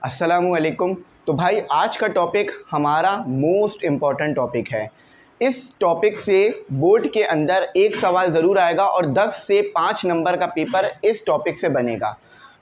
अस्सलामुअलैकुम। तो भाई आज का टॉपिक हमारा मोस्ट इम्पॉर्टेंट टॉपिक है। इस टॉपिक से बोर्ड के अंदर एक सवाल ज़रूर आएगा और 10 से 5 नंबर का पेपर इस टॉपिक से बनेगा।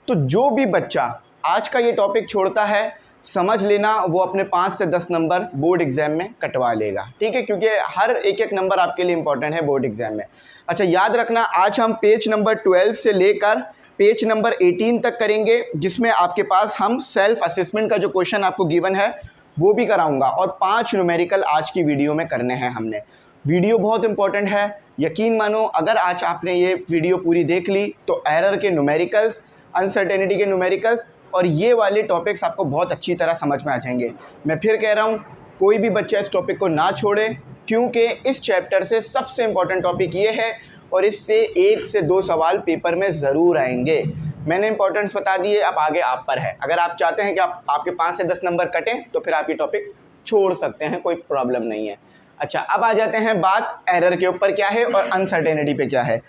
तो जो भी बच्चा आज का ये टॉपिक छोड़ता है, समझ लेना वो अपने 5 से 10 नंबर बोर्ड एग्ज़ाम में कटवा लेगा, ठीक है, क्योंकि हर एक एक नंबर आपके लिए इम्पॉर्टेंट है बोर्ड एग्ज़ाम में। अच्छा, याद रखना आज हम पेज नंबर 12 से लेकर पेज नंबर 18 तक करेंगे, जिसमें आपके पास हम सेल्फ असेसमेंट का जो क्वेश्चन आपको गिवन है वो भी कराऊंगा और 5 न्यूमेरिकल आज की वीडियो में करने हैं हमने। वीडियो बहुत इंपॉर्टेंट है, यकीन मानो अगर आज आपने ये वीडियो पूरी देख ली तो एरर के न्यूमेरिकल्स, अनसर्टेनिटी के न्यूमेरिकल्स और ये वाले टॉपिक्स आपको बहुत अच्छी तरह समझ में आ जाएंगे। मैं फिर कह रहा हूँ, कोई भी बच्चा इस टॉपिक को ना छोड़े, क्योंकि इस चैप्टर से सबसे इम्पॉर्टेंट टॉपिक ये है और इससे 1 से 2 सवाल पेपर में ज़रूर आएंगे। मैंने इंपॉर्टेंस बता दी है, अब आगे आप पर है। अगर आप चाहते हैं कि आपके 5 से 10 नंबर कटें तो फिर आप ये टॉपिक छोड़ सकते हैं, कोई प्रॉब्लम नहीं है। अच्छा, अब आ जाते हैं बात एरर के ऊपर क्या है और अनसर्टेनिटी पे क्या है।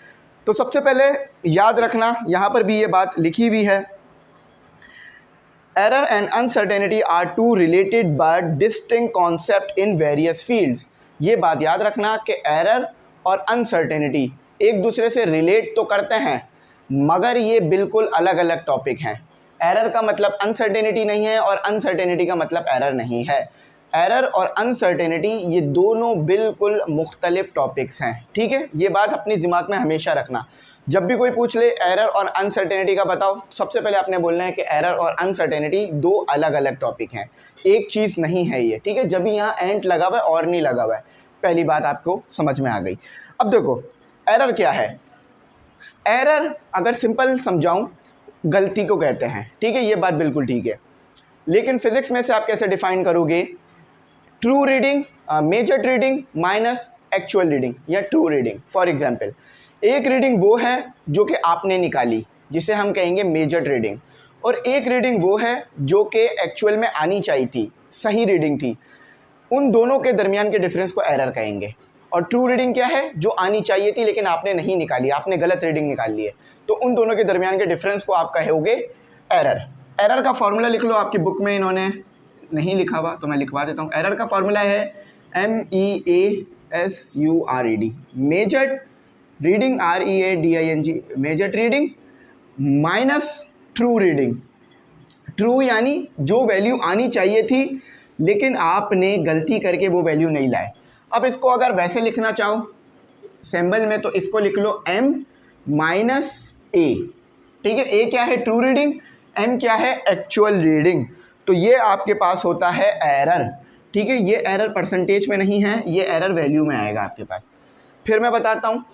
तो सबसे पहले याद रखना, यहाँ पर भी ये बात लिखी हुई है, error and uncertainty are two related but distinct concept in various fields. ये बात याद रखना कि एरर और अनसर्टेनिटी एक दूसरे से रिलेट तो करते हैं मगर ये बिल्कुल अलग अलग टॉपिक हैं। एरर का मतलब अनसर्टेनिटी नहीं है और अनसर्टेनिटी का मतलब एरर नहीं है। एरर और अनसर्टेनिटी ये दोनों बिल्कुल मुख्तलिफ टॉपिक्स हैं, ठीक है। ये बात अपनी दिमाग में हमेशा रखना। जब भी कोई पूछ ले एरर और अनसर्टेनिटी का बताओ, सबसे पहले आपने बोलना है कि एरर और अनसर्टेनिटी दो अलग अलग टॉपिक हैं, एक चीज़ नहीं है ये, ठीक है। जब भी यहाँ एंड लगा हुआ है और नहीं लगा हुआ है, पहली बात आपको समझ में आ गई। अब देखो एरर क्या है। एरर अगर सिंपल समझाऊं, गलती को कहते हैं, ठीक है, ये बात बिल्कुल ठीक है। लेकिन फिजिक्स में से आप कैसे डिफाइन करोगे? True reading, measured reading minus actual reading या ट्रू रीडिंग। फॉर एग्जांपल, एक रीडिंग वो है जो कि आपने निकाली, जिसे हम कहेंगे मेजर्ड रीडिंग, और एक रीडिंग वो है जो कि एक्चुअल में आनी चाहिए थी, सही रीडिंग थी। उन दोनों के दरमियान के डिफरेंस को एरर कहेंगे। और ट्रू रीडिंग क्या है? जो आनी चाहिए थी लेकिन आपने नहीं निकाली, आपने गलत रीडिंग निकाल ली है, तो उन दोनों के दरमियान के डिफरेंस को आप कहोगे एरर। एरर का फॉर्मूला लिख लो, आपकी बुक में इन्होंने नहीं लिखा हुआ तो मैं लिखवा देता हूँ। एरर का फॉर्मूला है MEASURED, measured reading, READING, measured reading minus true reading. True यानी जो वैल्यू आनी चाहिए थी लेकिन आपने गलती करके वो वैल्यू नहीं लाए। अब इसको अगर वैसे लिखना चाहो सिंबल में, तो इसको लिख लो M माइनस A, ठीक है। A क्या है? ट्रू रीडिंग, M क्या है? Actual reading. तो ये आपके पास होता है एरर, ठीक है। ये एरर परसेंटेज में नहीं है, ये एरर वैल्यू में आएगा आपके पास। फिर मैं बताता हूँ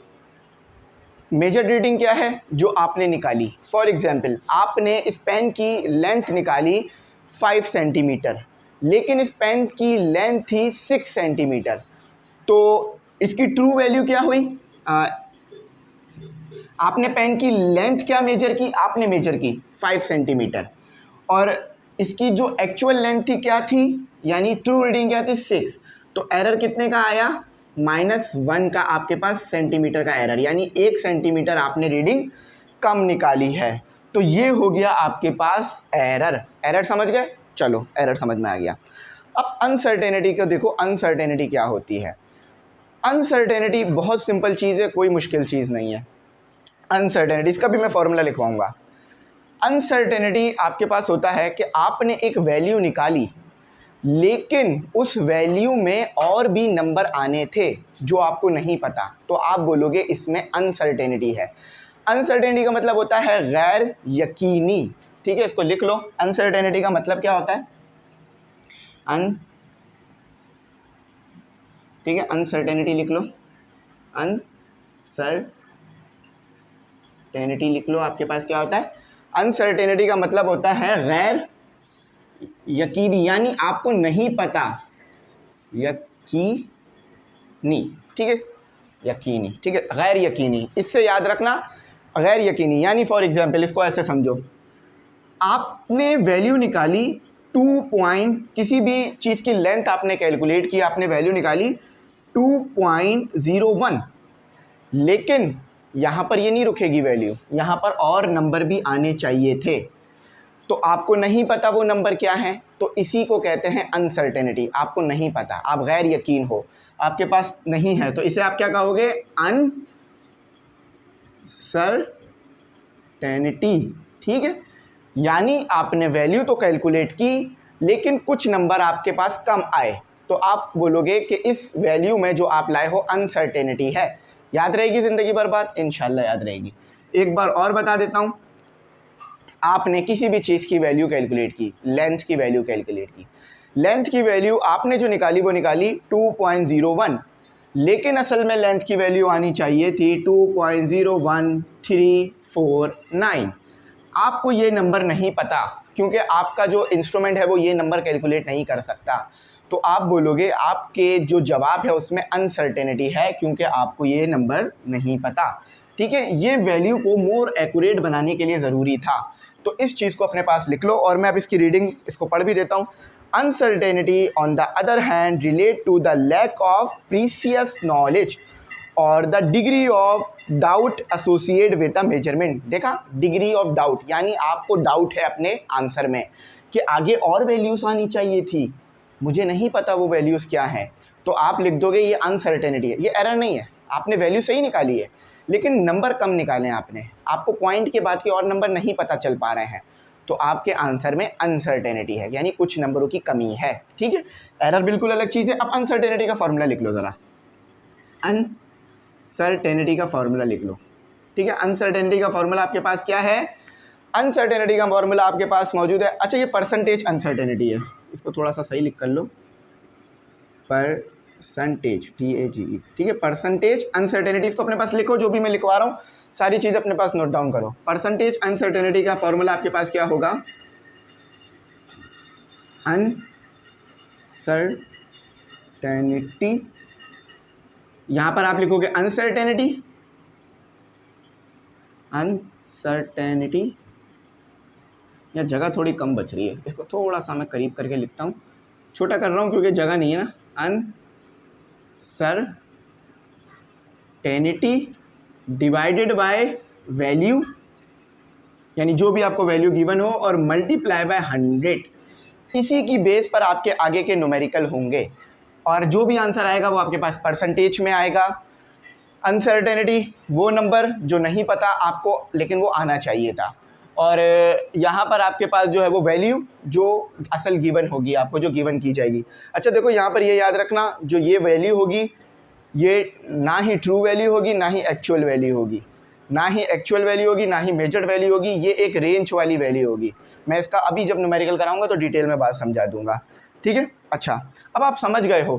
मेजर रीडिंग क्या है, जो आपने निकाली। फॉर एग्जाम्पल, आपने इस पेन की लेंथ निकाली 5 सेंटीमीटर, लेकिन इस पेन की लेंथ थी 6 सेंटीमीटर, तो इसकी ट्रू वैल्यू क्या हुई? आपने पेन की लेंथ क्या मेजर की? आपने मेजर की 5 सेंटीमीटर, और इसकी जो एक्चुअल लेंथ थी क्या थी, यानी ट्रू रीडिंग क्या थी? 6। तो एरर कितने का आया? -1 का आपके पास सेंटीमीटर का एरर, यानी 1 सेंटीमीटर आपने रीडिंग कम निकाली है। तो ये हो गया आपके पास एरर। एरर समझ गए? चलो, एरर समझ में आ गया। अब अनसर्टेनिटी को देखो, अनसर्टेनिटी क्या होती है। अनसर्टेनिटी बहुत सिंपल चीज़ है, कोई मुश्किल चीज़ नहीं है। अनसर्टेनिटी, इसका भी मैं फॉर्मूला लिखवाऊंगा। अनसर्टेनिटी आपके पास होता है कि आपने एक वैल्यू निकाली लेकिन उस वैल्यू में और भी नंबर आने थे जो आपको नहीं पता, तो आप बोलोगे इसमें अनसर्टेनिटी है। अनसर्टेनिटी का मतलब होता है गैर यकीनी, ठीक है। इसको लिख लो, अनसर्टेनिटी का मतलब क्या होता है? ठीक है, अनसर्टेनिटी लिख लो, अनसर्टेनिटी लिख लो। आपके पास क्या होता है? अनसर्टेनिटी का मतलब होता है गैर यकीनी, यानी आपको नहीं पता, यकीनी, ठीक है, यकीनी, ठीक है, गैर यकीनी। इससे याद रखना, गैर यकीनी यानी फॉर एग्जांपल इसको ऐसे समझो, आपने वैल्यू निकाली 2 किसी भी चीज़ की लेंथ आपने कैलकुलेट की, आपने वैल्यू निकाली 2.01, लेकिन यहाँ पर ये नहीं रुकेगी वैल्यू, यहाँ पर और नंबर भी आने चाहिए थे। तो आपको नहीं पता वो नंबर क्या है, तो इसी को कहते हैं अनसर्टेनिटी। आपको नहीं पता, आप गैर यकीन हो, आपके पास नहीं है, तो इसे आप क्या कहोगे? अनसर्टेनिटी। ठीक है, यानी आपने वैल्यू तो कैलकुलेट की लेकिन कुछ नंबर आपके पास कम आए, तो आप बोलोगे कि इस वैल्यू में जो आप लाए हो अनसर्टेनिटी है। याद रहेगी ज़िंदगी भर बात? इंशाल्लाह याद रहेगी। एक बार और बता देता हूँ, आपने किसी भी चीज़ की वैल्यू कैलकुलेट की, लेंथ की वैल्यू कैलकुलेट की, लेंथ की वैल्यू आपने जो निकाली वो निकाली 2.01, लेकिन असल में लेंथ की वैल्यू आनी चाहिए थी 2.01349। आपको ये नंबर नहीं पता क्योंकि आपका जो इंस्ट्रूमेंट है वो ये नंबर कैलकुलेट नहीं कर सकता, तो आप बोलोगे आपके जो जवाब है उसमें अनसर्टेनिटी है क्योंकि आपको ये नंबर नहीं पता। ठीक है, ये वैल्यू को मोर एक्यूरेट बनाने के लिए ज़रूरी था, तो इस चीज़ को अपने पास लिख लो। और मैं अब इसकी रीडिंग इसको पढ़ भी देता हूँ। Uncertainty on the other hand relate to the lack of precise knowledge और the degree of doubt associate with the measurement. देखा, डिग्री ऑफ डाउट, यानी आपको डाउट है अपने आंसर में कि आगे और वैल्यूज़ आनी चाहिए थी, मुझे नहीं पता वो वैल्यूज़ क्या हैं, तो आप लिख दोगे ये अनसर्टेनिटी है। ये एरर नहीं है, आपने वैल्यू सही निकाली है लेकिन नंबर कम निकाले आपने, आपको पॉइंट के बाद के और नंबर नहीं पता चल पा रहे हैं, तो आपके आंसर में अनसर्टेनिटी है, यानी कुछ नंबरों की कमी है। ठीक है, एरर बिल्कुल अलग चीज़ है। अब अनसर्टेनिटी का फॉर्मूला लिख लो ज़रा, अनसर्टेनिटी का फॉर्मूला लिख लो। ठीक है, अनसर्टेनिटी का फॉर्मूला आपके पास क्या है? अनसर्टेनिटी का फॉर्मूला आपके पास मौजूद है। अच्छा, ये परसेंटेज अनसर्टेनिटी है, इसको थोड़ा सा सही लिख कर लो, परसेंटेज, TAGE। ठीक है, परसेंटेज अनसर्टेनिटी, इसको अपने पास लिखो, जो भी मैं लिखवा रहा हूँ सारी चीज़ अपने पास नोट डाउन करो। परसेंटेज अनसर्टेनिटी का फॉर्मूला आपके पास क्या होगा? अनसर्टेनिटी, यहाँ पर आप लिखोगे अनसर्टेनिटी, अनसर्टेनिटी, या जगह थोड़ी कम बच रही है, इसको थोड़ा सा मैं करीब करके लिखता हूँ, छोटा कर रहा हूँ क्योंकि जगह नहीं है ना। अनसर्टेनिटी डिवाइडेड बाय वैल्यू, यानी जो भी आपको वैल्यू गिवन हो, और मल्टीप्लाई बाय 100, इसी की बेस पर आपके आगे के न्यूमेरिकल होंगे और जो भी आंसर आएगा वो आपके पास परसेंटेज में आएगा। अनसर्टेनिटी वो नंबर जो नहीं पता आपको लेकिन वो आना चाहिए था, और यहाँ पर आपके पास जो है वो वैल्यू जो असल गिवन होगी, आपको जो गिवन की जाएगी। अच्छा देखो, यहाँ पर ये याद रखना, जो ये वैल्यू होगी ये ना ही ट्रू वैल्यू होगी ना ही एक्चुअल वैल्यू होगी, ना ही एक्चुअल वैल्यू होगी ना ही मेजर्ड वैल्यू होगी, ये एक रेंज वाली वैल्यू होगी। मैं इसका अभी जब न्यूमेरिकल कराऊंगा तो डिटेल में बात समझा दूंगा। ठीक है, अच्छा अब आप समझ गए हो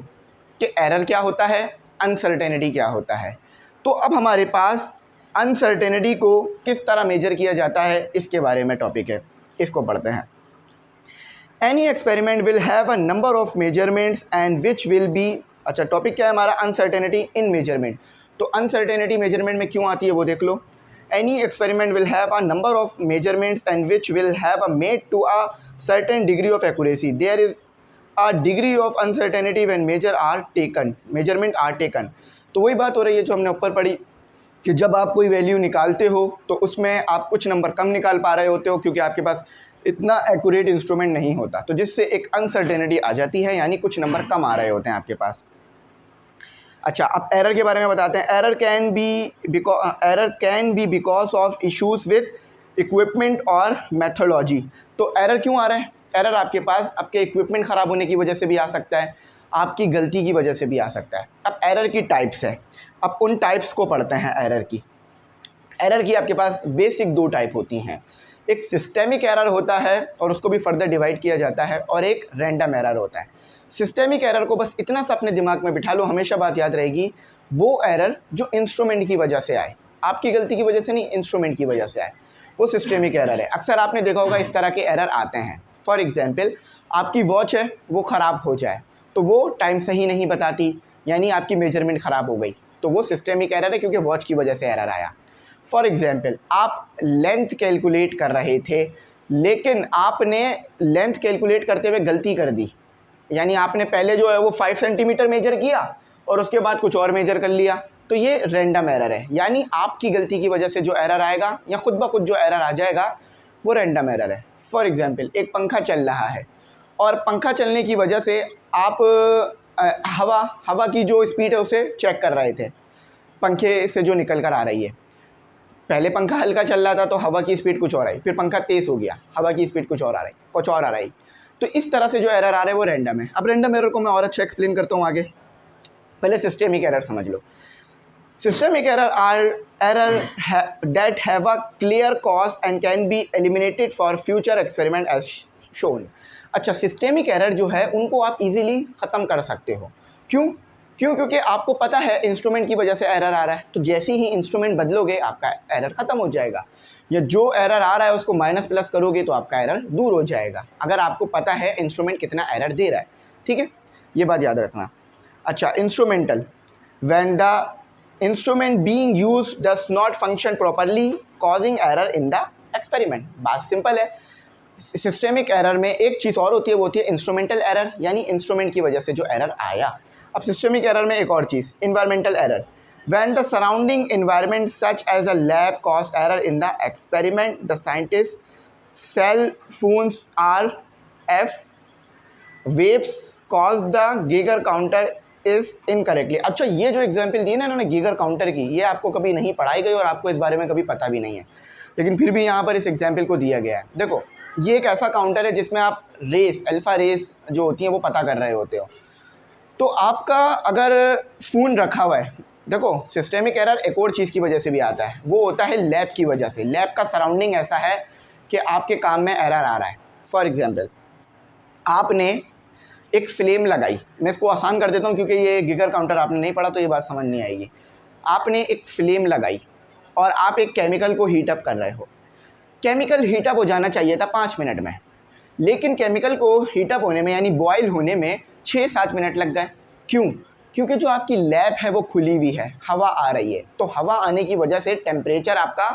कि एरर क्या होता है, अनसर्टेनिटी क्या होता है। तो अब हमारे पास अनसर्टेनिटी को किस तरह मेजर किया जाता है इसके बारे में टॉपिक है, इसको पढ़ते हैं। Any experiment will have a number of measurements and which will be, अच्छा टॉपिक क्या है हमारा? Uncertainty in measurement. तो अनसर्टेनिटी मेजरमेंट में क्यों आती है वो देख लो। Any experiment will have a number of measurements and which will have a made to a certain degree of accuracy, there is a degree of uncertainty when measurement are taken. तो वही बात हो रही है जो हमने ऊपर पढ़ी कि जब आप कोई वैल्यू निकालते हो तो उसमें आप कुछ नंबर कम निकाल पा रहे होते हो क्योंकि आपके पास इतना एक्यूरेट इंस्ट्रूमेंट नहीं होता, तो जिससे एक अनसर्टेनिटी आ जाती है, यानी कुछ नंबर कम आ रहे होते हैं आपके पास। अच्छा, अब एरर के बारे में बताते हैं। Error can be because of issues with equipment और मेथोलॉजी। तो एरर क्यों आ रहा है? एरर आपके पास आपके इक्विपमेंट ख़राब होने की वजह से भी आ सकता है, आपकी गलती की वजह से भी आ सकता है। अब एरर की टाइप्स है, अब उन टाइप्स को पढ़ते हैं। एरर की आपके पास बेसिक 2 टाइप होती हैं। एक सिस्टेमिक एरर होता है और उसको भी फर्दर डिवाइड किया जाता है, और एक रैंडम एरर होता है। सिस्टेमिक एरर को बस इतना सा अपने दिमाग में बिठा लो, हमेशा बात याद रहेगी, वो एरर जो इंस्ट्रूमेंट की वजह से आए, आपकी गलती की वजह से नहीं, इंस्ट्रूमेंट की वजह से आए, वो सिस्टेमिक एरर है। अक्सर आपने देखा होगा इस तरह के एरर आते हैं। फॉर एग्जाम्पल, आपकी वॉच है वो ख़राब हो जाए तो वो टाइम सही नहीं बताती, यानी आपकी मेजरमेंट ख़राब हो गई, तो वो सिस्टेमिक एरर है क्योंकि वॉच की वजह से एरर आया। फॉर एग्जाम्पल, आप लेंथ कैलकुलेट कर रहे थे लेकिन आपने लेंथ कैलकुलेट करते हुए गलती कर दी, यानी आपने पहले जो है वो 5 सेंटीमीटर मेजर किया और उसके बाद कुछ और मेजर कर लिया, तो ये रैंडम एरर है। यानी आपकी गलती की वजह से जो एरर आएगा या खुद ब खुद जो एरर आ जाएगा वो रैंडम एरर है। फॉर एग्जांपल एक पंखा चल रहा है और पंखा चलने की वजह से आप हवा की जो स्पीड है उसे चेक कर रहे थे, पंखे से जो निकल कर आ रही है। पहले पंखा हल्का चल रहा था तो हवा की स्पीड कुछ और आई, फिर पंखा तेज़ हो गया, हवा की स्पीड कुछ और आ रही। तो इस तरह से जो एरर आ रहे हैं वो रैंडम है। अब रैंडम एरर को मैं और अच्छा एक्सप्लेन करता हूँ आगे। पहले सिस्टेमिक एरर समझ लो। Systemic error are error that have a clear cause and can be eliminated for future experiment as shown. अच्छा, सिस्टेमिक एरर जो है उनको आप इजीली ख़त्म कर सकते हो। क्योंकि आपको पता है इंस्ट्रूमेंट की वजह से एरर आ रहा है, तो जैसे ही इंस्ट्रूमेंट बदलोगे आपका एरर ख़त्म हो जाएगा, या जो एरर आ रहा है उसको माइनस प्लस करोगे तो आपका एरर दूर हो जाएगा, अगर आपको पता है इंस्ट्रूमेंट कितना एरर दे रहा है। ठीक है, ये बात याद रखना। अच्छा, instrumental, when the instrument being used does not function properly causing error in the experiment. बात सिंपल है। सिस्टेमिक एरर में एक चीज़ और होती है, वो होती है इंस्ट्रूमेंटल एरर, यानी इंस्ट्रूमेंट की वजह से जो एरर आया। अब सिस्टेमिक एरर में एक और चीज़, environmental error, when the surrounding environment such as a lab cause error in the experiment, the scientist cell phones R F waves cause the Geiger counter is incorrectly. अच्छा, ये जो example दी ना इन्होंने Geiger counter की, ये आपको कभी नहीं पढ़ाई गई और आपको इस बारे में कभी पता भी नहीं है, लेकिन फिर भी यहाँ पर इस एग्जाम्पल को दिया गया है। देखो, ये एक ऐसा काउंटर है जिसमें आप रेस, अल्फ़ा रेस जो होती हैं वो पता कर रहे होते हो। तो आपका अगर फ़ोन रखा हुआ है, देखो सिस्टेमिक एरर एक और चीज़ की वजह से भी आता है, वो होता है लैब की वजह से। लैब का सराउंडिंग ऐसा है कि आपके काम में एरर आ रहा है। फॉर एग्जांपल, आपने एक फ्लेम लगाई, मैं इसको आसान कर देता हूँ क्योंकि ये गीगर काउंटर आपने नहीं पढ़ा तो ये बात समझ नहीं आएगी। आपने एक फ्लेम लगाई और आप एक केमिकल को हीटअप कर रहे हो। केमिकल हीटअप हो जाना चाहिए था 5 मिनट में, लेकिन केमिकल को हीटअप होने में यानी बॉयल होने में 6-7 मिनट लग गए। क्यों? क्योंकि जो आपकी लैब है वो खुली हुई है, हवा आ रही है, तो हवा आने की वजह से टेम्परेचर आपका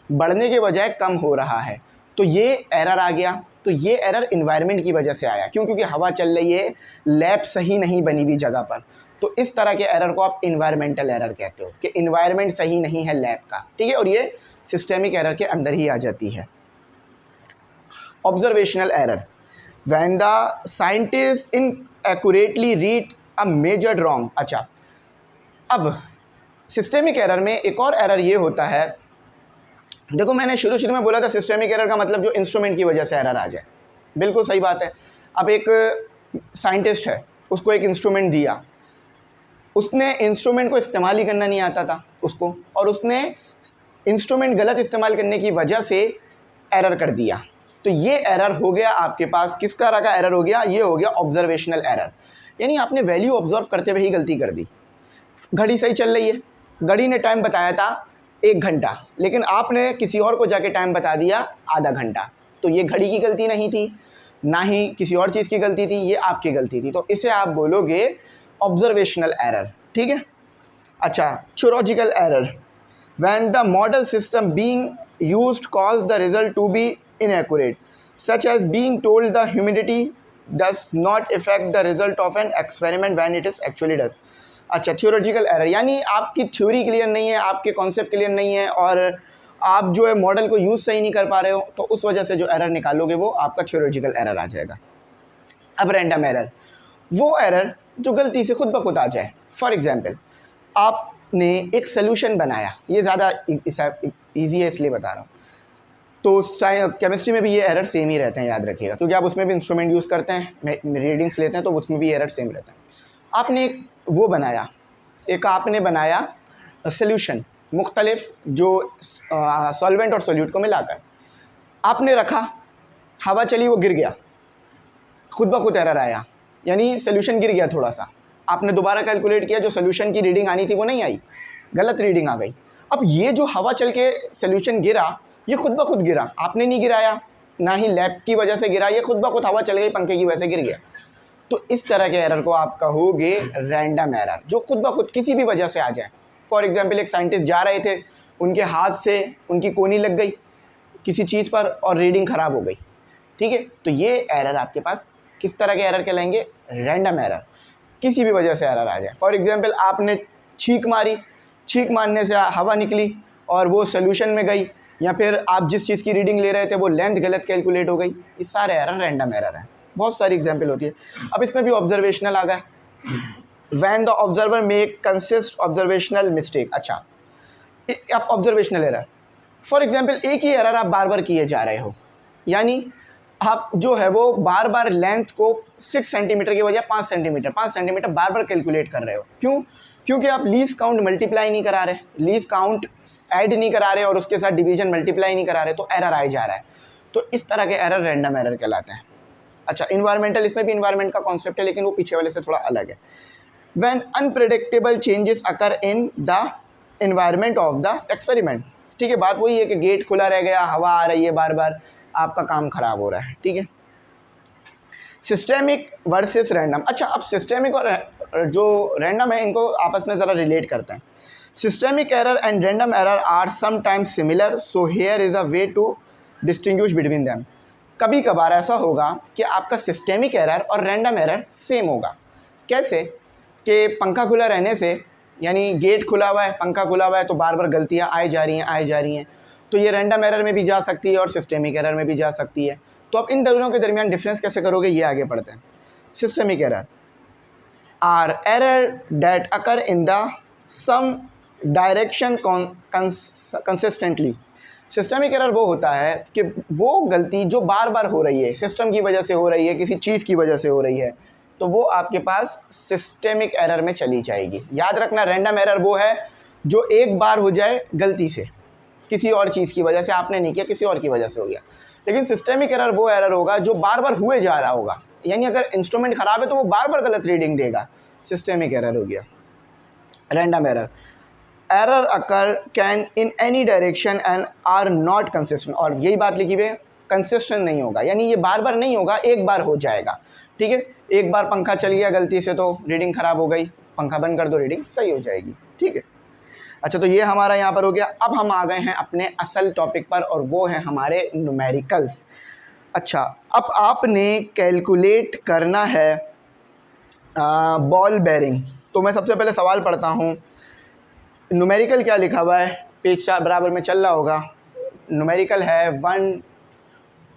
बढ़ने के बजाय कम हो रहा है, तो ये एरर आ गया। तो ये एरर इन्वायरमेंट की वजह से आया। क्योंकि हवा चल रही है, लैब सही नहीं बनी हुई जगह पर, तो इस तरह के एरर को आप इन्वायरमेंटल एरर कहते हो कि इन्वायरमेंट सही नहीं है लैब का। ठीक है, और ये सिस्टेमिक एरर के अंदर ही आ जाती है। Observational error, when the scientist inaccurately read a measured wrong. अच्छा, अब सिस्टेमिक एरर में एक और एरर ये होता है, देखो मैंने शुरू में बोला था सिस्टेमिक एरर का मतलब जो इंस्ट्रूमेंट की वजह से एरर आ जाए, बिल्कुल सही बात है। अब एक साइंटिस्ट है, उसको एक इंस्ट्रूमेंट दिया, उसने इंस्ट्रूमेंट को इस्तेमाल ही करना नहीं आता था उसको, और उसने इंस्ट्रूमेंट गलत इस्तेमाल करने की वजह से एरर कर दिया। तो ये एरर हो गया आपके पास, किस तरह का एरर हो गया? ये हो गया ऑब्जर्वेशनल एरर, यानी आपने वैल्यू ऑब्जर्व करते हुए ही गलती कर दी। घड़ी सही चल रही है, घड़ी ने टाइम बताया था 1 घंटा, लेकिन आपने किसी और को जाके टाइम बता दिया आधा घंटा, तो ये घड़ी की गलती नहीं थी, ना ही किसी और चीज़ की गलती थी, ये आपकी गलती थी। तो इसे आप बोलोगे ऑब्जर्वेशनल एरर। ठीक है। अच्छा, theological error, when the model system being used cause the result to be inaccurate, such as being told the humidity does not affect the result of an experiment when it is actually does। अच्छा, theological error यानी आपकी theory clear नहीं है, आपके concept clear नहीं है और आप जो है मॉडल को यूज़ सही नहीं कर पा रहे हो, तो उस वजह से जो एरर निकालोगे वो आपका थियोलॉजिकल एरर आ जाएगा। अब रैंडम एरर, वो एरर जो गलती से खुद ब खुद आ जाए। फॉर एग्जाम्पल, आपने एक सोल्यूशन बनाया, ये ज़्यादा ईजी है इसलिए बता रहा हूँ, तो केमिस्ट्री में भी ये एरर सेम ही रहते हैं, याद रखिएगा, क्योंकि आप उसमें भी इंस्ट्रूमेंट यूज़ करते हैं, रीडिंग्स लेते हैं, तो उसमें भी एरर सेम रहता है। आपने एक वो बनाया, आपने बनाया सोल्यूशन, मुख्तलिफ जो सॉल्वेंट और सोल्यूट को मिलाकर आपने रखा, हवा चली, वो गिर गया, खुद ब खुद एरर आया, यानी सोल्यूशन गिर गया थोड़ा सा, आपने दोबारा कैलकुलेट किया, जो सोल्यूशन की रीडिंग आनी थी वो नहीं आई, गलत रीडिंग आ गई। अब ये जो हवा चल के सोल्यूशन गिरा, ये खुद ब खुद गिरा, आपने नहीं गिराया, ना ही लैब की वजह से गिरा, ये खुद ब खुद हवा चल गई, पंखे की वजह से गिर गया। तो इस तरह के एरर को आप कहोगे रैंडम एरर, जो खुद ब खुद किसी भी वजह से आ जाए। फॉर एग्जांपल, एक साइंटिस्ट जा रहे थे, उनके हाथ से उनकी कोनी लग गई किसी चीज़ पर और रीडिंग ख़राब हो गई। ठीक है, तो ये एरर आपके पास किस तरह के एरर कहलाएंगे? रैंडम एरर, किसी भी वजह से एरर आ जाए। फॉर एग्जांपल, आपने छींक मारी, छींक मारने से हवा निकली और वो सोल्यूशन में गई, या फिर आप जिस चीज़ की रीडिंग ले रहे थे वो लेंथ गलत कैलकुलेट हो गई, ये सारे एरर रैंडम एरर हैं। बहुत सारी एग्जाम्पल होती है। अब इसमें भी ऑब्जर्वेशनल आ गया, when the observer make consist observational mistake. अच्छा, आप ऑब्जर्वेशनल एरर, फॉर एग्जाम्पल एक ही एरर आप बार बार किए जा रहे हो, यानी आप जो है वो बार बार लेंथ को 6 सेंटीमीटर की बजाय 5 सेंटीमीटर बार बार कैलकुलेट कर रहे हो। क्यों? क्योंकि आप लीज काउंट मल्टीप्लाई नहीं करा रहे, लीज काउंट ऐड नहीं करा रहे और उसके साथ डिवीजन मल्टीप्लाई नहीं करा रहे, तो एरर आ जा रहा है। तो इस तरह के एरर रैंडम एरर कहलाते हैं। अच्छा, इन्वायरमेंटल, इसमें भी इन्वायरमेंट का कॉन्सेप्ट है लेकिन वो पीछे वाले से थोड़ा अलग है। When unpredictable changes occur in the environment of the experiment. ठीक है, बात वही है कि गेट खुला रह गया, हवा आ रही है बार बार, आपका काम खराब हो रहा है। ठीक है, सिस्टेमिक वर्सेस रैंडम। अच्छा, अब सिस्टेमिक और जो रैंडम है इनको आपस में ज़रा रिलेट करते हैं। Systemic error and random error are sometimes similar, so here is a way to distinguish between them. कभी कभार ऐसा होगा कि आपका सिस्टेमिक एरर और रैंडम एरर सेम होगा। कैसे? कि पंखा खुला रहने से, यानी गेट खुला हुआ है, पंखा खुला हुआ है, तो बार बार गलतियाँ आए जा रही हैं, तो ये रैंडम एरर में भी जा सकती है और सिस्टेमिक एरर में भी जा सकती है। तो आप इन दोनों के दरमियान डिफरेंस कैसे करोगे, ये आगे पढ़ते हैं। Systemic error are error that occur in the same direction consistently. Systemic error वो होता है कि वो गलती जो बार बार हो रही है, सिस्टम की वजह से हो रही है, किसी चीज़ की वजह से हो रही है, तो वो आपके पास सिस्टेमिक एरर में चली जाएगी। याद रखना, रैंडम एरर वो है जो एक बार हो जाए गलती से, किसी और चीज़ की वजह से, आपने नहीं किया, किसी और की वजह से हो गया। लेकिन सिस्टेमिक एरर वो एरर होगा जो बार बार हुए जा रहा होगा, यानी अगर इंस्ट्रूमेंट ख़राब है तो वो बार बार गलत रीडिंग देगा, सिस्टेमिक एरर हो गया। Random error, error occur can in any direction and are not consistent. और यही बात लिखी हुई है, कंसिस्टेंट नहीं होगा, यानी ये बार बार नहीं होगा, एक बार हो जाएगा। ठीक है, एक बार पंखा चल गया गलती से तो रीडिंग ख़राब हो गई, पंखा बंद कर दो, रीडिंग सही हो जाएगी। ठीक है, अच्छा, तो ये हमारा यहाँ पर हो गया। अब हम आ गए हैं अपने असल टॉपिक पर और वो है हमारे न्यूमेरिकल्स। अच्छा, अब आपने कैलकुलेट करना है बॉल बेरिंग। तो मैं सबसे पहले सवाल पढ़ता हूँ। न्यूमेरिकल क्या लिखा हुआ है, पेज 4 बराबर में चल रहा होगा। न्यूमेरिकल है 1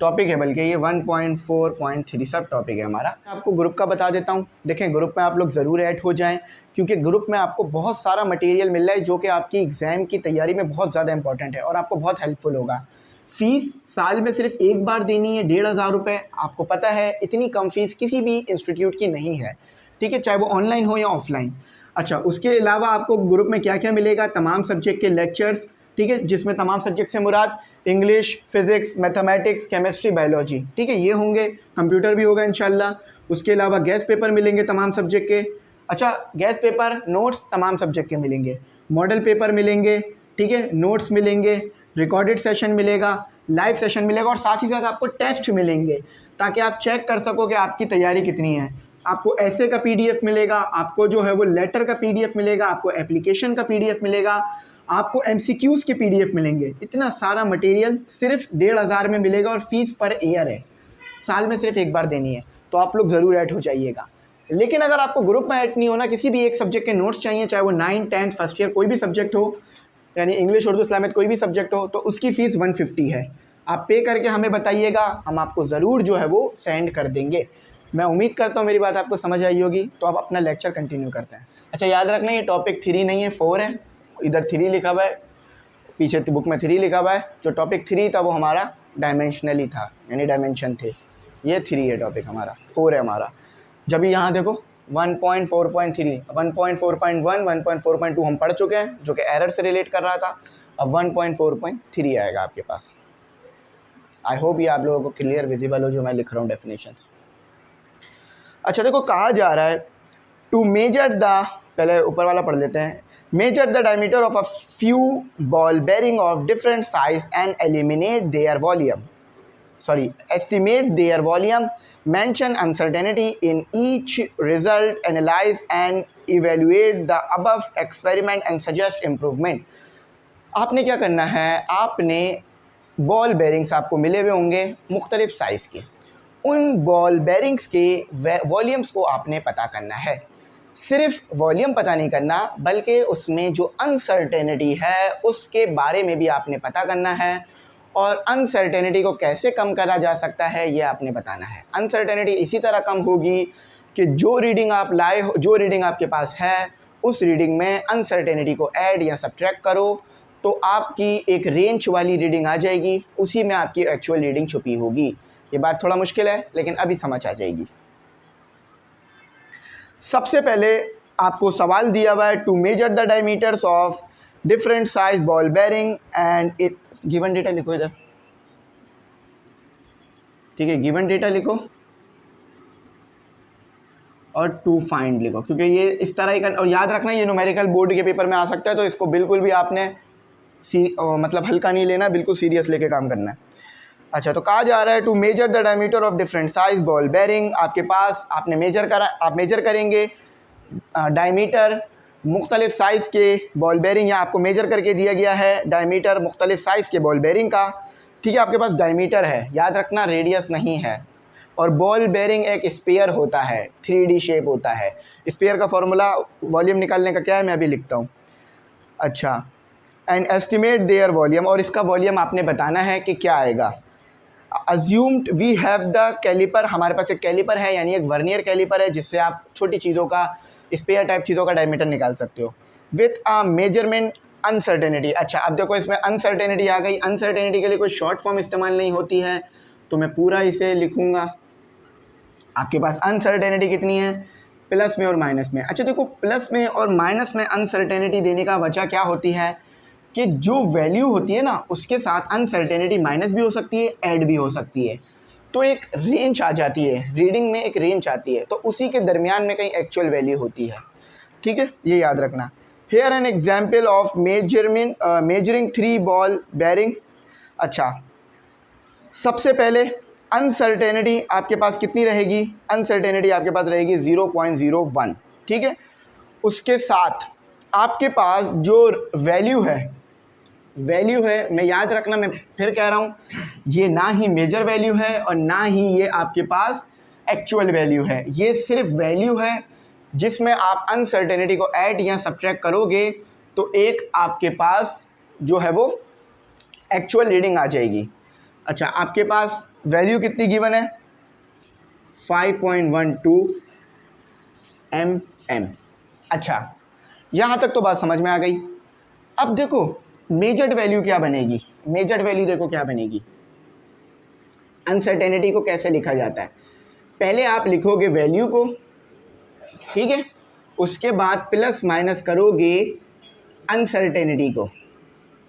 टॉपिक है, बल्कि ये 1.4.3 सब टॉपिक है हमारा। आपको ग्रुप का बता देता हूँ। देखें, ग्रुप में आप लोग ज़रूर ऐड हो जाएं, क्योंकि ग्रुप में आपको बहुत सारा मटेरियल मिल रहा है जो कि आपकी एग्ज़ाम की तैयारी में बहुत ज़्यादा इंपॉर्टेंट है और आपको बहुत हेल्पफुल होगा। फ़ीस साल में सिर्फ एक बार देनी है, 1,500 रुपये। आपको पता है इतनी कम फ़ीस किसी भी इंस्टीट्यूट की नहीं है। ठीक है, चाहे वो ऑनलाइन हो या ऑफलाइन। अच्छा, उसके अलावा आपको ग्रुप में क्या क्या मिलेगा, तमाम सब्जेक्ट के लेक्चर्स। ठीक है, जिसमें तमाम सब्जेक्ट से मुराद English, physics, mathematics, chemistry, biology. ठीक है, ये होंगे। कंप्यूटर भी होगा इंशाल्लाह। उसके अलावा गैस पेपर मिलेंगे तमाम सब्जेक्ट के। अच्छा, गैस पेपर, नोट्स तमाम सब्जेक्ट के मिलेंगे, मॉडल पेपर मिलेंगे। ठीक है, नोट्स मिलेंगे, रिकॉर्डेड सेशन मिलेगा, लाइव सेशन मिलेगा और साथ ही साथ आपको टेस्ट मिलेंगे ताकि आप चेक कर सको कि आपकी तैयारी कितनी है। आपको ऐसे का PDF मिलेगा, आपको जो है वो लेटर का PDF मिलेगा, आपको एप्लीकेशन का PDF मिलेगा, आपको MCQs के PDF मिलेंगे। इतना सारा मटेरियल सिर्फ 1,500 में मिलेगा और फीस पर ईयर है, साल में सिर्फ एक बार देनी है। तो आप लोग ज़रूर ऐड हो जाइएगा। लेकिन अगर आपको ग्रुप में ऐड नहीं होना, किसी भी एक सब्जेक्ट के नोट्स चाहिए, चाहे वो 9, 10th, फर्स्ट ईयर कोई भी सब्जेक्ट हो, यानी इंग्लिश, उर्दू, इस्लामिक कोई भी सब्जेक्ट हो, तो उसकी फ़ीस 150 है। आप पे करके हमें बताइएगा, हम आपको ज़रूर जो है वो सेंड कर देंगे। मैं उम्मीद करता हूँ मेरी बात आपको समझ आई होगी। तो आप अपना लेक्चर कंटिन्यू करते हैं। अच्छा, याद रखना ये टॉपिक 3 नहीं है, 4 है। इधर 3 लिखा हुआ है, पीछे बुक में 3 लिखा हुआ है। जो टॉपिक 3 था वो हमारा डायमेंशनली था, यानी डायमेंशन थे। ये 3 है टॉपिक हमारा, 4 है हमारा। जब यहाँ देखो 1.4.3, 1.4.1, 1.4.2 हम पढ़ चुके हैं जो कि एरर से रिलेट कर रहा था। अब 1.4.3 आएगा आपके पास। आई होप ये आप लोगों को क्लियर विजिबल हो जो मैं लिख रहा हूँ डेफिनेशंस। अच्छा, देखो कहा जा रहा है टू मेजर द, पहले ऊपर वाला पढ़ लेते हैं। Measure the diameter of a few ball bearing of different size and eliminate their volume, estimate their volume, mention uncertainty in each result, analyze and evaluate the above experiment and suggest improvement। आपने क्या करना है, आपने ball bearings आपको मिले हुए होंगे मुख्तलिफ साइज़ के, उन बॉल बेरिंग्स के वॉल्यूम्स को आपने पता करना है। सिर्फ वॉल्यूम पता नहीं करना, बल्कि उसमें जो अनसर्टेनिटी है उसके बारे में भी आपने पता करना है, और अनसर्टेनिटी को कैसे कम करा जा सकता है ये आपने बताना है। अनसर्टेनिटी इसी तरह कम होगी कि जो रीडिंग आप लाए हो, जो रीडिंग आपके पास है, उस रीडिंग में अनसर्टेनिटी को ऐड या सब्ट्रैक्ट करो तो आपकी एक रेंज वाली रीडिंग आ जाएगी, उसी में आपकी एक्चुअल रीडिंग छुपी होगी। ये बात थोड़ा मुश्किल है लेकिन अभी समझ आ जाएगी। सबसे पहले आपको सवाल दिया हुआ है to measure the diameters of different size ball bearing and it given data लिखो इधर, ठीक है, गिवन डेटा लिखो और टू फाइंड लिखो, क्योंकि ये इस तरह ही और याद रखना ये न्यूमेरिकल बोर्ड के पेपर में आ सकता है, तो इसको बिल्कुल भी आपने मतलब हल्का नहीं लेना, बिल्कुल सीरियस लेके काम करना है। अच्छा, तो कहा जा रहा है to measure the diameter of different size ball bearing, आपके पास आपने मेजर करा, आप मेजर करेंगे डायमीटर मुख्तलिफ साइज़ के बॉल बेरिंग, या आपको मेजर करके दिया गया है डायमीटर मुख्तलिफ साइज़ के बॉल बेरिंग का, ठीक है। आपके पास डायमीटर है, याद रखना रेडियस नहीं है, और बॉल बेरिंग एक स्फीयर होता है, 3D शेप होता है। स्फीयर का फॉर्मूला वॉल्यूम निकालने का क्या है मैं अभी लिखता हूँ। अच्छा, एंड एस्टिमेट देयर वॉल्यूम, और इसका वॉल्यूम आपने बताना है कि क्या आएगा। Assumed we have the caliper, हमारे पास एक कैलिपर है यानी एक वर्नियर कैलिपर है जिससे आप छोटी चीज़ों का, स्पेयर टाइप चीज़ों का डायमीटर निकाल सकते हो। विथ अ मेजरमेंट अनसर्टेनिटी, अच्छा अब देखो इसमें अनसर्टेनिटी आ गई। अनसर्टेनिटी के लिए कोई शॉर्ट फॉर्म इस्तेमाल नहीं होती है, तो मैं पूरा इसे लिखूँगा। आपके पास अनसर्टेनिटी कितनी है, प्लस में और माइनस में। अच्छा देखो, प्लस में और माइनस में अनसर्टेनिटी देने का वजह क्या होती है कि जो वैल्यू होती है ना उसके साथ अनसर्टेनिटी माइनस भी हो सकती है, ऐड भी हो सकती है, तो एक रेंज आ जाती है, रीडिंग में एक रेंज आती है, तो उसी के दरमियान में कहीं एक्चुअल वैल्यू होती है, ठीक है, ये याद रखना। Here an example of measuring 3 ball bearing. अच्छा, सबसे पहले अनसर्टेनिटी आपके पास कितनी रहेगी, अनसर्टेनिटी आपके पास रहेगी 0.01, ठीक है। उसके साथ आपके पास जो वैल्यू है, मैं याद रखना, मैं फिर कह रहा हूँ, ये ना ही मेजर वैल्यू है और ना ही ये आपके पास एक्चुअल वैल्यू है, ये सिर्फ वैल्यू है जिसमें आप अनसर्टेनिटी को ऐड या सब्ट्रैक्ट करोगे तो एक आपके पास जो है वो एक्चुअल रीडिंग आ जाएगी। अच्छा, आपके पास वैल्यू कितनी गिवन है, 5.12 mm। अच्छा, यहाँ तक तो बात समझ में आ गई। अब देखो मेजर्ड वैल्यू क्या बनेगी, मेजर्ड वैल्यू देखो क्या बनेगी। अनसर्टेनिटी को कैसे लिखा जाता है, पहले आप लिखोगे वैल्यू को, ठीक है, उसके बाद प्लस माइनस करोगे अनसर्टेनिटी को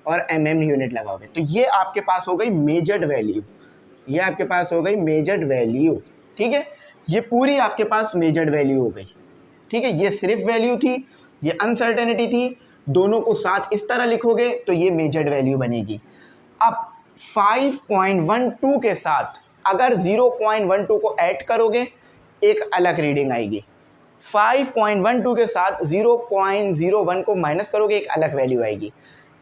और mm यूनिट लगाओगे, तो ये आपके पास हो गई मेजर्ड वैल्यू, ये आपके पास हो गई मेजर्ड वैल्यू, ठीक है। ये पूरी आपके पास मेजर्ड वैल्यू हो गई, ठीक है। ये सिर्फ वैल्यू थी, ये अनसर्टेनिटी थी, दोनों को साथ इस तरह लिखोगे तो ये मेजर्ड वैल्यू बनेगी। अब 5.12 के साथ अगर 0.12 को ऐड करोगे एक अलग रीडिंग आएगी, 5.12 के साथ 0.01 को माइनस करोगे एक अलग वैल्यू आएगी।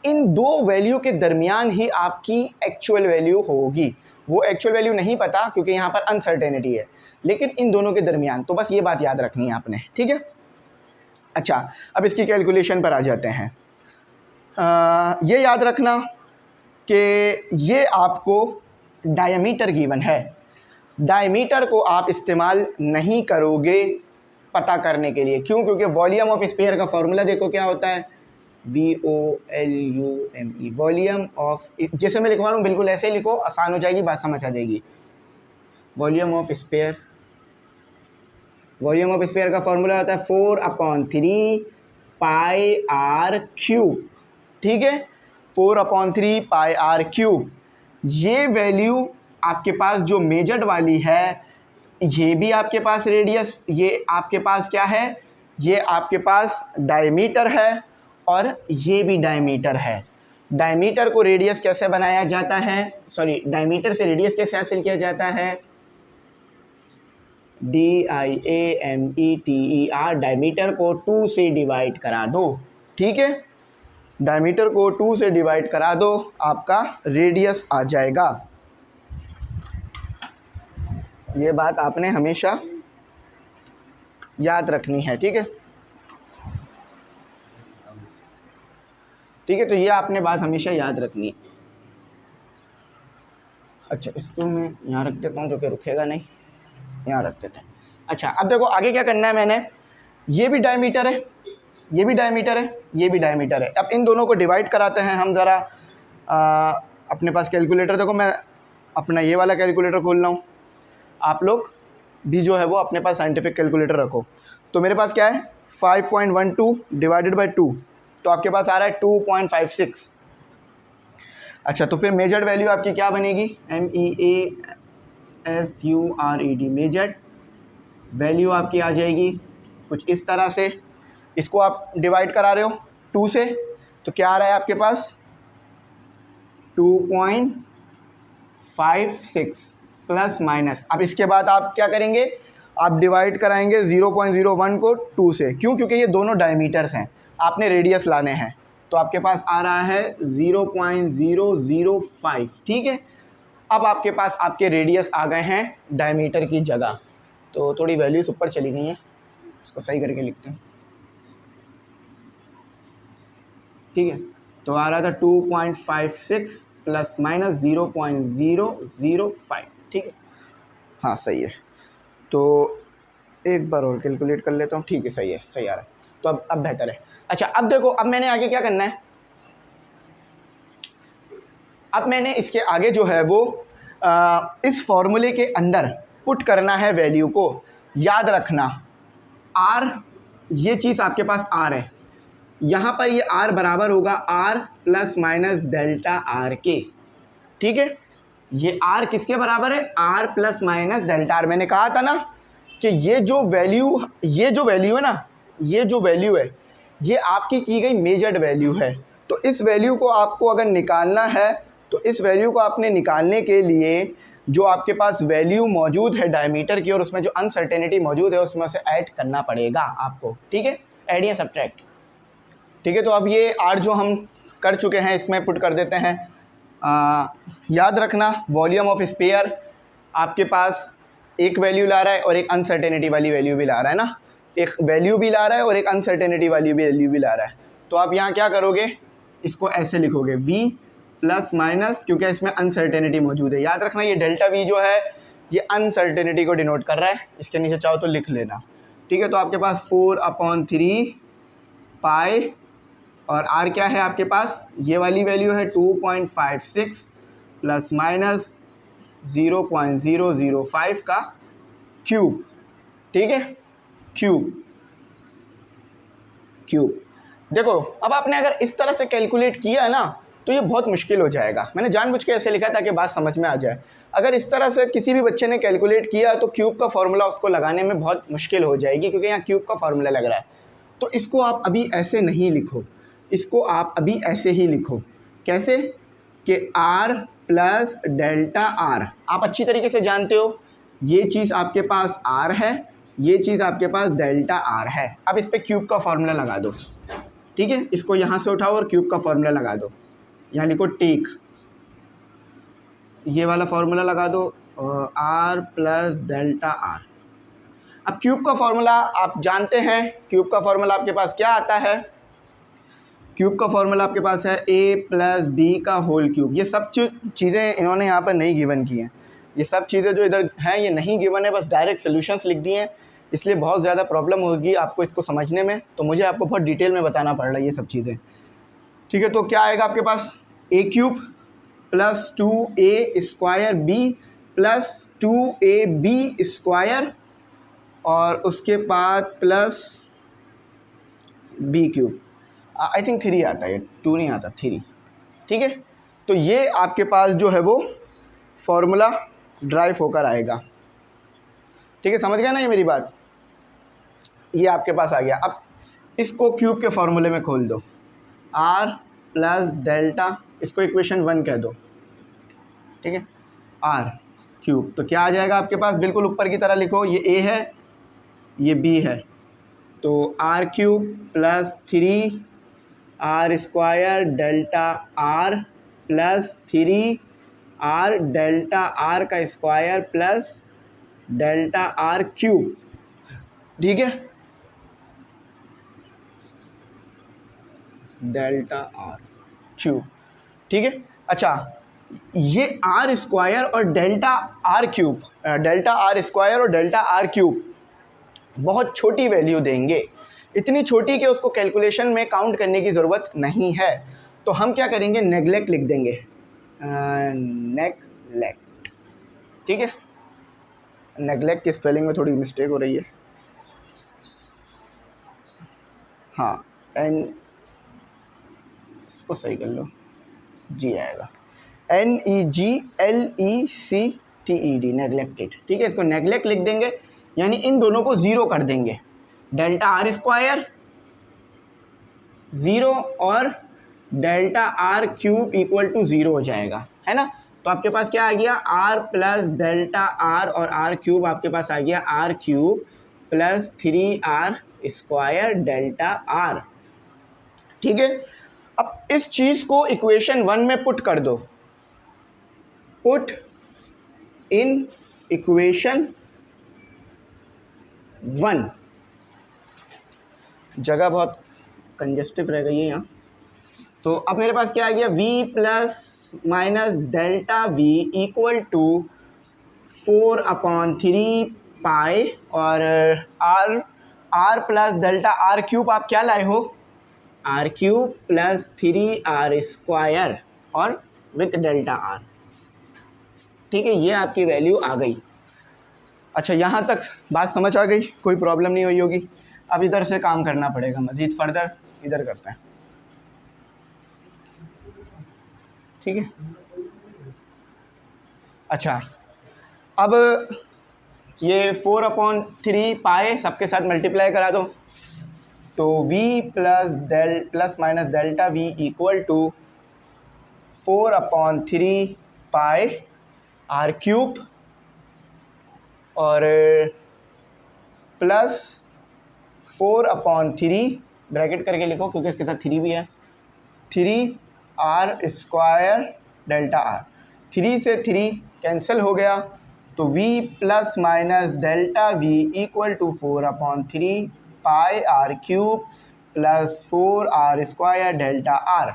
इन दो वैल्यू के दरमियान ही आपकी एक्चुअल वैल्यू होगी। वो एक्चुअल वैल्यू नहीं पता क्योंकि यहाँ पर अनसर्टेनिटी है, लेकिन इन दोनों के दरमियान, तो बस ये बात याद रखनी है आपने, ठीक है। अच्छा, अब इसकी कैलकुलेशन पर आ जाते हैं। ये याद रखना कि ये आपको डायमीटर गिवन है, डायमीटर को आप इस्तेमाल नहीं करोगे पता करने के लिए, क्यों, क्योंकि वॉल्यूम ऑफ स्फीयर का फॉर्मूला देखो क्या होता है, VOLUME, वॉल्यूम ऑफ, जैसे मैं लिखवा रहा हूँ बिल्कुल ऐसे ही लिखो, आसान हो जाएगी, बात समझ आ जाएगी। Volume of sphere, volume of sphere का फॉर्मूला होता है 4/3 πr³, ठीक है, 4/3 πr³। ये वैल्यू आपके पास जो मेजर्ड वाली है, ये भी आपके पास रेडियस, ये आपके पास क्या है, ये आपके पास डायमीटर है और ये भी डायमीटर है। डायमीटर को रेडियस कैसे बनाया जाता है, सॉरी, डायमीटर से रेडियस कैसे हासिल किया जाता है, DIAMETER, डायमीटर को 2 से डिवाइड करा दो, ठीक है, डायमीटर को 2 से डिवाइड करा दो, आपका रेडियस आ जाएगा। ये बात आपने हमेशा याद रखनी है, ठीक है। ठीक है, तो ये आपने बात हमेशा याद रखनी है। अच्छा, इसको मैं यहाँ रख देता हूँ जो कि रुकेगा नहीं, यहाँ रख देते हैं। अच्छा, अब देखो आगे क्या करना है, मैंने ये भी डायमीटर है, ये भी डायमीटर है, ये भी डायमीटर है। अब इन दोनों को डिवाइड कराते हैं हम ज़रा। अपने पास कैलकुलेटर, देखो मैं अपना ये वाला कैलकुलेटर खोल रहा हूँ, आप लोग भी जो है वो अपने पास साइंटिफिक कैलकुलेटर रखो। तो मेरे पास क्या है, 5.12 डिवाइडेड बाई 2, तो आपके पास आ रहा है 2.56। अच्छा, तो फिर मेजर्ड वैल्यू आपकी क्या बनेगी, MEASURED, मेजर्ड वैल्यू आपकी आ जाएगी कुछ इस तरह से। इसको आप डिवाइड करा रहे हो 2 से, तो क्या आ रहा है आपके पास 2.56 प्लस माइनस। अब इसके बाद आप क्या करेंगे, आप डिवाइड कराएंगे 0.01 को 2 से, क्यों, क्योंकि ये दोनों डायमीटर्स हैं, आपने रेडियस लाने हैं। तो आपके पास आ रहा है 0.005, ठीक है। अब आपके पास आपके रेडियस आ गए हैं डायमीटर की जगह। तो थोड़ी वैल्यूज ऊपर चली गई हैं, इसको सही करके लिखते हैं, ठीक है। तो आ रहा था 2.56 प्लस माइनस 0.005, ठीक है, हाँ सही है। तो एक बार और कैलकुलेट कर लेता हूँ, ठीक है, सही है, सही आ रहा है। तो अब बेहतर है। अच्छा, अब देखो, अब मैंने आगे क्या करना है, अब मैंने इसके आगे जो है वो इस फॉर्मूले के अंदर पुट करना है वैल्यू को। याद रखना R, ये चीज़ आपके पास R है, यहाँ पर ये R बराबर होगा R plus minus delta R के, ठीक है। ये R किसके बराबर है, R plus minus delta R। मैंने कहा था ना कि ये जो वैल्यू है ना, ये जो वैल्यू है ये आपकी की गई मेजर्ड वैल्यू है। तो इस वैल्यू को आपको अगर निकालना है, तो इस वैल्यू को आपने निकालने के लिए जो आपके पास वैल्यू मौजूद है डायमीटर की और उसमें जो अनसर्टेनिटी मौजूद है उसमें से ऐड करना पड़ेगा आपको, ठीक है, ऐड या सब्ट्रैक्ट, ठीक है। तो अब ये R जो हम कर चुके हैं इसमें पुट कर देते हैं। याद रखना वॉल्यूम ऑफ स्फीयर आपके पास एक वैल्यू ला रहा है और एक अनसर्टेनिटी वाली वैल्यू भी ला रहा है ना, एक वैल्यू भी ला रहा है और एक अनसर्टेनिटी वाली वैल्यू भी ला रहा है। तो आप यहाँ क्या करोगे, इसको ऐसे लिखोगे V प्लस माइनस, क्योंकि इसमें अनसर्टेनिटी मौजूद है। याद रखना ये डेल्टा V जो है ये अनसर्टेनिटी को डिनोट कर रहा है, इसके नीचे चाहो तो लिख लेना, ठीक है। तो आपके पास 4/3 पाई और R क्या है आपके पास, ये वाली वैल्यू है 2.56 प्लस माइनस 0.005 का क्यूब, ठीक है, क्यूब। देखो अब आपने अगर इस तरह से कैलकुलेट किया है ना तो ये बहुत मुश्किल हो जाएगा। मैंने जानबूझ के ऐसे लिखा ताकि बात समझ में आ जाए। अगर इस तरह से किसी भी बच्चे ने कैलकुलेट किया तो क्यूब का फॉर्मूला उसको लगाने में बहुत मुश्किल हो जाएगी, क्योंकि यहाँ क्यूब का फॉर्मूला लग रहा है। तो इसको आप अभी ऐसे नहीं लिखो, इसको आप अभी ऐसे ही लिखो। कैसे कि R प्लस डेल्टा R, आप अच्छी तरीके से जानते हो ये चीज़ आपके पास R है, ये चीज़ आपके पास डेल्टा R है। अब इस पर क्यूब का फॉर्मूला लगा दो, ठीक है। इसको यहाँ से उठाओ और क्यूब का फॉर्मूला लगा दो, यहाँ लिखो टेक, ये वाला फॉर्मूला लगा दो R प्लस डेल्टा R। अब क्यूब का फॉर्मूला आप जानते हैं, क्यूब का फॉर्मूला आपके पास क्या आता है, क्यूब का फॉर्मूला आपके पास है A प्लस बी का होल क्यूब। ये सब चीज़ें इन्होंने यहाँ पर नहीं गिवन की हैं, ये सब चीज़ें जो इधर हैं ये नहीं गिवन है, बस डायरेक्ट सोल्यूशंस लिख दिए हैं, इसलिए बहुत ज़्यादा प्रॉब्लम होगी आपको इसको समझने में। तो मुझे आपको बहुत डिटेल में बताना पड़ रहा है ये सब चीज़ें, ठीक है। तो क्या आएगा आपके पास, A cube plus 2A square B plus 2AB square और उसके बाद plus B cube. I think 3 आता है, 2 नहीं आता, 3, ठीक है। तो ये आपके पास जो है वो फॉर्मूला ड्राइव होकर आएगा, ठीक है, समझ गया ना ये मेरी बात, ये आपके पास आ गया। अब इसको क्यूब के फॉर्मूले में खोल दो, R प्लस डेल्टा, इसको इक्वेशन 1 कह दो, ठीक है, R क्यूब। तो क्या आ जाएगा आपके पास, बिल्कुल ऊपर की तरह लिखो, ये A है ये B है, तो R cube plus 3R square delta R plus 3R delta R का square plus delta R cube, ठीक है, डेल्टा R। क्यूब, ठीक है। अच्छा, ये आर स्क्वायर और delta r cube, delta r square और डेल्टा आर क्यूब बहुत छोटी वैल्यू देंगे, इतनी छोटी कि उसको कैलकुलेशन में काउंट करने की ज़रूरत नहीं है। तो हम क्या करेंगे, नेगलेक्ट लिख देंगे, नेगलेक्ट, ठीक है। नेगलेक्ट की स्पेलिंग में थोड़ी मिस्टेक हो रही है, हाँ, एन, इसको सही कर लो, जी आएगा, NEGLECTED, नेगलेक्टेड, ठीक है। इसको नेगलेक्ट लिख देंगे, यानी इन दोनों को ज़ीरो कर देंगे, डेल्टा आर स्क्वायर ज़ीरो और delta r cube equal to zero हो जाएगा, है ना। तो आपके पास क्या आ गया, आर प्लस डेल्टा आर और आर क्यूब आपके पास आ गया r cube plus 3r square delta r, ठीक है। अब इस चीज़ को इक्वेशन 1 में पुट कर दो, पुट इन इक्वेशन 1, जगह बहुत कंजेस्टिव रह गई है यहाँ। तो अब मेरे पास क्या आ गया, v plus minus delta v equal to 4/3 pi और r plus delta r cube आप क्या लाए हो, r cube plus 3r square और विथ डेल्टा आर, ठीक है। ये आपकी वैल्यू आ गई। अच्छा, यहाँ तक बात समझ आ गई, कोई प्रॉब्लम नहीं हुई होगी। अब इधर से काम करना पड़ेगा, मज़ीद फर्दर इधर करते हैं, ठीक है। अच्छा, अब ये 4/3 पाए सबके साथ मल्टीप्लाई करा दो, तो v plus minus delta v equal to 4/3 pi r cube और प्लस 4/3 ब्रैकेट करके लिखो क्योंकि इसके साथ 3 भी है, 3r स्क्वायर डेल्टा आर, 3 से 3 कैंसिल हो गया, तो v plus minus delta v equal to 4/3 pi r cube plus 4r square delta r,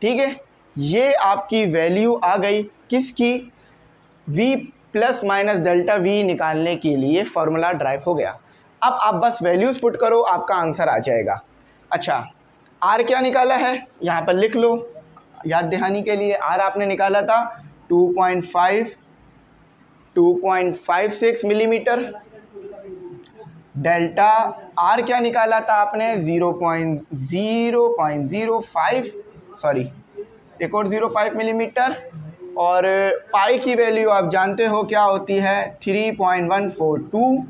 ठीक है। ये आपकी वैल्यू आ गई किसकी, v plus minus delta v निकालने के लिए फॉर्मूला ड्राइव हो गया। अब आप बस वैल्यूज़ पुट करो, आपका आंसर आ जाएगा। अच्छा, r क्या निकाला है यहाँ पर लिख लो याद दहानी के लिए, r आपने निकाला था 2.56 मिलीमीटर, डेल्टा r क्या निकाला था आपने 0.05, सॉरी एक और 0.5 मिलीमीटर, और पाई की वैल्यू आप जानते हो क्या होती है 3.142,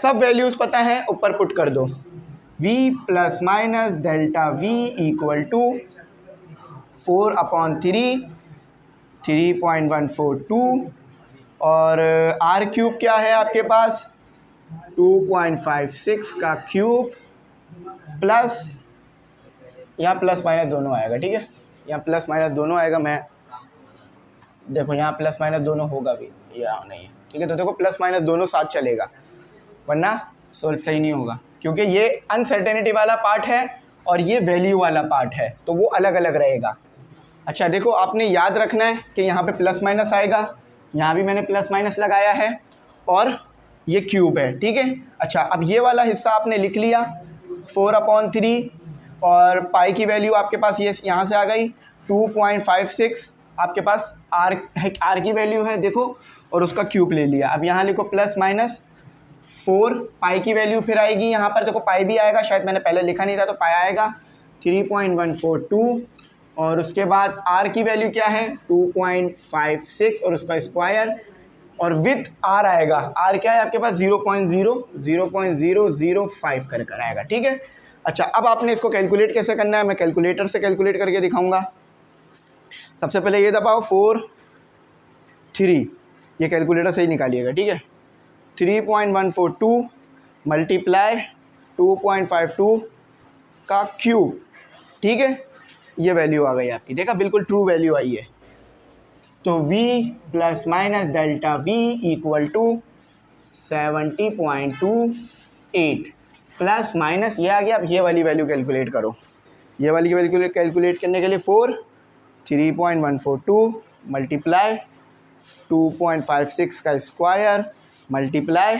सब वैल्यूज़ पता है, ऊपर पुट कर दो, v plus minus delta v equal to 4/3 3.142 और r क्यूब क्या है आपके पास 2.56 का क्यूब प्लस, यहाँ प्लस माइनस दोनों आएगा, ठीक है, यहाँ प्लस माइनस दोनों आएगा, मैं देखो यहाँ प्लस माइनस दोनों होगा भी, यहाँ नहीं है, ठीक है। तो देखो प्लस माइनस दोनों साथ चलेगा, वरना सोल्व सही नहीं होगा, क्योंकि ये अनसर्टेनिटी वाला पार्ट है और ये वैल्यू वाला पार्ट है, तो वो अलग अलग रहेगा। अच्छा देखो, आपने याद रखना है कि यहाँ पे प्लस माइनस आएगा, यहाँ भी मैंने प्लस माइनस लगाया है और ये क्यूब है, ठीक है। अच्छा, अब ये वाला हिस्सा आपने लिख लिया 4/3 और पाई की वैल्यू आपके पास ये यहाँ से आ गई 2.56, आपके पास आर की वैल्यू है देखो, और उसका क्यूब ले लिया। अब यहाँ लिखो प्लस माइनस 4, पाई की वैल्यू फिर आएगी यहाँ पर, देखो पाई भी आएगा, शायद मैंने पहले लिखा नहीं था तो पाई आएगा 3.142 और उसके बाद आर की वैल्यू क्या है 2.56 और उसका स्क्वायर और विथ आर आएगा, आर क्या है आपके पास 0.005 कर आएगा, ठीक है। अच्छा, अब आपने इसको कैलकुलेट कैसे करना है, मैं कैलकुलेटर से कैलकुलेट करके दिखाऊंगा। सबसे पहले ये दबाओ 4 3, ये कैलकुलेटर से ही निकालिएगा, ठीक है। 3.142 मल्टीप्लाई 2.52 का क्यूब, ठीक है, ये वैल्यू आ गई आपकी, देखा बिल्कुल ट्रू वैल्यू आई है। तो v plus minus delta v equal to 70.28 plus minus ये आ गया। अब ये वाली वैल्यू कैलकुलेट करो, ये वाली वैल्यू कैलकुलेट करने के लिए 4 3.142 मल्टीप्लाई 2.56 का स्क्वायर मल्टीप्लाई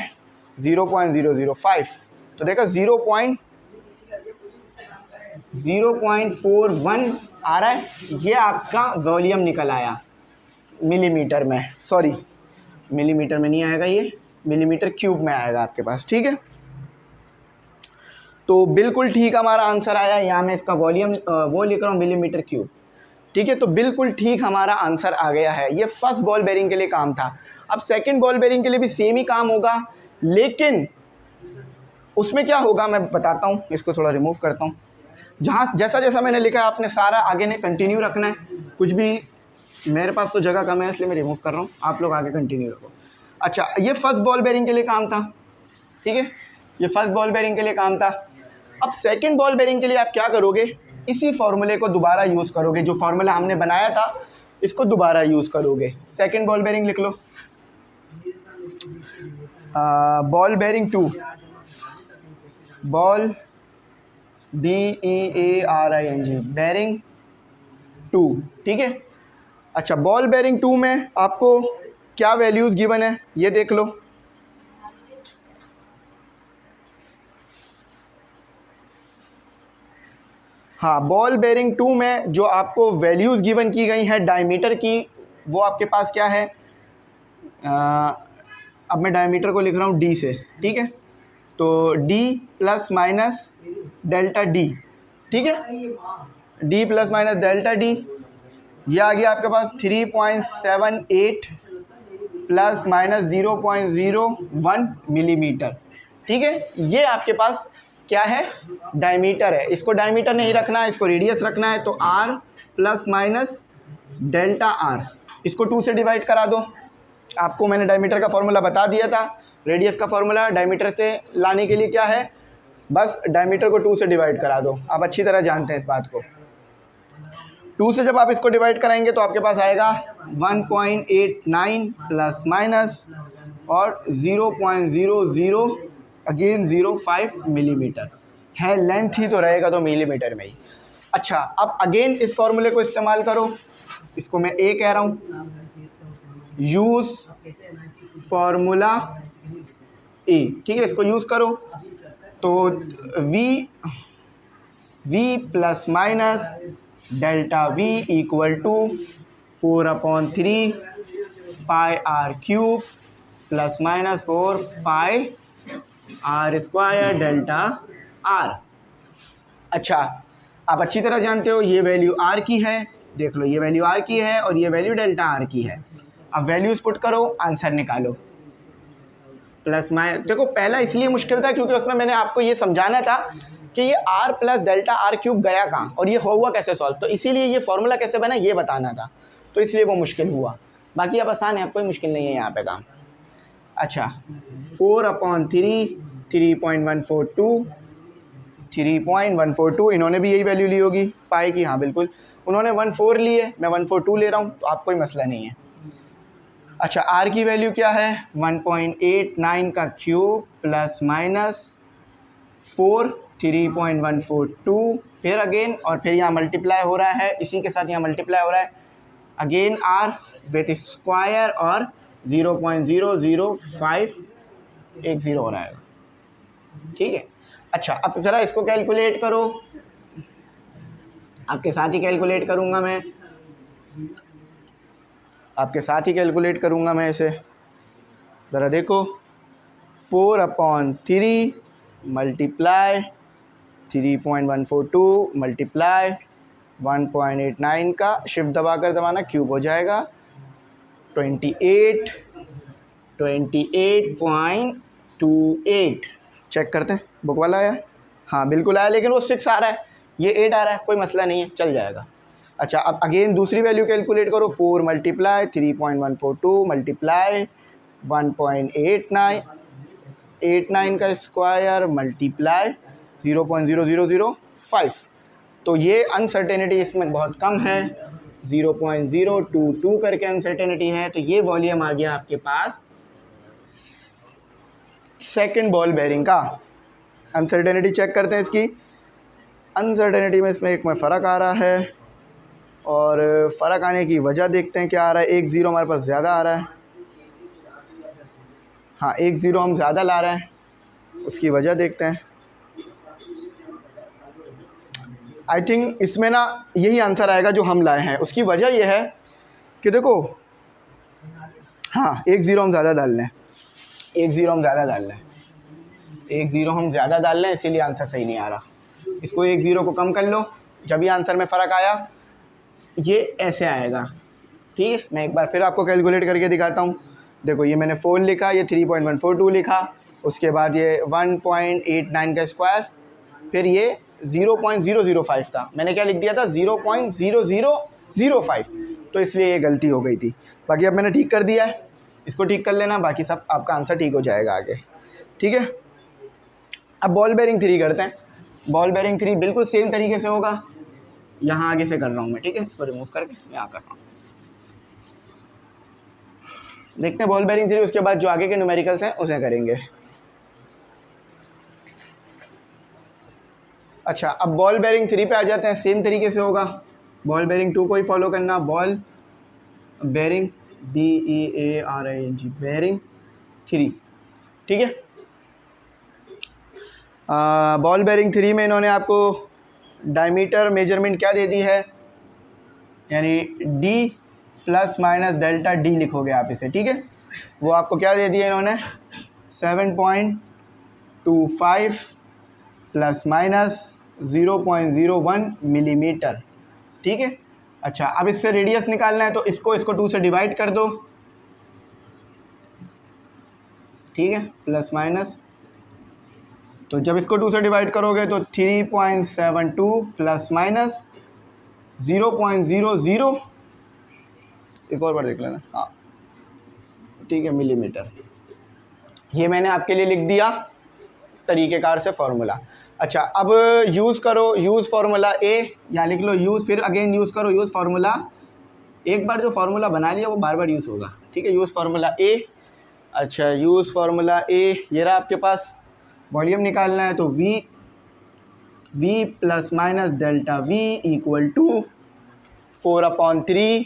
0.005, तो देखो 0.41 आ रहा है। ये आपका वॉल्यूम निकल आया मिलीमीटर में, सॉरी मिलीमीटर में नहीं आएगा, ये मिलीमीटर क्यूब में आएगा आपके पास, ठीक है। तो बिल्कुल ठीक हमारा आंसर आया। यहाँ मैं इसका वॉल्यूम वो लिख रहा हूँ मिलीमीटर क्यूब, ठीक है। तो बिल्कुल ठीक हमारा आंसर आ गया है। ये फर्स्ट बॉल बेरिंग के लिए काम था। अब सेकंड बॉल बेरिंग के लिए भी सेम ही काम होगा, लेकिन उसमें क्या होगा मैं बताता हूँ। इसको थोड़ा रिमूव करता हूँ। जैसा जैसा मैंने लिखा है आपने सारा आगे ने कंटिन्यू रखना है। कुछ भी, मेरे पास तो जगह कम है इसलिए मैं रिमूव कर रहा हूँ, आप लोग आगे कंटिन्यू रखो। अच्छा, ये फर्स्ट बॉल बेरिंग के लिए काम था, ठीक है। ये फर्स्ट बॉल बेरिंग के लिए काम था। अब सेकंड बॉल बेरिंग के लिए आप क्या करोगे, इसी फॉर्मूले को दोबारा यूज़ करोगे। जो फार्मूला हमने बनाया था इसको दोबारा यूज़ करोगे। सेकंड बॉल बेरिंग लिख लो, बॉल बेरिंग 2, बॉल BEARING बेरिंग 2, ठीक है। अच्छा, बॉल बेरिंग 2 में आपको क्या वैल्यूज़ गिवन है ये देख लो। हाँ, बॉल बेरिंग 2 में जो आपको वैल्यूज़ गिवन की गई हैं डायमीटर की, वो आपके पास क्या है। अब मैं डायमीटर को लिख रहा हूँ D से, ठीक है। तो D plus minus delta D, ठीक है। D plus minus delta D, ये आ गया आपके पास 3.78 प्लस माइनस 0.01 मिलीमीटर, ठीक है। ये आपके पास क्या है, डायमीटर है। इसको डायमीटर नहीं रखना है, इसको रेडियस रखना है। तो R plus minus delta R, इसको 2 से डिवाइड करा दो। आपको मैंने डायमीटर का फॉर्मूला बता दिया था। रेडियस का फॉर्मूला डायमीटर से लाने के लिए क्या है, बस डायमीटर को 2 से डिवाइड करा दो। आप अच्छी तरह जानते हैं इस बात को। 2 से जब आप इसको डिवाइड कराएंगे तो आपके पास आएगा 1.89 प्लस माइनस और 0.00 अगेन 05 मिलीमीटर है। लेंथ ही तो रहेगा तो मिलीमीटर में ही। अच्छा, अब अगेन इस फॉर्मूले को इस्तेमाल करो। इसको मैं A कह रहा हूँ, यूज़ फॉर्मूला A, ठीक है। इसको यूज़ करो तो V plus minus delta V equal to 4/3 pi R cube plus minus 4 pi R square delta R। अच्छा, आप अच्छी तरह जानते हो ये वैल्यू R की है, देख लो ये वैल्यू R की है और ये वैल्यू डेल्टा R की है। अब वैल्यूज़ पुट करो, आंसर निकालो। प्लस माइनस, देखो पहला इसलिए मुश्किल था क्योंकि उसमें मैंने आपको ये समझाना था कि ये R plus delta R cube गया कहाँ और ये हुआ कैसे सॉल्व, तो इसीलिए ये फॉर्मूला कैसे बना ये बताना था, तो इसलिए वो मुश्किल हुआ। बाकी अब आसान है, अब कोई मुश्किल नहीं है यहाँ पे काम। अच्छा, 4/3 3.142 3.142, इन्होंने भी यही वैल्यू ली होगी पाई की, हाँ बिल्कुल उन्होंने 14 ली है, मैं 142 ले रहा हूँ, तो आपको कोई मसला नहीं है। अच्छा, R की वैल्यू क्या है, 1.89 का क्यूब प्लस माइनस 4 3.142, फिर अगेन और फिर यहाँ मल्टीप्लाई हो रहा है, इसी के साथ यहाँ मल्टीप्लाई हो रहा है अगेन R विथ स्क्वायर और 0.005 हो रहा है, ठीक है। अच्छा, अब ज़रा इसको कैलकुलेट करो, आपके साथ ही कैलकुलेट करूँगा मैं, आपके साथ ही कैलकुलेट करूँगा मैं इसे। ज़रा देखो, 4/3 मल्टीप्लाई 3.142 मल्टीप्लाई 1.89 का शिफ्ट दबा कर दबाना, क्यूब हो जाएगा 28.28 चेक करते हैं बुक वाला आया, हाँ बिल्कुल आया, लेकिन वो 6 आ रहा है, ये 8 आ रहा है, कोई मसला नहीं है, चल जाएगा। अच्छा, अब अगेन दूसरी वैल्यू कैलकुलेट करो, 4 मल्टीप्लाई 3.142 मल्टीप्लाई 1.89 का स्क्वायर मल्टीप्लाई 0.0005, तो ये अनसर्टेनिटी इसमें बहुत कम है, 0.022 करके अनसर्टेनिटी है। तो ये वॉल्यूम आ गया आपके पास सेकंड बॉल बेरिंग का। अनसर्टेनिटी चेक करते हैं इसकी। अनसर्टेनिटी में इसमें एक में फ़र्क आ रहा है, और फ़र्क आने की वजह देखते हैं क्या आ रहा है। 1-0 हमारे पास ज़्यादा आ रहा है। हाँ, 1-0 हम ज़्यादा ला रहे हैं, उसकी वजह देखते हैं। आई थिंक इसमें ना यही आंसर आएगा जो हम लाए हैं। उसकी वजह यह है कि देखो, हाँ 1-0 हम ज़्यादा डाल लें, 1-0 हम ज़्यादा डाल लें, 1-0 हम ज़्यादा डाल लें, इसीलिए आंसर सही नहीं आ रहा। इसको 1-0 को कम कर लो, जब भी आंसर में फ़र्क आया ये ऐसे आएगा। ठीक है, मैं एक बार फिर आपको कैलकुलेट करके दिखाता हूँ। देखो ये मैंने 4 लिखा, ये 3.142 लिखा, उसके बाद ये 1.89 का स्क्वायर, फिर ये 0.005 था। मैंने क्या लिख दिया था, 0.0005, तो इसलिए ये गलती हो गई थी। बाकी अब मैंने ठीक कर दिया है, इसको ठीक कर लेना, बाकी सब आपका आंसर ठीक हो जाएगा आगे। ठीक है, अब बॉल बेयरिंग 3 करते हैं। बॉल बेयरिंग 3 बिल्कुल सेम तरीके से होगा। यहाँ आगे से कर रहा हूँ मैं, ठीक है, इसको रिमूव करके यहाँ कर रहा हूँ। देखते हैं बॉल बेयरिंग 3, उसके बाद जो आगे के न्यूमेरिकल्स हैं उसे करेंगे। अच्छा, अब बॉल बेयरिंग 3 पे आ जाते हैं। सेम तरीके से होगा, बॉल बेयरिंग 2 को ही फॉलो करना। बॉल बेयरिंग BEARING बेयरिंग 3, ठीक है। बॉल बेयरिंग 3 में इन्होंने आपको डायमीटर मेजरमेंट क्या दे दी है, यानी D plus minus delta D लिखोगे आप इसे, ठीक है। वो आपको क्या दे दिया इन्होंने, 7.25 प्लस माइनस 0.01 मिलीमीटर, ठीक है। अच्छा, अब इससे रेडियस निकालना है, तो इसको 2 से डिवाइड कर दो, ठीक है, प्लस माइनस। तो जब इसको 2 से डिवाइड करोगे तो 3.72 प्लस माइनस 0.00, एक और बार देख लेना, हाँ ठीक है, मिलीमीटर। ये मैंने आपके लिए लिख दिया तरीक़ेकार से फार्मूला। अच्छा, अब यूज़ करो, यूज़ फार्मूला ए, यहाँ लिख लो यूज़, फिर अगेन यूज़ करो, यूज़ फार्मूला। एक बार जो फार्मूला बना लिया वो बार बार यूज़ होगा, ठीक है। यूज़ फार्मूला ए। अच्छा, यूज़ फार्मूला ए, ये रहा आपके पास। वॉल्यूम निकालना है तो V plus minus delta V equal to 4/3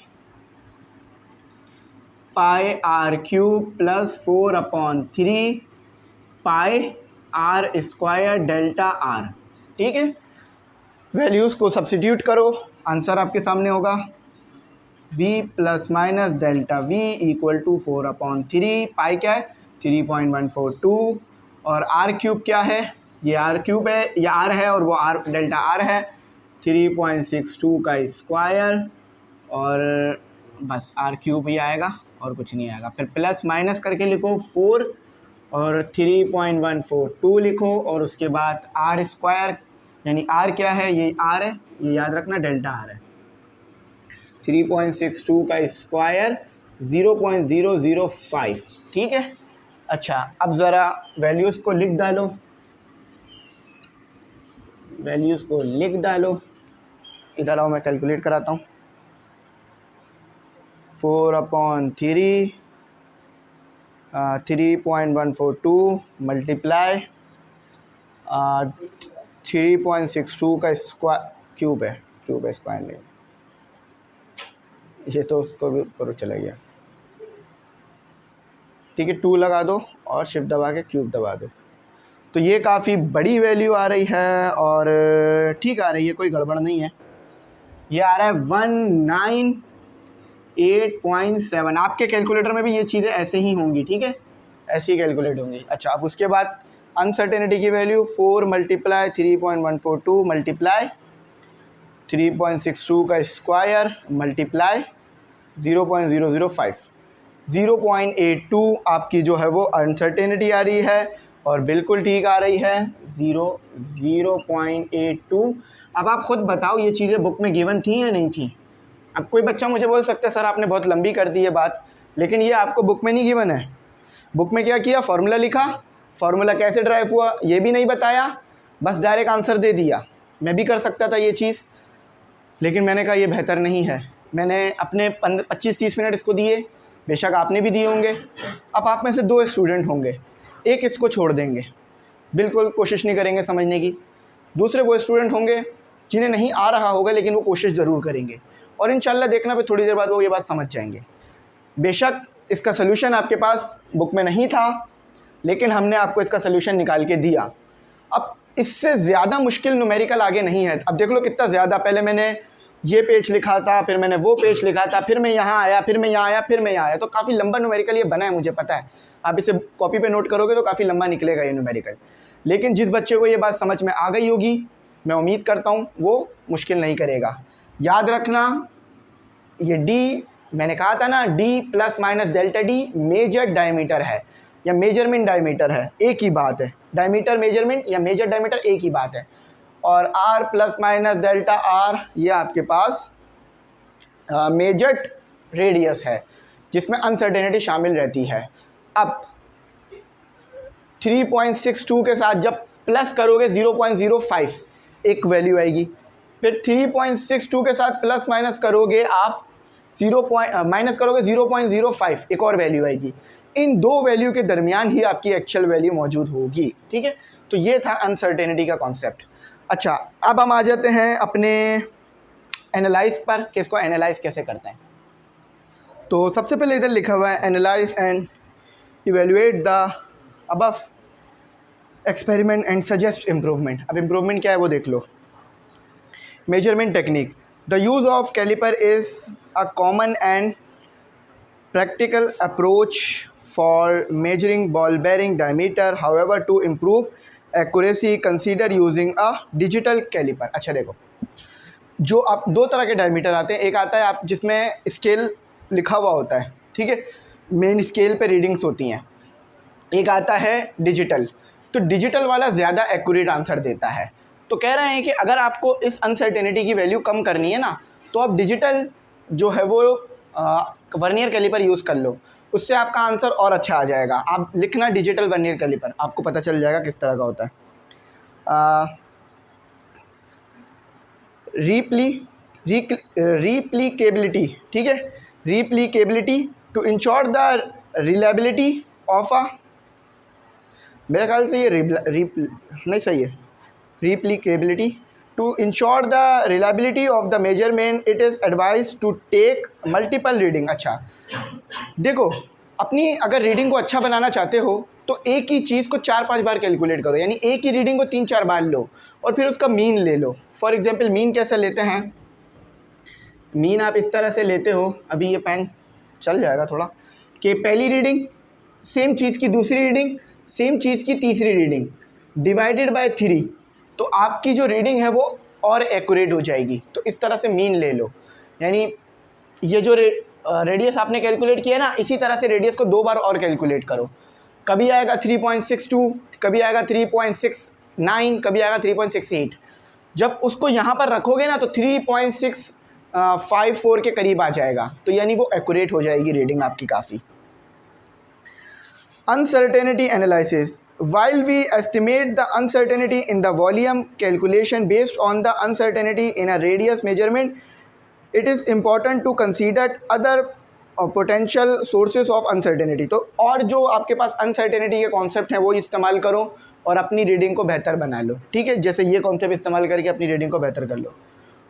pi r cube plus 4/3 pi r square delta r, ठीक है। वैल्यूज़ को सब्स्टिट्यूट करो, आंसर आपके सामने होगा। V plus minus delta V equal to 4/3 pi क्या है, 3.142, और आर क्यूब क्या है, ये आर क्यूब है, ये आर है और वो आर डेल्टा आर है, 3.62 का स्क्वायर, और बस आर क्यूब ही आएगा और कुछ नहीं आएगा। फिर प्लस माइनस करके लिखो 4 और 3.142 लिखो, और उसके बाद आर स्क्वायर, यानी आर क्या है, ये आर है, ये याद रखना डेल्टा आर है, 3.62 का स्क्वायर 0.005, ठीक है। अच्छा, अब ज़रा वैल्यूज़ को लिख डालो, वैल्यूज़ को लिख डालो। इधर आओ, मैं कैलकुलेट कराता हूँ। 4/3 3.142 मल्टीप्लाई 3.62 का क्यूब है स्क्वायर नहीं, ये तो उसको भी ऊपर चला गया, ठीक है। 2 लगा दो और शिफ्ट दबा के क्यूब दबा दो, तो ये काफ़ी बड़ी वैल्यू आ रही है और ठीक आ रही है, कोई गड़बड़ नहीं है। ये आ रहा है 198.7। आपके कैलकुलेटर में भी ये चीज़ें ऐसे ही होंगी, ठीक है, ऐसे ही कैलकुलेट होंगी। अच्छा, अब उसके बाद अनसर्टेनिटी की वैल्यू 4 मल्टीप्लाई 3.142 मल्टीप्लाई 3.62 का स्क्वायर मल्टीप्लाई 0.005, 0.82 आपकी जो है वो अनसर्टेनिटी आ रही है, और बिल्कुल ठीक आ रही है 0.82। अब आप ख़ुद बताओ, ये चीज़ें बुक में गिवन थी या नहीं थी। अब कोई बच्चा मुझे बोल सकता है सर आपने बहुत लंबी कर दी है बात, लेकिन ये आपको बुक में नहीं गिवन है। बुक में क्या किया, फार्मूला लिखा, फार्मूला कैसे ड्राइव हुआ ये भी नहीं बताया, बस डायरेक्ट आंसर दे दिया। मैं भी कर सकता था ये चीज़, लेकिन मैंने कहा ये बेहतर नहीं है। मैंने अपने 25-30 मिनट इसको दिए, बेशक आपने भी दिए होंगे। अब आप में से 2 स्टूडेंट होंगे, एक इसको छोड़ देंगे, बिल्कुल कोशिश नहीं करेंगे समझने की। दूसरे वो स्टूडेंट होंगे जिन्हें नहीं आ रहा होगा लेकिन वो कोशिश ज़रूर करेंगे, और इंशाल्लाह देखना फिर थोड़ी देर बाद वो ये बात समझ जाएंगे। बेशक इसका सलूशन आपके पास बुक में नहीं था, लेकिन हमने आपको इसका सलूशन निकाल के दिया। अब इससे ज़्यादा मुश्किल न्यूमेरिकल आगे नहीं है। अब देख लो कितना ज़्यादा, पहले मैंने ये पेज लिखा था, फिर मैंने वो पेज लिखा था, फिर मैं यहाँ आया, फिर मैं यहाँ आया, फिर मैं यहाँ आया, तो काफ़ी लंबा न्यूमेरिकल ये बना है, मुझे पता है। आप इसे कॉपी पे नोट करोगे तो काफ़ी लंबा निकलेगा ये न्यूमेरिकल। लेकिन जिस बच्चे को ये बात समझ में आ गई होगी, मैं उम्मीद करता हूँ वो मुश्किल नहीं करेगा। याद रखना, ये डी मैंने कहा था ना, d plus minus delta d measure diameter है या मेजरमेंट डायमीटर है, एक ही बात है। डायमीटर मेजरमेंट या मेजर डायमीटर एक ही बात है। और r plus minus delta r ये आपके पास मेजर्ड रेडियस है, जिसमें अनसर्टेनिटी शामिल रहती है। अब 3.62 के साथ जब प्लस करोगे 0.05 एक वैल्यू आएगी, फिर 3.62 के साथ प्लस माइनस करोगे आप माइनस करोगे 0.05 एक और वैल्यू आएगी। इन दो वैल्यू के दरमियान ही आपकी एक्चुअल वैल्यू मौजूद होगी, ठीक है। तो ये था अनसर्टेनिटी का कॉन्सेप्ट। अच्छा, अब हम आ जाते हैं अपने एनालाइज पर कि इसको एनालाइज कैसे करते हैं। तो सबसे पहले इधर लिखा हुआ है analyse and evaluate the above experiment and suggest improvement. अब इम्प्रूवमेंट क्या है वो देख लो। Measurement technique, the use of calliper is a common and practical approach for measuring ball bearing diameter. However, to improve accuracy consider using a digital caliper. अच्छा देखो, जो आप दो तरह के डायमीटर आते हैं। एक आता है आप जिसमें स्केल लिखा हुआ होता है, ठीक है, मेन स्केल पे रीडिंग्स होती हैं। एक आता है डिजिटल, तो डिजिटल वाला ज़्यादा एक्यूरेट आंसर देता है। तो कह रहे हैं कि अगर आपको इस अनसर्टेनिटी की वैल्यू कम करनी है ना, तो आप डिजिटल जो है वो वर्नियर कैलिपर यूज़ कर लो, उससे आपका आंसर और अच्छा आ जाएगा। आप लिखना डिजिटल वर्नियर कैलिपर, आपको पता चल जाएगा किस तरह का होता है। रीप्लीकेबिलिटी, ठीक है, replicability to ensure the reliability of a, मेरे ख्याल से ये नहीं सही है, रीप्लीकेबिलिटी to ensure the reliability of the measurement it is advised to take multiple reading। अच्छा देखो, अपनी अगर रीडिंग को अच्छा बनाना चाहते हो तो एक ही चीज़ को 4-5 बार कैलकुलेट करो, यानी एक ही रीडिंग को 3-4 बार लो और फिर उसका मीन ले लो। फॉर एग्जांपल मीन कैसे लेते हैं, मीन आप इस तरह से लेते हो, अभी ये पेन चल जाएगा थोड़ा, कि पहली रीडिंग सेम चीज़ की दूसरी रीडिंग, सेम चीज़ की तीसरी रीडिंग डिवाइडेड बाय 3, तो आपकी जो रीडिंग है वो और एक्यूरेट हो जाएगी। तो इस तरह से मीन ले लो, यानी ये जो रेडियस आपने कैलकुलेट किया ना, इसी तरह से रेडियस को 2 बार और कैलकुलेट करो। कभी आएगा 3.62, कभी आएगा 3.69, कभी आएगा 3.68। जब उसको यहाँ पर रखोगे ना तो 3.654 के करीब आ जाएगा, तो यानी वो एक्यूरेट हो जाएगी रीडिंग आपकी काफ़ी। Uncertainty analysis, while we estimate the uncertainty in the volume calculation based on the uncertainty in a radius measurement, it is important to consider other potential sources of uncertainty। तो और जो आपके पास uncertainty के concept हैं वो इस्तेमाल करो और अपनी रीडिंग को बेहतर बना लो, ठीक है। जैसे ये कॉन्सेप्ट इस्तेमाल करके अपनी रीडिंग को बेहतर कर लो।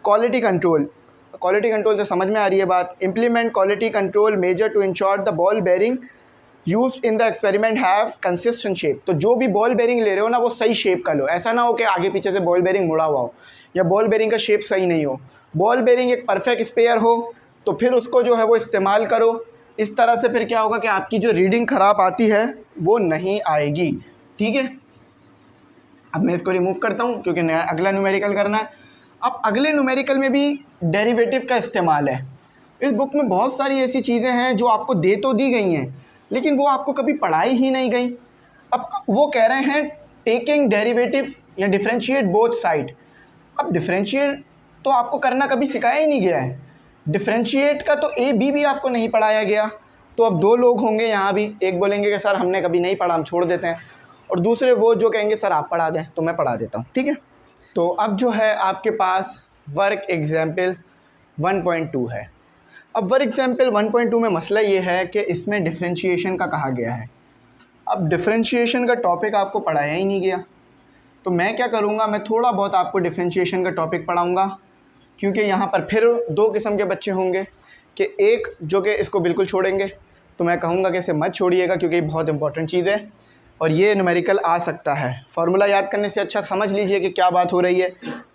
क्वालिटी कंट्रोल, क्वालिटी कंट्रोल से समझ में आ रही है बात। Implement quality control measure to ensure the ball bearing use in the experiment have consistent shape. तो जो भी बॉल बेरिंग ले रहे हो ना वो सही शेप का लो, ऐसा ना हो कि आगे पीछे से बॉल बेरिंग मुड़ा हुआ हो या बॉल बेरिंग का शेप सही नहीं हो। बॉल बेरिंग एक परफेक्ट स्पेयर हो तो फिर उसको जो है वो इस्तेमाल करो। इस तरह से फिर क्या होगा कि आपकी जो रीडिंग ख़राब आती है वो नहीं आएगी, ठीक है। अब मैं इसको रिमूव करता हूँ क्योंकि नया अगला न्यूमेरिकल करना है। अब अगले न्यूमेरिकल में भी डेरिवेटिव का इस्तेमाल है। इस बुक में बहुत सारी ऐसी चीज़ें हैं जो आपको दे तो दी गई हैं लेकिन वो आपको कभी पढ़ाई ही नहीं गई। अब वो कह रहे हैं टेकिंग डेरिवेटिव या डिफरेंशिएट बोथ साइड। अब डिफरेंशिएट तो आपको करना कभी सिखाया ही नहीं गया है। डिफरेंशिएट का तो ए बी भी आपको नहीं पढ़ाया गया। तो अब दो लोग होंगे यहाँ भी, एक बोलेंगे कि सर हमने कभी नहीं पढ़ा, हम छोड़ देते हैं, और दूसरे वो जो कहेंगे सर आप पढ़ा दें, तो मैं पढ़ा देता हूँ, ठीक है। तो अब जो है आपके पास वर्क एग्जाम्पल 1.2 है। अब वर्क एग्जाम्पल 1.2 में मसला ये है कि इसमें डिफरेंशिएशन का कहा गया है। अब डिफरेंशिएशन का टॉपिक आपको पढ़ाया ही नहीं गया, तो मैं क्या करूँगा, मैं थोड़ा बहुत आपको डिफरेंशिएशन का टॉपिक पढ़ाऊँगा क्योंकि यहाँ पर फिर दो किस्म के बच्चे होंगे कि एक जो कि इसको बिल्कुल छोड़ेंगे, तो मैं कहूँगा कि इसे मत छोड़िएगा क्योंकि ये बहुत इंपॉर्टेंट चीज़ है और ये न्यूमेरिकल आ सकता है। फार्मूला याद करने से अच्छा समझ लीजिए कि क्या बात हो रही है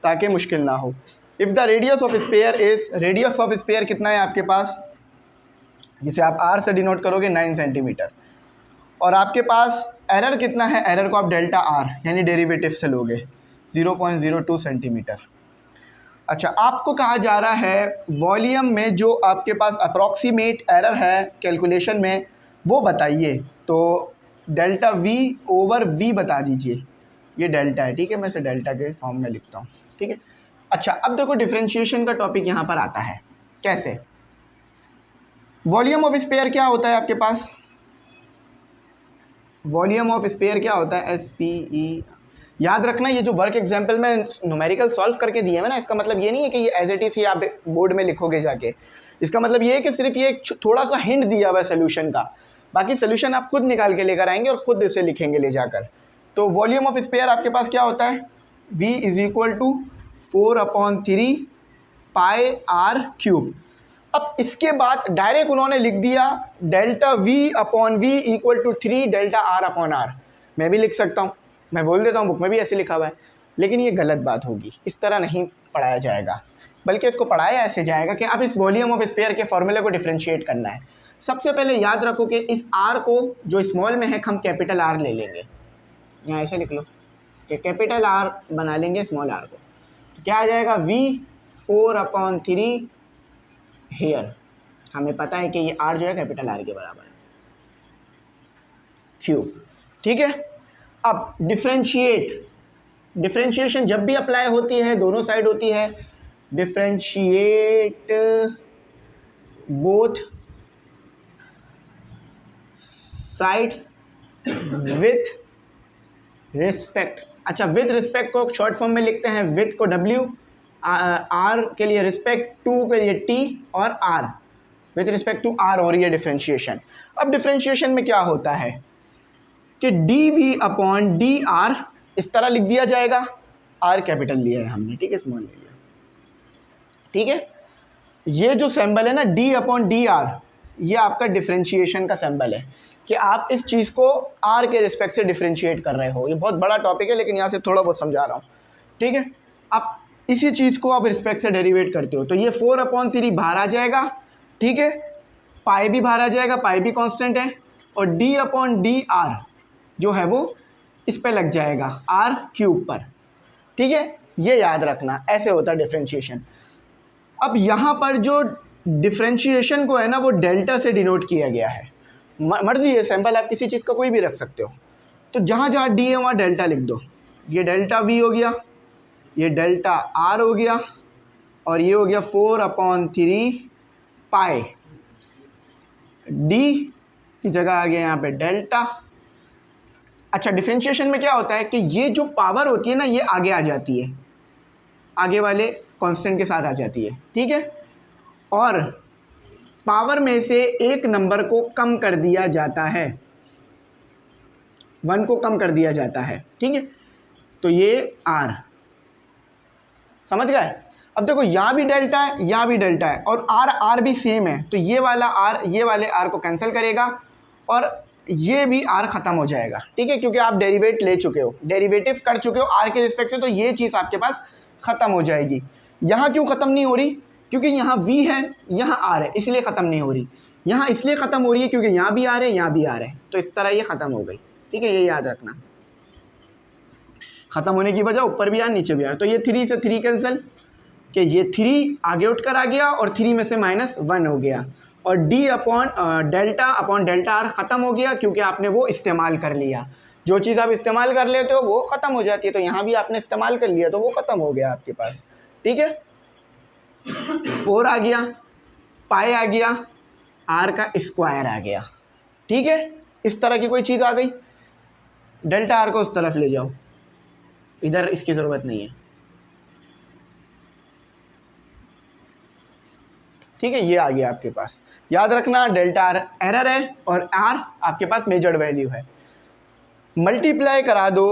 ताकि मुश्किल ना हो। If the radius of sphere is, radius of sphere कितना है आपके पास, जिसे आप आर से डिनोट करोगे 9 सेंटीमीटर, और आपके पास एरर कितना है, एरर को आप डेल्टा आर यानी डेरिवेटिव से लोगे 0.02 सेंटीमीटर। अच्छा, आपको कहा जा रहा है वॉल्यूम में जो आपके पास अप्रॉक्सीमेट एरर है कैलकुलेशन में वो बताइए, तो डेल्टा वी ओवर वी बता दीजिए। ये डेल्टा है, ठीक है, मैं इसे डेल्टा के फॉर्म में लिखता हूँ, ठीक है। अच्छा, अब देखो डिफरेंशिएशन का टॉपिक यहाँ पर आता है। कैसे? वॉल्यूम ऑफ स्पेयर क्या होता है आपके पास, वॉल्यूम ऑफ स्पेयर क्या होता है, SPE। याद रखना ये जो वर्क एग्जाम्पल में न्यूमेरिकल सॉल्व करके दिए हैं ना, इसका मतलब ये नहीं है कि ये एज इट इज़ ही आप बोर्ड में लिखोगे जाके। इसका मतलब ये है कि सिर्फ ये थोड़ा सा हिंट दिया हुआ है सोल्यूशन का, बाकी सोल्यूशन आप खुद निकाल के लेकर आएंगे और खुद इसे लिखेंगे ले जाकर। तो वॉल्यूम ऑफ स्पेयर आपके पास क्या होता है, V = 4/3 पाई R क्यूब। अब इसके बाद डायरेक्ट उन्होंने लिख दिया डेल्टा V/V = 3 डेल्टा R/R। मैं भी लिख सकता हूँ, मैं बोल देता हूँ बुक में भी ऐसे लिखा हुआ है, लेकिन ये गलत बात होगी, इस तरह नहीं पढ़ाया जाएगा, बल्कि इसको पढ़ाया ऐसे जाएगा कि अब इस वॉल्यूम ऑफ स्पेयर के फॉर्मूले को डिफरेंशिएट करना है। सबसे पहले याद रखो कि इस R को जो स्मॉल में है हम कैपिटल R ले लेंगे, यहाँ ऐसे लिख लो कि कैपिटल R बना लेंगे स्मॉल r को, तो क्या आ जाएगा V 4/3 हेयर, हमें पता है कि ये R जो है कैपिटल R के बराबर है, क्यूब, ठीक है। अब डिफरेंशिएशन जब भी अप्लाई होती है दोनों साइड होती है, differentiate both sides with respect. अच्छा, विथ रिस्पेक्ट को शॉर्ट फॉर्म में लिखते हैं, विथ को W, R के लिए रिस्पेक्ट, टू के लिए T और R, with respect to R हो रही है डिफरेंशिएशन। अब डिफरेंशिएशन में क्या होता है कि dV/dr इस तरह लिख दिया जाएगा, R कैपिटल लिया है हमने, ठीक है, स्मॉल ले लिया, ठीक है। ये जो सिंबल है ना d/dr, ये आपका डिफरेंशिएशन का सिंबल है कि आप इस चीज़ को R के रिस्पेक्ट से डिफरेंशिएट कर रहे हो। ये बहुत बड़ा टॉपिक है लेकिन यहाँ से थोड़ा बहुत समझा रहा हूँ, ठीक है। आप इसी चीज़ को आप रिस्पेक्ट से डेरिवेट करते हो, तो ये 4/3 बाहर आ जाएगा, ठीक है, पाई भी बाहर आ जाएगा, पाई भी कांस्टेंट है, और d/dr जो है वो इस पे लग जाएगा R क्यूब पर, ठीक है। ये याद रखना, ऐसे होता है डिफरेंशिएशन। अब यहाँ पर जो डिफरेंशिएशन को है ना वो डेल्टा से डिनोट किया गया है, मर्जी है, सैंपल आप किसी चीज़ का कोई भी रख सकते हो, तो जहाँ जहाँ D है वहाँ डेल्टा लिख दो। ये डेल्टा V हो गया, ये डेल्टा R हो गया, और ये हो गया 4/3 पाई, D की जगह आ गया यहाँ पे डेल्टा। अच्छा, डिफरेंशिएशन में क्या होता है कि ये जो पावर होती है ना ये आगे आ जाती है, आगे वाले कांस्टेंट के साथ आ जाती है, ठीक है, और पावर में से एक नंबर को कम कर दिया जाता है, 1 को कम कर दिया जाता है, ठीक है। तो ये R, समझ गए। अब देखो यहाँ भी डेल्टा है, यहाँ भी डेल्टा है, और R भी सेम है, तो ये वाला R ये वाले R को कैंसिल करेगा और ये भी R ख़त्म हो जाएगा, ठीक है, क्योंकि आप डेरिवेट ले चुके हो, डेरिवेटिव कर चुके हो R के रिस्पेक्ट से, तो ये चीज़ आपके पास ख़त्म हो जाएगी। यहाँ क्यों ख़त्म नहीं हो रही, क्योंकि यहाँ V है, यहाँ R है, इसलिए ख़त्म नहीं हो रही। यहाँ इसलिए ख़त्म हो रही है क्योंकि यहाँ भी R है, यहाँ भी R है, तो इस तरह ये ख़त्म हो गई, ठीक है, ये याद रखना। ख़त्म होने की वजह ऊपर भी R नीचे भी R, तो ये 3 से 3 कैंसिल, कि ये 3 आगे उठ कर आ गया और 3 में से -1 हो गया, और d/डेल्टा R ख़त्म हो गया क्योंकि आपने वो इस्तेमाल कर लिया। जो चीज़ आप इस्तेमाल कर लेते हो वो ख़त्म हो जाती है, तो यहाँ भी आपने इस्तेमाल कर लिया तो वो ख़त्म हो गया आपके पास, ठीक है। 4 आ गया, पाई आ गया, R का स्क्वायर आ गया, ठीक है। इस तरह की कोई चीज़ आ गई, डेल्टा R को उस तरफ ले जाओ, इधर इसकी ज़रूरत नहीं है, ठीक है। ये आ गया आपके पास, याद रखना डेल्टा R एरर है और R आपके पास मेजर्ड वैल्यू है। मल्टीप्लाई करा दो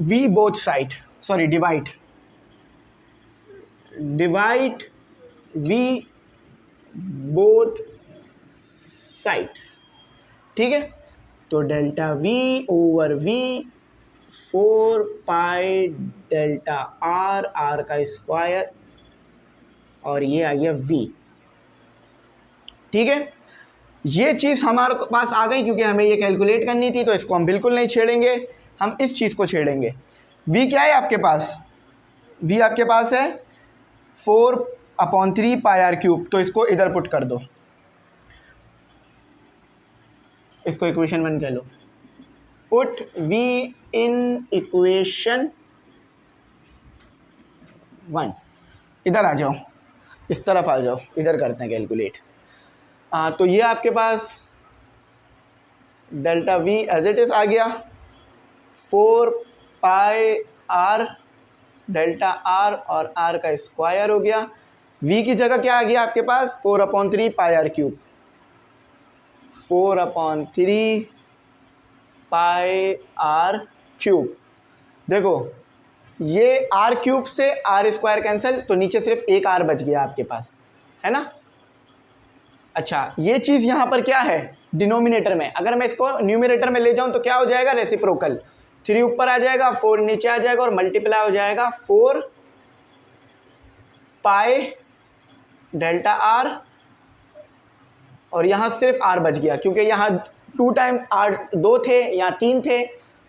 V both side, sorry divide, divide v both sides, ठीक है। तो delta v over v 4 pi delta r, r का स्क्वायर, और ये आ गया v, ठीक है। ये चीज़ हमारे पास आ गई क्योंकि हमें ये कैलकुलेट करनी थी, तो इसको हम बिल्कुल नहीं छेड़ेंगे, हम इस चीज़ को छेड़ेंगे। v क्या है आपके पास? v आपके पास है 4/3 पाई r क्यूब, तो इसको इधर पुट कर दो, इसको इक्वेशन 1 कह लो। पुट v इन इक्वेशन 1, इधर आ जाओ, इस तरफ आ जाओ, इधर करते हैं कैलकुलेट। तो ये आपके पास delta v as it is आ गया 4 पाई r डेल्टा r, और r का स्क्वायर हो गया। v की जगह क्या आ गया आपके पास? 4/3 pi r cube, 4/3 pi r cube. देखो ये r क्यूब से r स्क्वायर कैंसिल, तो नीचे सिर्फ एक r बच गया आपके पास, है ना। अच्छा, ये चीज़ यहाँ पर क्या है डिनोमिनेटर में, अगर मैं इसको न्यूमरेटर में ले जाऊँ तो क्या हो जाएगा? रेसिप्रोकल, 3 ऊपर आ जाएगा, 4 नीचे आ जाएगा, और मल्टीप्लाई हो जाएगा 4 पाई डेल्टा r, और यहाँ सिर्फ r बच गया क्योंकि यहाँ 2 टाइम r 2 थे, यहाँ 3 थे,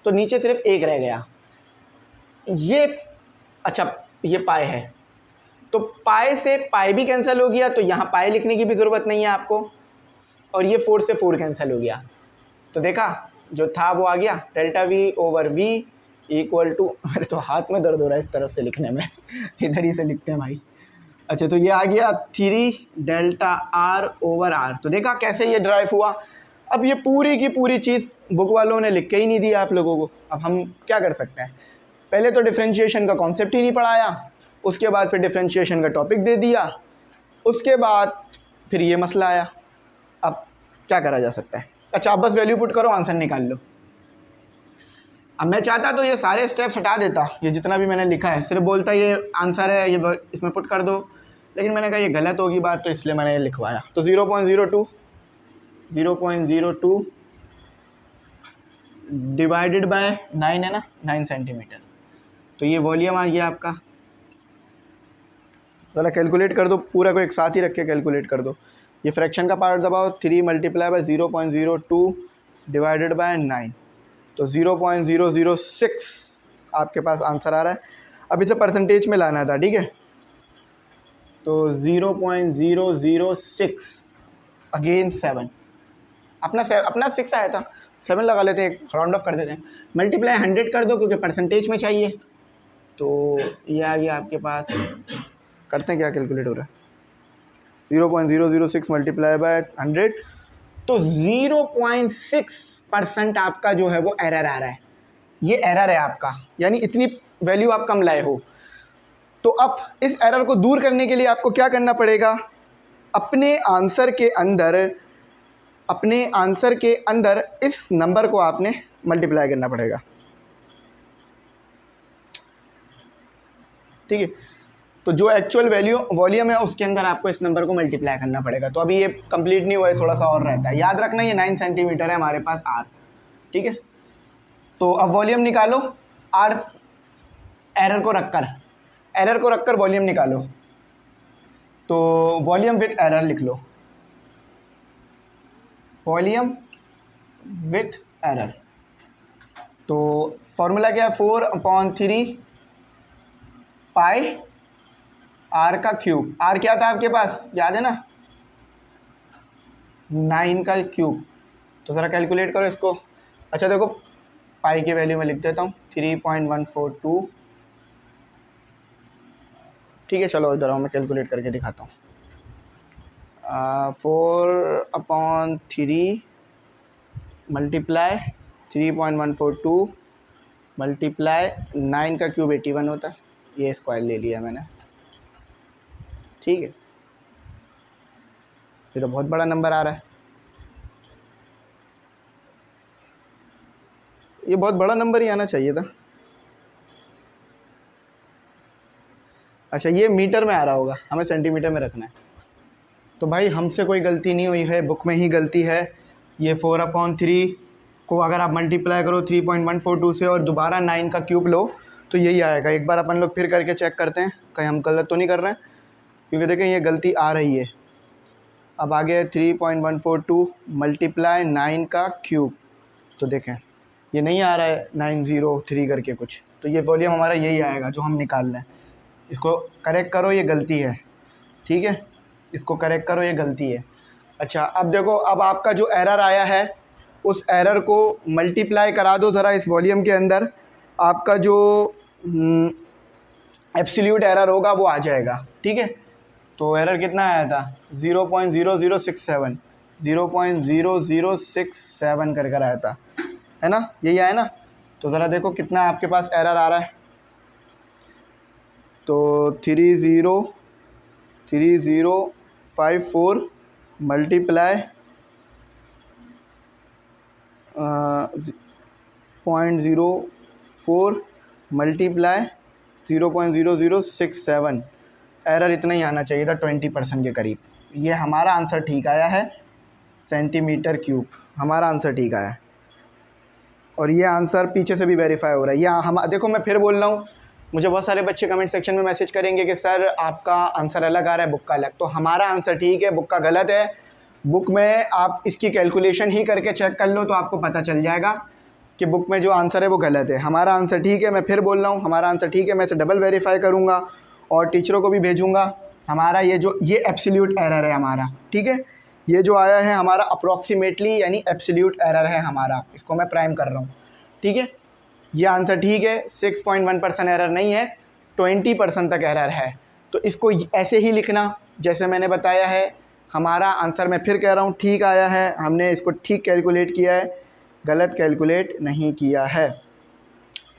तो नीचे सिर्फ 1 रह गया। ये अच्छा, ये पाई है, तो पाई से पाई भी कैंसिल हो गया, तो यहाँ पाई लिखने की भी ज़रूरत नहीं है आपको, और ये 4 से 4 कैंसिल हो गया, तो देखा जो था वो आ गया। Delta v over v equal to, मेरे तो हाथ में दर्द हो रहा है इस तरफ से लिखने में इधर ही से लिखते हैं भाई। अच्छा, तो ये आ गया 3 डेल्टा r ओवर r। तो देखा कैसे ये ड्राइव हुआ। अब ये पूरी की पूरी चीज़ बुक वालों ने लिख के ही नहीं दी आप लोगों को, अब हम क्या कर सकते हैं? पहले तो डिफ्रेंशिएशन का कॉन्सेप्ट ही नहीं पढ़ाया, उसके बाद फिर डिफ्रेंशिएशन का टॉपिक दे दिया, उसके बाद फिर ये मसला आया। अब क्या करा जा सकता है? अच्छा, आप बस वैल्यू पुट करो, आंसर निकाल लो। अब मैं चाहता तो ये सारे स्टेप्स हटा देता, ये जितना भी मैंने लिखा है, सिर्फ बोलता ये आंसर है, ये इसमें पुट कर दो, लेकिन मैंने कहा ये गलत होगी बात, तो इसलिए मैंने लिखवाया। तो 0.02 डिवाइडेड बाय 9 है ना, 9 सेंटीमीटर, तो ये वॉल्यूम आ गया आपका। ज़रा कैलकुलेट कर दो, पूरा को एक साथ ही रख के कैलकुलेट कर दो। ये फ्रैक्शन का पार्ट दबाओ, 3 मल्टीप्लाई बाय 0.02 डिवाइडेड बाय 9, तो 0.006 आपके पास आंसर आ रहा है। अब इसे परसेंटेज में लाना था, ठीक है। तो 0.006 अगेन 7, अपना 6 आया था, 7 लगा लेते हैं, राउंड ऑफ कर देते हैं। मल्टीप्लाई 100 कर दो क्योंकि परसेंटेज में चाहिए, तो ये आ गया आपके पास। करते हैं क्या कैलकुलेट हो रहा है? 0.006 मल्टीप्लाई बाय 100, तो 0.6% आपका जो है वो एरर आ रहा है। ये एरर है आपका, यानी इतनी वैल्यू आप कम लाए हो। तो अब इस एरर को दूर करने के लिए आपको क्या करना पड़ेगा? अपने आंसर के अंदर इस नंबर को आपने मल्टीप्लाई करना पड़ेगा, ठीक है। तो जो एक्चुअल वॉल्यूम है उसके अंदर आपको इस नंबर को मल्टीप्लाई करना पड़ेगा। तो अभी ये कंप्लीट नहीं हुआ है, थोड़ा सा और रहता है। याद रखना ये 9 सेंटीमीटर है हमारे पास r, ठीक है। तो अब वॉल्यूम निकालो, r एरर को रखकर वॉल्यूम निकालो। तो वॉल्यूम विथ एरर लिख लो, वॉल्यूम विथ एरर। तो फॉर्मूला क्या है? 4/3 पाई r का क्यूब। r क्या था आपके पास, याद है ना? 9 का क्यूब। तो ज़रा कैलकुलेट करो इसको। अच्छा देखो, पाई की वैल्यू मैं लिख देता हूँ 3.142, ठीक है। चलो इधर आओ, मैं कैलकुलेट करके दिखाता हूँ। 4/3 मल्टीप्लाई 3.142 मल्टीप्लाई 9 का क्यूब 81 होता है, ये स्क्वायर ले लिया मैंने, ठीक है। ये तो बहुत बड़ा नंबर आ रहा है, ये बहुत बड़ा नंबर ही आना चाहिए था। अच्छा ये मीटर में आ रहा होगा, हमें सेंटीमीटर में रखना है। तो भाई हमसे कोई गलती नहीं हुई है, बुक में ही गलती है। ये 4/3 को अगर आप मल्टीप्लाई करो 3.142 से और दोबारा 9 का क्यूब लो तो यही आएगा। एक बार अपन लोग फिर करके चेक करते हैं कहीं हम गलत तो नहीं कर रहे हैं, क्योंकि देखें ये गलती आ रही है। अब आगे 3.142 मल्टीप्लाई 9 का क्यूब, तो देखें ये नहीं आ रहा है 903 करके कुछ, तो ये वॉल्यूम हमारा यही आएगा जो हम निकाल रहे हैं। इसको करेक्ट करो, ये गलती है, ठीक है, इसको करेक्ट करो, ये गलती है। अच्छा अब देखो, अब आपका जो एरर आया है उस एरर को मल्टीप्लाई करा दो ज़रा इस वॉल्यूम के अंदर, आपका जो एब्सोल्यूट एरर होगा वो आ जाएगा, ठीक है। तो एरर कितना आया था 0.0067, 0.0067 कर आया था, है ना, यही आया ना। तो ज़रा देखो कितना आपके पास एरर आ रहा है। तो 3054 मल्टीप्लाई 0.04 मल्टीप्लाई 0.0067, एरर इतना ही आना चाहिए था 20% के करीब। ये हमारा आंसर ठीक आया है, सेंटीमीटर क्यूब हमारा आंसर ठीक आया है। और ये आंसर पीछे से भी वेरीफाई हो रहा है। ये हम देखो, मैं फिर बोल रहा हूँ, मुझे बहुत सारे बच्चे कमेंट सेक्शन में मैसेज करेंगे कि सर आपका आंसर अलग आ रहा है, बुक का अलग। तो हमारा आंसर ठीक है, बुक का गलत है। बुक में आप इसकी कैलकुलेशन ही करके चेक कर लो तो आपको पता चल जाएगा कि बुक में जो आंसर है वो गलत है। हमारा आंसर ठीक है, मैं फिर बोल रहा हूँ हमारा आंसर ठीक है। मैं इसे डबल वेरीफाई करूँगा और टीचरों को भी भेजूँगा। हमारा ये एब्सोल्यूट एरर है हमारा, ठीक है। ये जो आया है हमारा अप्रॉक्सीमेटली यानी एब्सोल्यूट एरर है हमारा, इसको मैं प्राइम कर रहा हूँ, ठीक है। ये आंसर ठीक है, 6.1% एरर नहीं है, 20% तक एरर है। तो इसको ऐसे ही लिखना जैसे मैंने बताया है। हमारा आंसर मैं फिर कह रहा हूँ ठीक आया है, हमने इसको ठीक कैलकुलेट किया है, गलत कैलकुलेट नहीं किया है,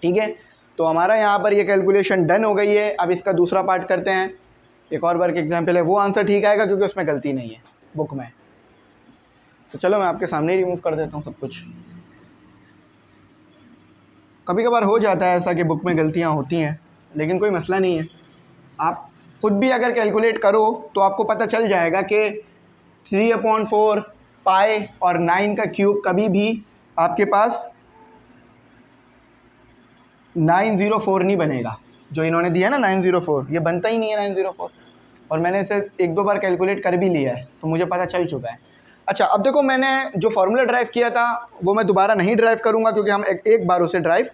ठीक है। तो हमारा यहाँ पर ये कैलकुलेशन डन हो गई है। अब इसका दूसरा पार्ट करते हैं। एक और वर्क एग्जाम्पल है, वो आंसर ठीक आएगा क्योंकि उसमें गलती नहीं है बुक में। तो चलो मैं आपके सामने ही रिमूव कर देता हूँ सब कुछ। कभी कभार हो जाता है ऐसा कि बुक में गलतियाँ होती हैं, लेकिन कोई मसला नहीं है। आप खुद भी अगर कैलकुलेट करो तो आपको पता चल जाएगा कि 3/4 पाई और 9 का क्यूब कभी भी आपके पास 904 नहीं बनेगा। जो इन्होंने दिया ना 904, ये बनता ही नहीं है 904। और मैंने इसे 1-2 बार कैलकुलेट कर भी लिया है तो मुझे पता चल चुका है। अच्छा अब देखो, मैंने जो फार्मूला ड्राइव किया था वो मैं दोबारा नहीं ड्राइव करूँगा क्योंकि हम एक बार उसे ड्राइव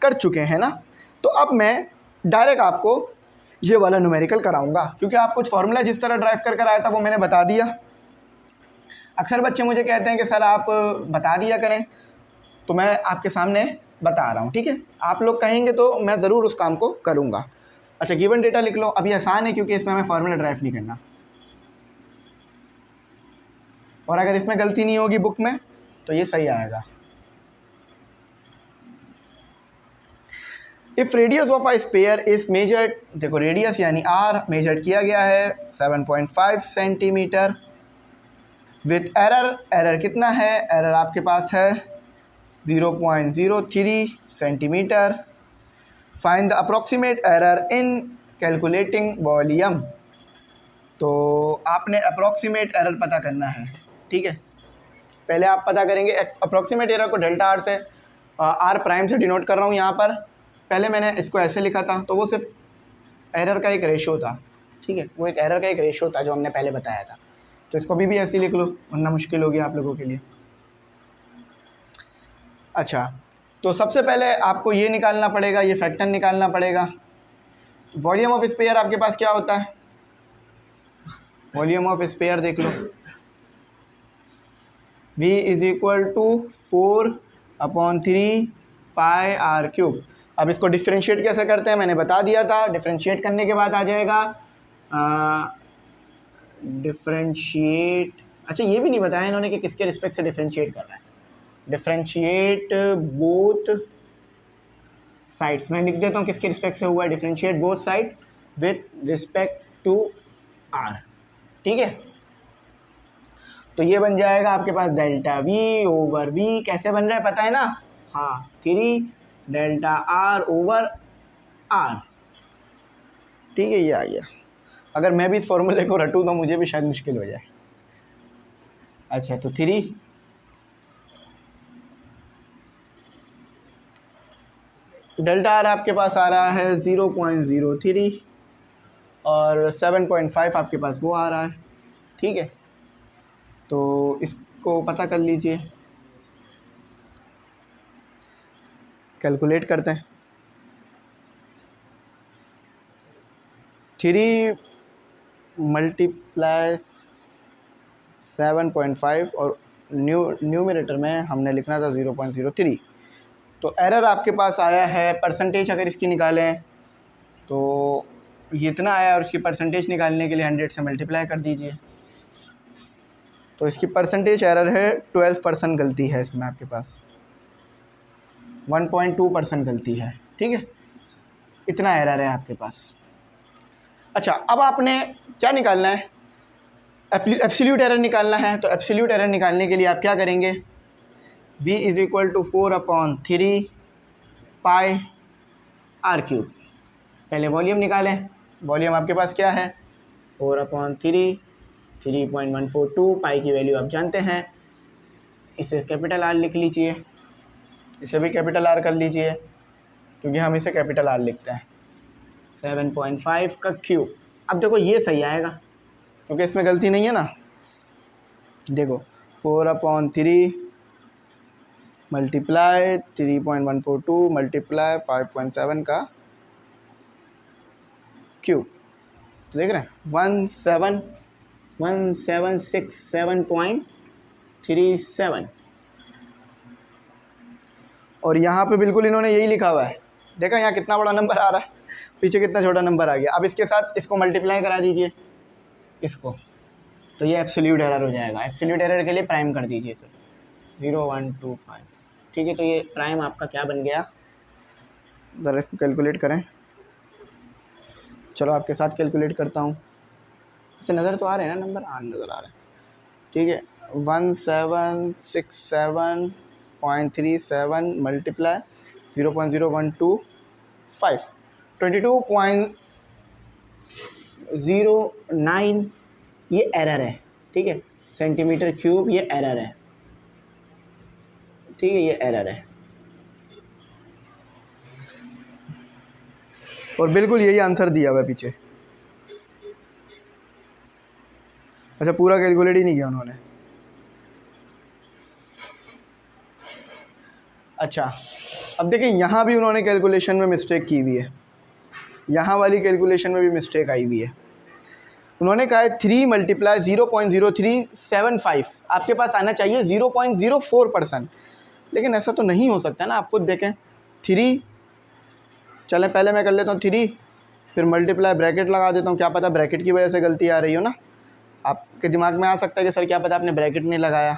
कर चुके हैं ना। तो अब मैं डायरेक्ट आपको ये वाला न्यूमेरिकल कराऊंगा, क्योंकि आप कुछ फार्मूला जिस तरह ड्राइव कर आया था वो मैंने बता दिया। अक्सर बच्चे मुझे कहते हैं कि सर आप बता दिया करें, तो मैं आपके सामने बता रहा हूँ, ठीक है। आप लोग कहेंगे तो मैं ज़रूर उस काम को करूँगा। अच्छा गिवन डेटा लिख लो। अभी आसान है क्योंकि इसमें हमें फार्मूला ड्राइव नहीं करना, और अगर इसमें गलती नहीं होगी बुक में तो ये सही आएगा। If radius of a sphere is measured, देखो रेडियस यानी आर मेजर्ड किया गया है 7.5 सेंटीमीटर विथ एरर कितना है, एरर आपके पास है 0.03 centimetre. Find the approximate error in calculating volume. तो आपने अप्रॉक्सीमेट एरर पता करना है, ठीक है। पहले आप पता करेंगे अप्रॉक्सीमेट एरर को डेल्टा आर से, आर प्राइम से डिनोट कर रहा हूँ यहाँ पर। पहले मैंने इसको ऐसे लिखा था तो वो सिर्फ एरर का एक रेशो था, ठीक है, वो एक एरर का एक रेशो था जो हमने पहले बताया था। तो इसको भी ऐसे लिख लो वरना मुश्किल होगी आप लोगों के लिए। अच्छा तो सबसे पहले आपको ये निकालना पड़ेगा, ये फैक्टर निकालना पड़ेगा। वॉल्यूम ऑफ स्फीयर आपके पास क्या होता है, वॉल्यूम ऑफ स्फीयर देख लो, V = 4/3 पाई आर क्यूब। अब इसको डिफ्रेंशिएट कैसे करते हैं मैंने बता दिया था। डिफ्रेंशिएट करने के बाद आ जाएगा डिफ्रेंशिएट, अच्छा ये भी नहीं बताया इन्होंने कि किसके रिस्पेक्ट से डिफ्रेंशिएट कर रहा है। डिफ्रेंशिएट बोथ साइड्स, मैं लिख देता हूँ किसके रिस्पेक्ट से हुआ है, differentiate both side with respect to r, ठीक है। तो ये बन जाएगा आपके पास डेल्टा वी ओवर वी, कैसे बन रहा है पता है ना, हाँ 3 डेल्टा आर ओवर आर। ठीक है, ये आ गया। अगर मैं भी इस फॉर्मूले को रटूँ तो मुझे भी शायद मुश्किल हो जाए। अच्छा, तो 3 डेल्टा आर आपके पास आ रहा है 0.03 और 7.5 आपके पास वो आ रहा है। ठीक है, तो इसको पता कर लीजिए, कैलकुलेट करते हैं। 3 मल्टीप्लाई 7.5 और न्यूमरेटर में हमने लिखना था 0.03। तो एरर आपके पास आया है, परसेंटेज अगर इसकी निकालें तो ये इतना आया, और इसकी परसेंटेज निकालने के लिए 100 से मल्टीप्लाई कर दीजिए। तो इसकी परसेंटेज एरर है 12% गलती है इसमें आपके पास, 1.2% गलती है। ठीक है, इतना एरर है आपके पास। अच्छा, अब आपने क्या निकालना है, एब्सोल्यूट एरर निकालना है। तो एब्सोल्यूट एरर निकालने के लिए आप क्या करेंगे, v = 4/3 पाई r³। पहले वॉल्यूम निकालें। वॉल्यूम आपके पास क्या है, 4/3, 3.142, पाई की वैल्यू आप जानते हैं। इसे कैपिटल आर लिख लीजिए, इसे भी कैपिटल आर कर लीजिए क्योंकि हम इसे कैपिटल आर लिखते हैं। 7.5 का क्यूब। अब देखो ये सही आएगा क्योंकि इसमें गलती नहीं है ना। देखो 4/3 मल्टीप्लाई 3.142 मल्टीप्लाई 5.7 का क्यूब। तो देख रहे हैं 1767.37। और यहाँ पे बिल्कुल इन्होंने यही लिखा हुआ है। देखा यहाँ कितना बड़ा नंबर आ रहा है, पीछे कितना छोटा नंबर आ गया। अब इसके साथ इसको मल्टीप्लाई करा दीजिए इसको, तो ये एब्सोल्यूट एरर हो जाएगा। एब्सोल्यूट एरर के लिए प्राइम कर दीजिए इसे 0125। ठीक है, तो ये प्राइम आपका क्या बन गया, ज़रा इसको कैलकुलेट करें। चलो आपके साथ कैलकुलेट करता हूँ। इसे नज़र तो आ रहे हैं ना नंबर, हाँ नज़र आ रहे हैं। ठीक है, 1767.37 मल्टीप्लाई 0.0125, 22.09 ये एरर है। ठीक है, सेंटीमीटर क्यूब ये एरर है। ठीक है, ये एरर है और बिल्कुल यही आंसर दिया हुआ है पीछे। अच्छा, पूरा कैलकुलेट ही नहीं किया उन्होंने। अच्छा, अब देखिए यहाँ भी उन्होंने कैलकुलेशन में मिस्टेक की हुई है, यहाँ वाली कैलकुलेशन में भी मिस्टेक आई हुई है। उन्होंने कहा है 3 मल्टीप्लाई 0.0375, आपके पास आना चाहिए 0.04%, लेकिन ऐसा तो नहीं हो सकता ना। आप खुद देखें, 3 चलें पहले मैं कर लेता हूँ 3, फिर मल्टीप्लाई ब्रैकेट लगा देता हूँ, क्या पता ब्रैकेट की वजह से गलती आ रही हो ना। आपके दिमाग में आ सकता है कि सर क्या पता आपने ब्रैकेट नहीं लगाया।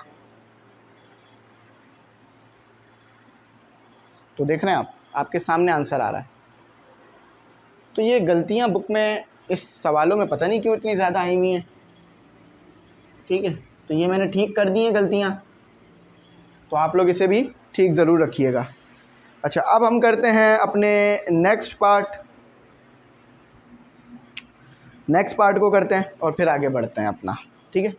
तो देख रहे हैं आप, आपके सामने आंसर आ रहा है। तो ये गलतियाँ बुक में इस सवालों में पता नहीं क्यों इतनी ज़्यादा आई हुई हैं। ठीक है, तो ये मैंने ठीक कर दी हैं गलतियाँ, तो आप लोग इसे भी ठीक ज़रूर रखिएगा। अच्छा, अब हम करते हैं अपने नेक्स्ट पार्ट को करते हैं और फिर आगे बढ़ते हैं अपना। ठीक है,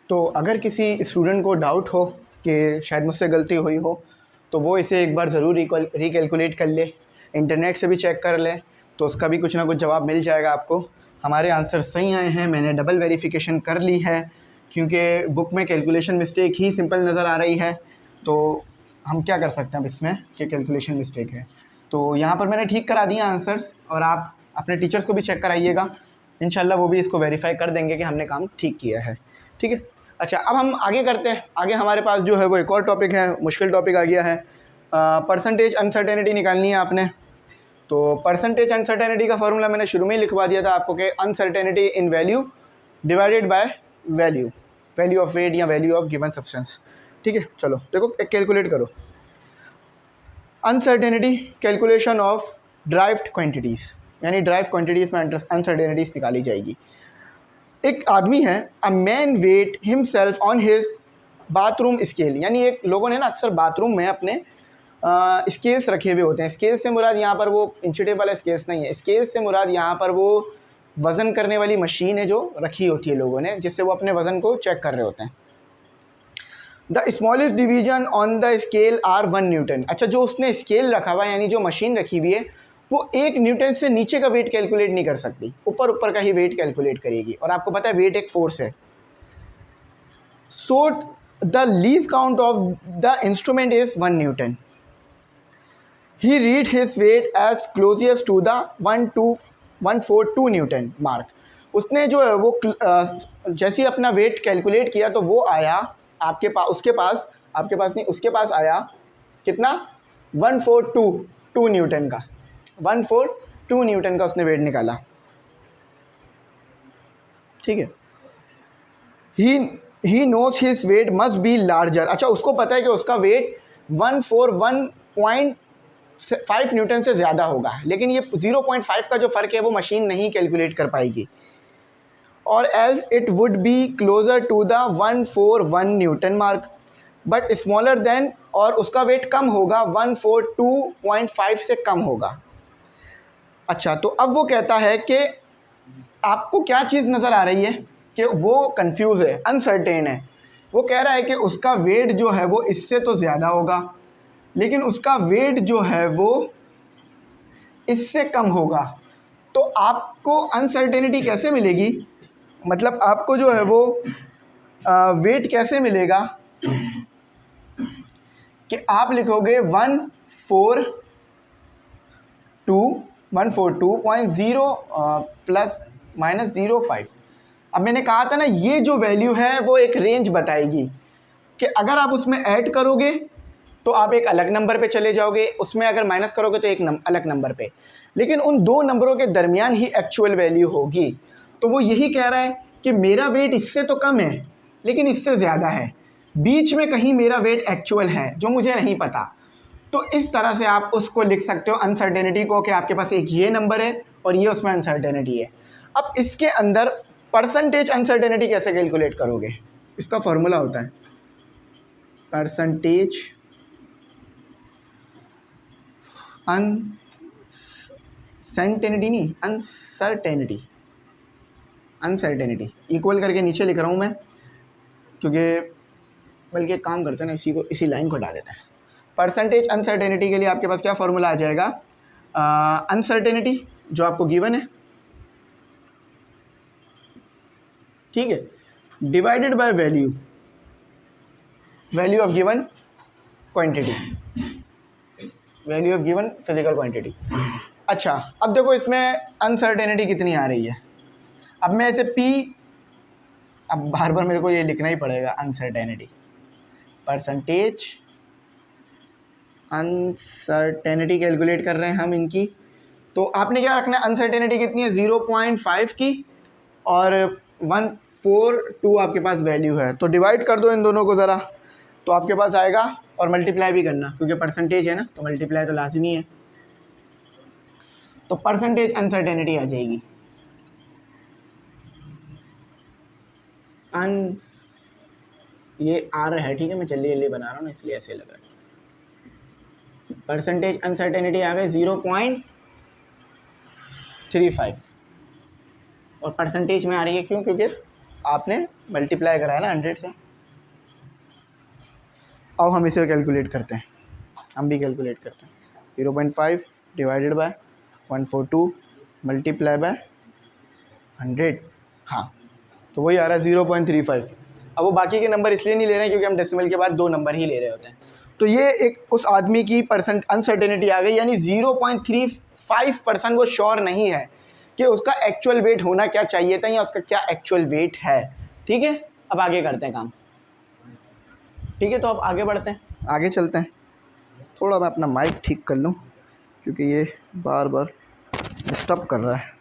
तो अगर किसी स्टूडेंट को डाउट हो कि शायद मुझसे गलती हुई हो, तो वो इसे एक बार ज़रूर रिकैलकुलेट कर ले, इंटरनेट से भी चेक कर ले, तो उसका भी कुछ ना कुछ जवाब मिल जाएगा आपको। हमारे आंसर सही आए हैं, मैंने डबल वेरिफिकेशन कर ली है क्योंकि बुक में कैलकुलेशन मिस्टेक ही सिंपल नज़र आ रही है। तो हम क्या कर सकते हैं अब इसमें कि कैलकुलेशन मिस्टेक है। तो यहाँ पर मैंने ठीक करा दिया आंसर्स, और आप अपने टीचर्स को भी चेक कराइएगा, इंशाल्लाह वो भी इसको वेरीफाई कर देंगे कि हमने काम ठीक किया है। ठीक है, अच्छा अब हम आगे करते हैं। आगे हमारे पास जो है वो एक और टॉपिक है, मुश्किल टॉपिक आ गया है। परसेंटेज अनसर्टेनिटी निकालनी है आपने। तो परसेंटेज अनसर्टेनिटी का फॉर्मूला मैंने शुरू में ही लिखवा दिया था आपको कि uncertainty in value divided by value of weight या वैल्यू ऑफ गिवन सब्सटेंस। ठीक है, चलो देखो एक कैलकुलेट करो। Uncertainty calculation of derived quantities, यानी ड्राइव क्वांटिटीज़ में अनसर्टेनिटीज़ निकाली जाएगी। एक आदमी है, a man weight himself on his bathroom scale, यानी एक लोगों ने ना अक्सर बाथरूम में अपने स्केल्स रखे हुए होते हैं। स्केल से मुराद यहाँ पर वो इंचीटेप वाला स्केल्स नहीं है, स्केल से मुराद यहाँ पर वो वज़न करने वाली मशीन है जो रखी होती है लोगों ने, जिससे वो अपने वज़न को चेक कर रहे होते हैं। The smallest division on the scale are 1 newton. अच्छा, जो उसने स्केल रखा हुआ है यानी जो मशीन रखी हुई है वो 1 न्यूटन से नीचे का वेट कैलकुलेट नहीं कर सकती, ऊपर ऊपर का ही वेट कैलकुलेट करेगी, और आपको पता है वेट एक फोर्स है। So the least count of the instrument is 1 newton. He read his weight as closest to the 142 newton mark. उसने जो है वो जैसे ही अपना वेट कैलकुलेट किया तो वो आया आपके पास, उसके पास, आपके पास नहीं, उसके पास आया कितना, 142 न्यूटन का, 142 न्यूटन का उसने वेट निकाला। ठीक है, he knows his weight must be larger. अच्छा, उसको पता है कि उसका वेट 141.5 न्यूटन से ज़्यादा होगा, लेकिन ये 0.5 का जो फ़र्क है वो मशीन नहीं कैलकुलेट कर पाएगी, और else it would be closer to the 141 newton mark but smaller than, और उसका वेट कम होगा, 142.5 से कम होगा। अच्छा, तो अब वो कहता है कि आपको क्या चीज़ नज़र आ रही है कि वो कंफ्यूज है, अनसर्टेन है। वो कह रहा है कि उसका वेट जो है वो इससे तो ज़्यादा होगा, लेकिन उसका वेट जो है वो इससे कम होगा। तो आपको अनसर्टेनिटी कैसे मिलेगी, मतलब आपको जो है वो वेट कैसे मिलेगा कि आप लिखोगे 142.0 प्लस माइनस 0.5। अब मैंने कहा था ना ये जो वैल्यू है वो एक रेंज बताएगी कि अगर आप उसमें ऐड करोगे तो आप एक अलग नंबर पे चले जाओगे, उसमें अगर माइनस करोगे तो एक अलग नंबर पे, लेकिन उन दो नंबरों के दरमियान ही एक्चुअल वैल्यू होगी। तो वो यही कह रहा है कि मेरा वेट इससे तो कम है लेकिन इससे ज़्यादा है, बीच में कहीं मेरा वेट एक्चुअल है जो मुझे नहीं पता। तो इस तरह से आप उसको लिख सकते हो अनसर्टेनिटी को कि आपके पास एक ये नंबर है और ये उसमें अनसर्टेनिटी है। अब इसके अंदर परसेंटेज अनसर्टेनिटी कैसे कैलकुलेट करोगे, इसका फॉर्मूला होता है परसेंटेज अनसर्टेनिटी, नहीं अनसर्टेनिटी, अनसर्टेनिटी इक्वल करके नीचे लिख रहा हूँ मैं, क्योंकि बल्कि एक काम करते हैं ना, इसी लाइन को हटा देते हैं। परसेंटेज अनसर्टेनिटी के लिए आपके पास क्या फॉर्मूला आ जाएगा, अनसर्टेनिटी जो आपको गिवन है, ठीक है, divided by value, value of given quantity, value of given physical quantity. अच्छा, अब देखो इसमें अनसर्टेनिटी कितनी आ रही है। अब मैं इसे P, अब बार बार मेरे को ये लिखना ही पड़ेगा, अनसर्टेनिटी, परसेंटेज अनसर्टेनिटी कैलकुलेट कर रहे हैं हम इनकी। तो आपने क्या रखना है, अनसर्टेनिटी कितनी है 0.5 की और 142 आपके पास वैल्यू है, तो डिवाइड कर दो इन दोनों को ज़रा, तो आपके पास आएगा, और मल्टीप्लाई भी करना क्योंकि परसेंटेज है ना, तो मल्टीप्लाई तो लाजमी है। तो परसेंटेज अनसर्टेनिटी आ जाएगी, ये आर है, ठीक है, मैं जल्दी जल्दी बना रहा हूँ ना इसलिए ऐसे लग रहा है। परसेंटेज अनसर्टेनिटी आ गई 0.35, और परसेंटेज में आ रही है क्यों, क्योंकि आपने मल्टीप्लाई करा है ना 100 से। अब हम इसे कैलकुलेट करते हैं, हम भी कैलकुलेट करते हैं, 0.5 डिवाइडेड बाय 142 मल्टीप्लाई बाय 100, हाँ, तो वही आ रहा है 0.35। अब वो बाकी के नंबर इसलिए नहीं ले रहे हैं क्योंकि हम डेसिमल के बाद 2 नंबर ही ले रहे होते हैं। तो ये एक उस आदमी की परसेंट अनसर्टेनिटी आ गई, यानी 0.35% वो श्योर नहीं है कि उसका एक्चुअल वेट होना क्या चाहिए था या उसका क्या एक्चुअल वेट है। ठीक है, अब आगे करते हैं काम। ठीक है, तो अब आगे बढ़ते हैं, आगे चलते हैं। थोड़ा मैं अपना माइक ठीक कर लूँ क्योंकि ये बार बार डिस्टर्ब कर रहा है।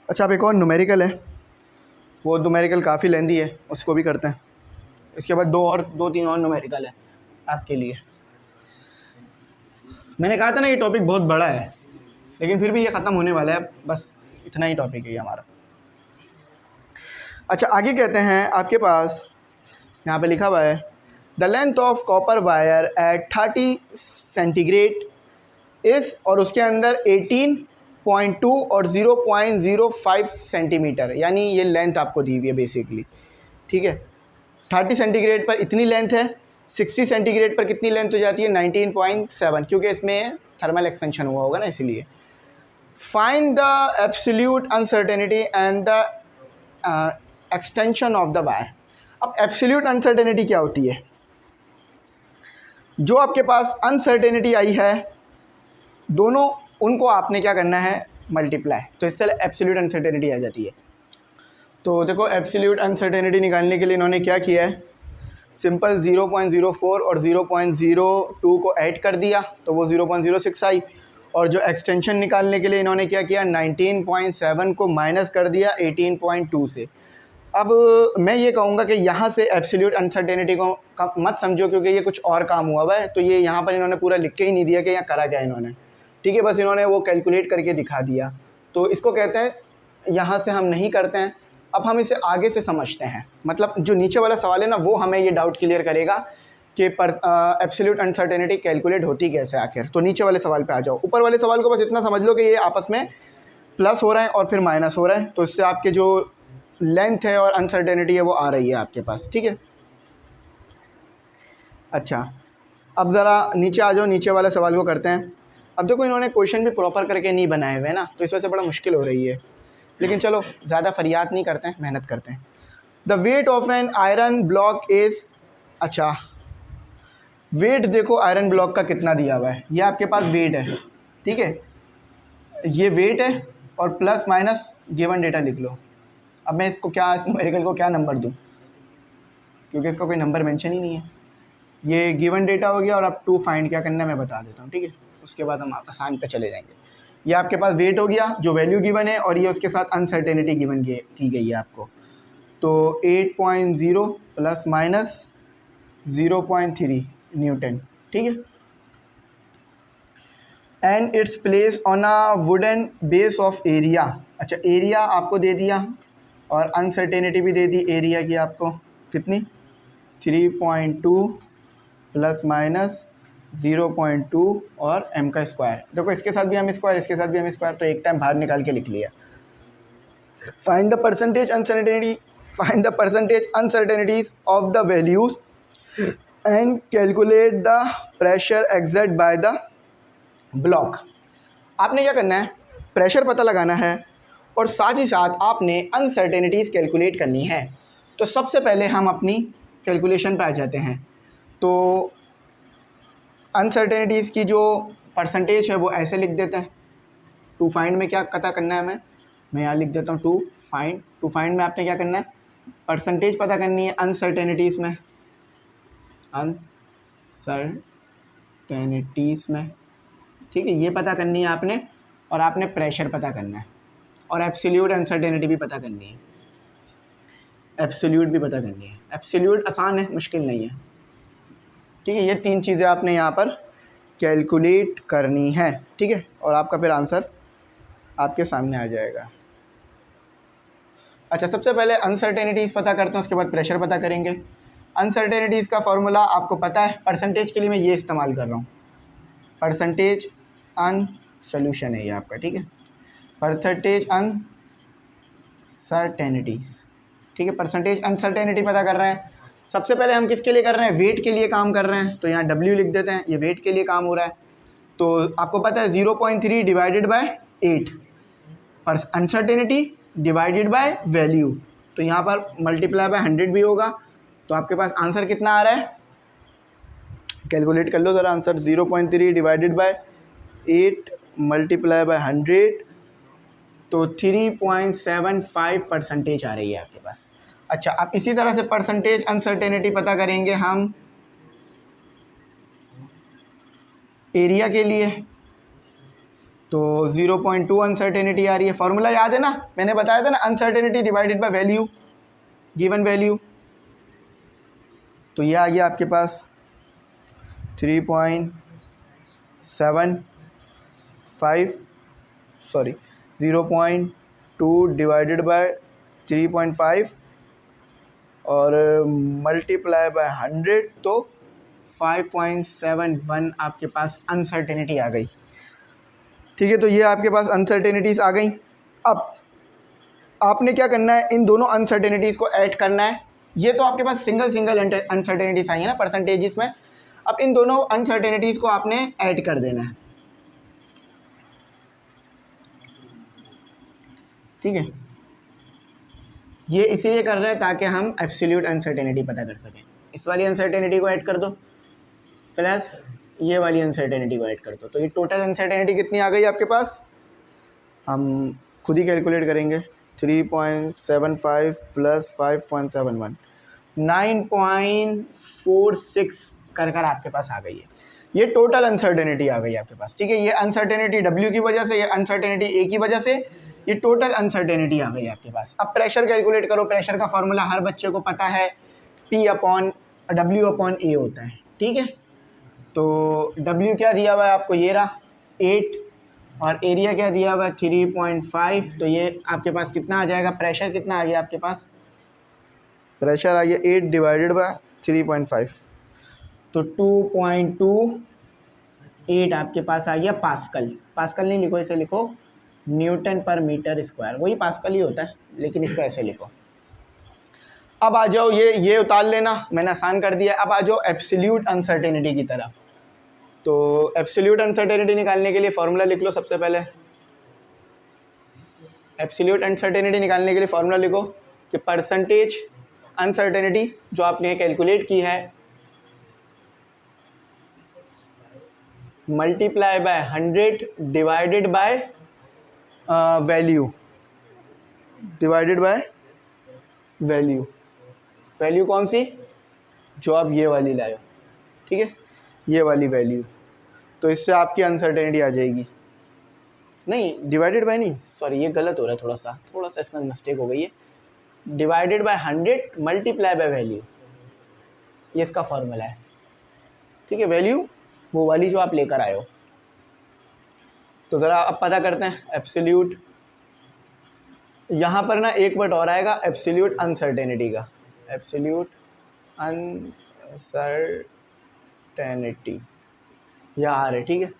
अच्छा, अब एक और न्यूमेरिकल है, वो न्यूमेरिकल काफ़ी लेंदी है, उसको भी करते हैं। इसके बाद 2-3 और न्यूमेरिकल है आपके लिए। मैंने कहा था ना ये टॉपिक बहुत बड़ा है, लेकिन फिर भी ये ख़त्म होने वाला है, बस इतना ही टॉपिक है ये हमारा। अच्छा, आगे कहते हैं आपके पास यहाँ पे लिखा हुआ है the length of copper wire eight 30 centigrade इस, और उसके अंदर 18.2 और 0.05 सेंटीमीटर, यानी ये लेंथ आपको दी हुई है बेसिकली, ठीक है। 30 सेंटीग्रेड पर इतनी लेंथ है, 60 सेंटीग्रेड पर कितनी लेंथ हो जाती है 19.7, क्योंकि इसमें थर्मल एक्सपेंशन हुआ होगा ना इसलिए। Find the absolute uncertainty and the extension of the wire. अब एब्सोल्यूट अनसर्टेनिटी क्या होती है? जो आपके पास अनसर्टेनिटी आई है दोनों, उनको आपने क्या करना है, मल्टीप्लाई, तो इससे एब्सोल्यूट अनसर्टेनिटी आ जाती है। तो देखो एब्सोल्यूट अनसर्टेनिटी निकालने के लिए इन्होंने क्या किया है, सिंपल 0.04 और 0.02 को ऐड कर दिया तो वो 0.06 आई, और जो एक्सटेंशन निकालने के लिए इन्होंने क्या किया, 19.7 को माइनस कर दिया 18.2 से। अब मैं ये कहूँगा कि यहाँ से एब्सोल्यूट अनसर्टेनिटी को मत समझो, क्योंकि ये कुछ और काम हुआ है, तो ये यहाँ पर इन्होंने पूरा लिख के ही नहीं दिया कि यहाँ करा क्या इन्होंने, ठीक है, बस इन्होंने वो कैलकुलेट करके दिखा दिया। तो इसको कहते हैं, यहाँ से हम नहीं करते हैं। अब हम इसे आगे से समझते हैं, मतलब जो नीचे वाला सवाल है ना वो हमें ये डाउट क्लियर करेगा कि एब्सोल्यूट अनसर्टेनिटी कैलकुलेट होती कैसे आखिर। तो नीचे वाले सवाल पे आ जाओ। ऊपर वाले सवाल को बस इतना समझ लो कि ये आपस में प्लस हो रहे हैं और फिर माइनस हो रहे हैं, तो इससे आपके जो लेंथ है और अनसर्टेनिटी है वो आ रही है आपके पास, ठीक है। अच्छा, अब ज़रा नीचे आ जाओ, नीचे वाले सवाल को करते हैं। अब देखो इन्होंने क्वेश्चन भी प्रॉपर करके नहीं बनाए हुए ना, तो इस वजह से बड़ा मुश्किल हो रही है, लेकिन चलो ज़्यादा फरियाद नहीं करते हैं, मेहनत करते हैं। The weight of an iron block is, अच्छा वेट देखो आयरन ब्लॉक का कितना दिया हुआ है, ये आपके पास वेट है, ठीक है, ये वेट है और प्लस माइनस गिवन डेटा लिख लो। अब मैं इसको क्या, इस न्यूमेरिकल को क्या नंबर दूँ, क्योंकि इसका कोई नंबर मेंशन ही नहीं है। ये गिवन डेटा हो गया, और अब टू फाइंड क्या करना है मैं बता देता हूँ, ठीक है, उसके बाद हम आसान पे चले जाएंगे। ये आपके पास वेट हो गया जो वैल्यू गिवन है, और ये उसके साथ अनसर्टेनिटी गिवन की गई है आपको। तो 8.0 प्लस माइनस 0.3 न्यूटन, ठीक है। And its place on a wooden base of area, अच्छा एरिया आपको दे दिया और अनसर्टेनिटी भी दे दी एरिया की आपको, कितनी 3.2 प्लस माइनस 0.2 और m का स्क्वायर। देखो इसके साथ भी हम स्क्वायर, इसके साथ भी हम स्क्वायर, तो एक टाइम बाहर निकाल के लिख लिया। Find the percentage uncertainty, find the percentage uncertainties of the values and calculate the pressure exert by the block. आपने क्या करना है, प्रेशर पता लगाना है और साथ ही साथ आपने अनसर्टेनिटीज़ कैलकुलेट करनी है। तो सबसे पहले हम अपनी कैलकुलेशन पे आ जाते हैं। तो अनसर्टेनिटीज़ की जो परसेंटेज है वो ऐसे लिख देते हैं। टू फाइंड में क्या पता करना है मैं यहाँ लिख देता हूँ टू फाइंड में आपने क्या करना है, परसेंटेज पता करनी है अनसर्टेनिटीज़ में, ठीक है, ये पता करनी है आपने, और आपने प्रेशर पता करना है, और एब्सोल्यूट अनसर्टेनिटी भी पता करनी है, एब्सोल्यूट भी पता करनी है। एब्सोल्यूट आसान है, मुश्किल नहीं है, ठीक है। ये तीन चीज़ें आपने यहाँ पर कैलकुलेट करनी है, ठीक है, और आपका फिर आंसर आपके सामने आ जाएगा। अच्छा, सबसे पहले अनसर्टेनिटीज़ पता करते हैं, उसके बाद प्रेशर पता करेंगे। अनसर्टेनिटीज़ का फॉर्मूला आपको पता है, परसेंटेज के लिए मैं ये इस्तेमाल कर रहा हूँ, परसेंटेज अन सोल्यूशन है ये आपका, ठीक है, परसेंटेज अनसर्टेनिटीज़, ठीक है, परसेंटेज अनसर्टेनिटी पता कर रहे हैं। सबसे पहले हम किसके लिए कर रहे हैं, वेट के लिए काम कर रहे हैं, तो यहाँ W लिख देते हैं, ये वेट के लिए काम हो रहा है। तो आपको पता है 0.3 डिवाइडेड बाय 8 पर अनसर्टेनिटी डिवाइडेड बाय वैल्यू, तो यहाँ पर मल्टीप्लाई बाय 100 भी होगा। तो आपके पास आंसर कितना आ रहा है, कैलकुलेट कर लो ज़रा answer, 0.3 divided by 8 multiply by 100, तो 3.75 परसेंटेज आ रही है आपके पास। अच्छा, अब इसी तरह से परसेंटेज अनसर्टेनिटी पता करेंगे हम एरिया के लिए। तो 0.2 अनसर्टेनिटी आ रही है, फॉर्मूला याद है ना, मैंने बताया था ना, uncertainty divided by value, given value. तो ये आ गया आपके पास 0.2 डिवाइडेड बाय 3.5 और मल्टीप्लाई बाय 100 तो 5.71 आपके पास अनसर्टेनिटी आ गई। ठीक है, तो ये आपके पास अनसर्टेनिटीज़ आ गई। अब आपने क्या करना है, इन दोनों अनसर्टेनिटीज़ को ऐड करना है। ये तो आपके पास सिंगल अनसर्टेनिटीज़ आई है ना परसेंटेजेस में। अब इन दोनों अनसर्टेनिटीज़ को आपने ऐड कर देना है। ठीक है, ये इसीलिए कर रहे हैं ताकि हम एब्सोल्यूट अनसर्टेनिटी पता कर सकें। इस वाली अनसर्टेनिटी को ऐड कर दो प्लस ये वाली अनसर्टेनिटी को ऐड कर दो, तो ये टोटल अनसर्टेनिटी कितनी आ गई आपके पास, हम खुद ही कैलकुलेट करेंगे। 3.75 प्लस 5.71 9.46 कर आपके पास आ गई है। ये टोटल अनसर्टेनिटी आ गई आपके पास। ठीक है, ये अनसर्टेनिटी W की वजह से, ये अनसर्टेनिटी A की वजह से, ये टोटल अनसर्टेनिटी आ गई आपके पास। अब प्रेशर कैलकुलेट करो। प्रेशर का फॉर्मूला हर बच्चे को पता है, P/W/A होता है। ठीक है, तो W क्या दिया हुआ है आपको, ये रहा 8, और एरिया क्या दिया हुआ है 3.5। तो ये आपके पास कितना आ जाएगा, प्रेशर कितना आ गया आपके पास, प्रेशर आ गया 8 डिवाइडेड बाय 3.5, तो 2.28 आपके पास आ गया पास्कल। पास्कल नहीं लिखो, इसे लिखो न्यूटन पर मीटर स्क्वायर, वही पास्कल ही होता है लेकिन इसको ऐसे लिखो। अब आ जाओ, ये उतार लेना, मैंने आसान कर दिया। अब आ जाओ एब्सोल्यूट अनसर्टेनिटी की तरफ। तो एब्सोल्यूट अनसर्टेनिटी निकालने के लिए फॉर्मूला लिख लो सबसे पहले। एब्सोल्यूट अनसर्टेनिटी निकालने के लिए फॉर्मूला लिखो कि परसेंटेज अनसर्टेनिटी जो आपने कैलकुलेट की है multiply by 100 divided by value, divided by value. Value कौन सी, जो आप ये वाली लाए हो। ठीक है, ये वाली वैल्यू, तो इससे आपकी अनसर्टेनिटी आ जाएगी। नहीं, डिवाइडेड बाय नहीं, सॉरी ये गलत हो रहा है, थोड़ा सा इसमें मिस्टेक हो गई है। Divided by 100 multiply by value, ये इसका फॉर्मूला है। ठीक है, वैल्यू वो वाली जो आप लेकर आए हो। तो ज़रा अब पता करते हैं एब्सोल्यूट, यहाँ पर ना एक वर्ड और आएगा एब्सोल्यूट अनसर्टेनिटी का, एब्सोल्यूट अनसर्टेनिटी, या आ रहे। ठीक है,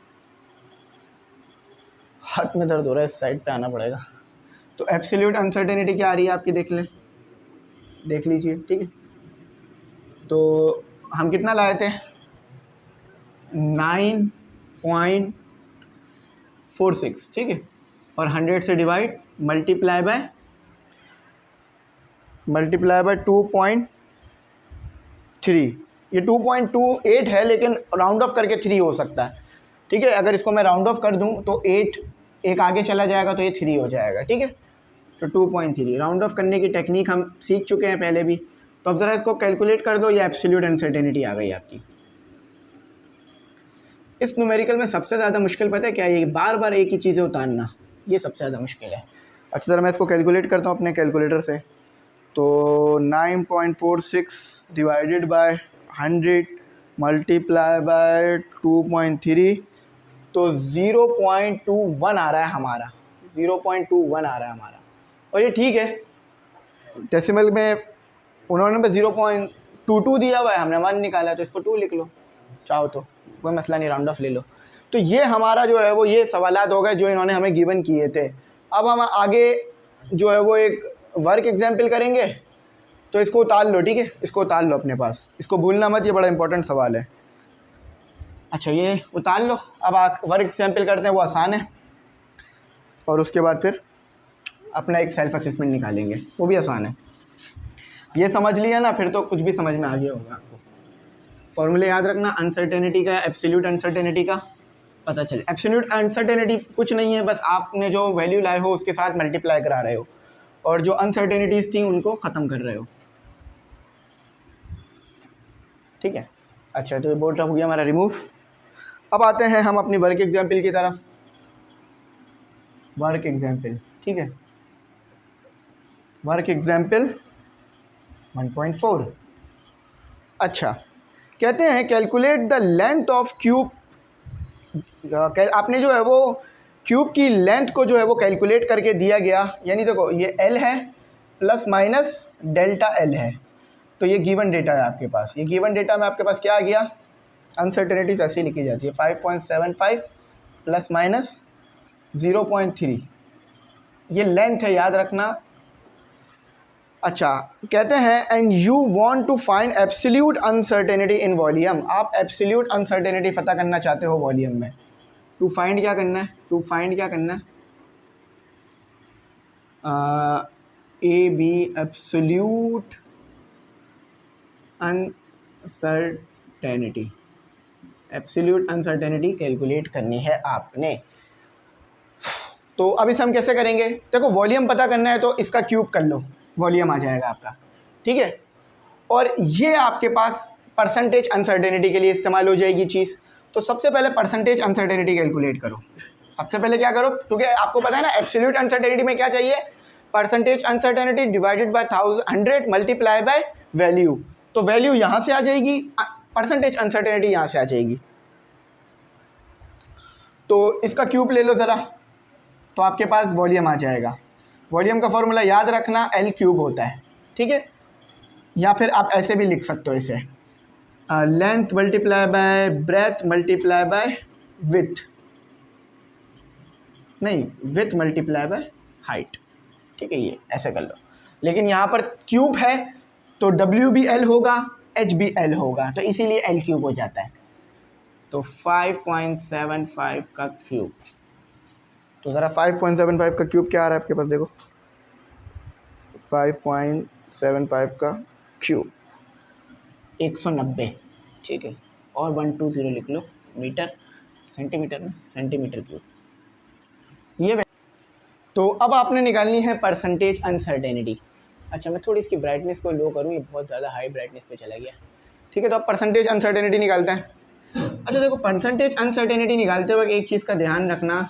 हाथ में दर्द हो रहा है, इस साइड पे आना पड़ेगा। तो एब्सोल्यूट अनसर्टेनिटी क्या आ रही है आपकी, देख लीजिए। ठीक है, तो हम कितना लाए थे, 9.46। ठीक है, और 100 से डिवाइड मल्टीप्लाई बाय 2.3। ये 2.28 है लेकिन राउंड ऑफ करके 3 हो सकता है। ठीक है, अगर इसको मैं राउंड ऑफ कर दूं तो 8 एक आगे चला जाएगा तो ये 3 हो जाएगा। ठीक है, तो 2.3 राउंड ऑफ करने की टेक्निक हम सीख चुके हैं पहले भी। तो अब ज़रा इसको कैलकुलेट कर दो, ये एब्सोल्यूट अनसर्टेनिटी आ गई आपकी। इस न्यूमेरिकल में सबसे ज़्यादा मुश्किल पता है क्या, ये बार बार एक ही चीज़ें उतारना, ये सबसे ज़्यादा मुश्किल है। अच्छा, ज़रा मैं इसको कैलकुलेट करता हूँ अपने कैलकुलेटर से। तो 9.46 डिवाइडेड बाय 100 मल्टीप्लाई बाय 2.3, तो 0.21 आ रहा है हमारा, 0.21 आ रहा है हमारा। और ये ठीक है, डेसिमल में उन्होंने बस 0.22 दिया हुआ है, हमने 1 निकाला, तो इसको 2 लिख लो चाहो तो, कोई मसला नहीं, राउंड ऑफ ले लो। तो ये हमारा जो है वो ये सवालात हो गए जो इन्होंने हमें गिवन किए थे। अब हम आगे जो है वो एक वर्क एग्जाम्पल करेंगे, तो इसको उतार लो। ठीक है, इसको उतार लो अपने पास, इसको भूलना मत, ये बड़ा इंपॉर्टेंट सवाल है। अच्छा, ये उतार लो। अब वर्क एग्जाम्पल करते हैं, वो आसान है, और उसके बाद फिर अपना एक सेल्फ असेसमेंट निकालेंगे, वो भी आसान है। ये समझ लिया ना, फिर तो कुछ भी समझ में आ गया होगा आपको। फॉर्मूले याद रखना, अनसर्टेनिटी का, एब्सोल्यूट अनसर्टेनिटी का पता चले। एब्सोल्यूट अनसर्टेनिटी कुछ नहीं है, बस आपने जो वैल्यू लाए हो उसके साथ मल्टीप्लाई करा रहे हो, और जो अनसर्टेनिटीज़ थी उनको ख़त्म कर रहे हो। ठीक है, अच्छा, तो बोर्ड हो गया हमारा रिमूव। अब आते हैं हम अपनी वर्क एग्जाम्पल की तरफ। वर्क एग्जाम्पल, ठीक है, वर्क एग्जाम्पल 1.4। अच्छा, कहते हैं calculate the length of cube. आपने जो है वो क्यूब की लेंथ को जो है वो कैलकुलेट करके दिया गया, यानी देखो ये L है प्लस माइनस डेल्टा L है। तो ये गिवन डेटा है आपके पास। ये गिवन डेटा में आपके पास क्या आ गया, अनसर्टेनिटीज ऐसे ही लिखी जाती है 5.75 प्लस माइनस 0.3, ये लेंथ है, याद रखना। अच्छा, कहते हैं and you want to find absolute uncertainty in volume, आप एब्सोल्यूट अनसर्टेनिटी पता करना चाहते हो वॉल्यूम में। टू फाइंड क्या करना है, टू फाइंड क्या करना है, A B absolute uncertainty, absolute uncertainty calculate करनी है आपने। तो अब इसे हम कैसे करेंगे, देखो वॉल्यूम पता करना है तो इसका क्यूब कर लो, वॉल्यूम आ जाएगा आपका, ठीक है। और ये आपके पास परसेंटेज अनसर्टेनिटी के लिए इस्तेमाल हो जाएगी चीज़। तो सबसे पहले परसेंटेज अनसर्टेनिटी कैलकुलेट करो। सबसे पहले क्या करो, क्योंकि आपको पता है ना एब्सोल्यूट अनसर्टेनिटी में क्या चाहिए, percentage uncertainty divided by 100 multiply by value. तो वैल्यू यहाँ से आ जाएगी, परसेंटेज अनसर्टेनिटी यहाँ से आ जाएगी। तो इसका क्यूब ले लो ज़रा, तो आपके पास वॉल्यूम आ जाएगा। वॉल्यूम का फॉर्मूला याद रखना, L क्यूब होता है, ठीक है। या फिर आप ऐसे भी लिख सकते हो इसे, length multiply by breath multiply by with, नहीं विथ मल्टीप्लाई बाय हाइट, ठीक है, ये ऐसे कर लो। लेकिन यहाँ पर क्यूब है तो W भी L होगा, H भी L होगा, तो इसीलिए L क्यूब हो जाता है। तो 5.75 का क्यूब, तो ज़रा 5.75 का क्यूब क्या आ रहा है आपके पास, देखो 5.75 का क्यूब 190, ठीक है। और 120 लिख लो, मीटर सेंटीमीटर में, सेंटीमीटर क्यूब ये। तो अब आपने निकालनी है परसेंटेज अनसर्टेनिटी। अच्छा, मैं थोड़ी इसकी ब्राइटनेस को लो करूँ, ये बहुत ज़्यादा हाई ब्राइटनेस पे चला गया, ठीक है। तो अब परसेंटेज अनसर्टेनिटी निकालते हैं। अच्छा देखो, परसेंटेज अनसर्टेनिटी निकालते वक्त एक चीज़ का ध्यान रखना,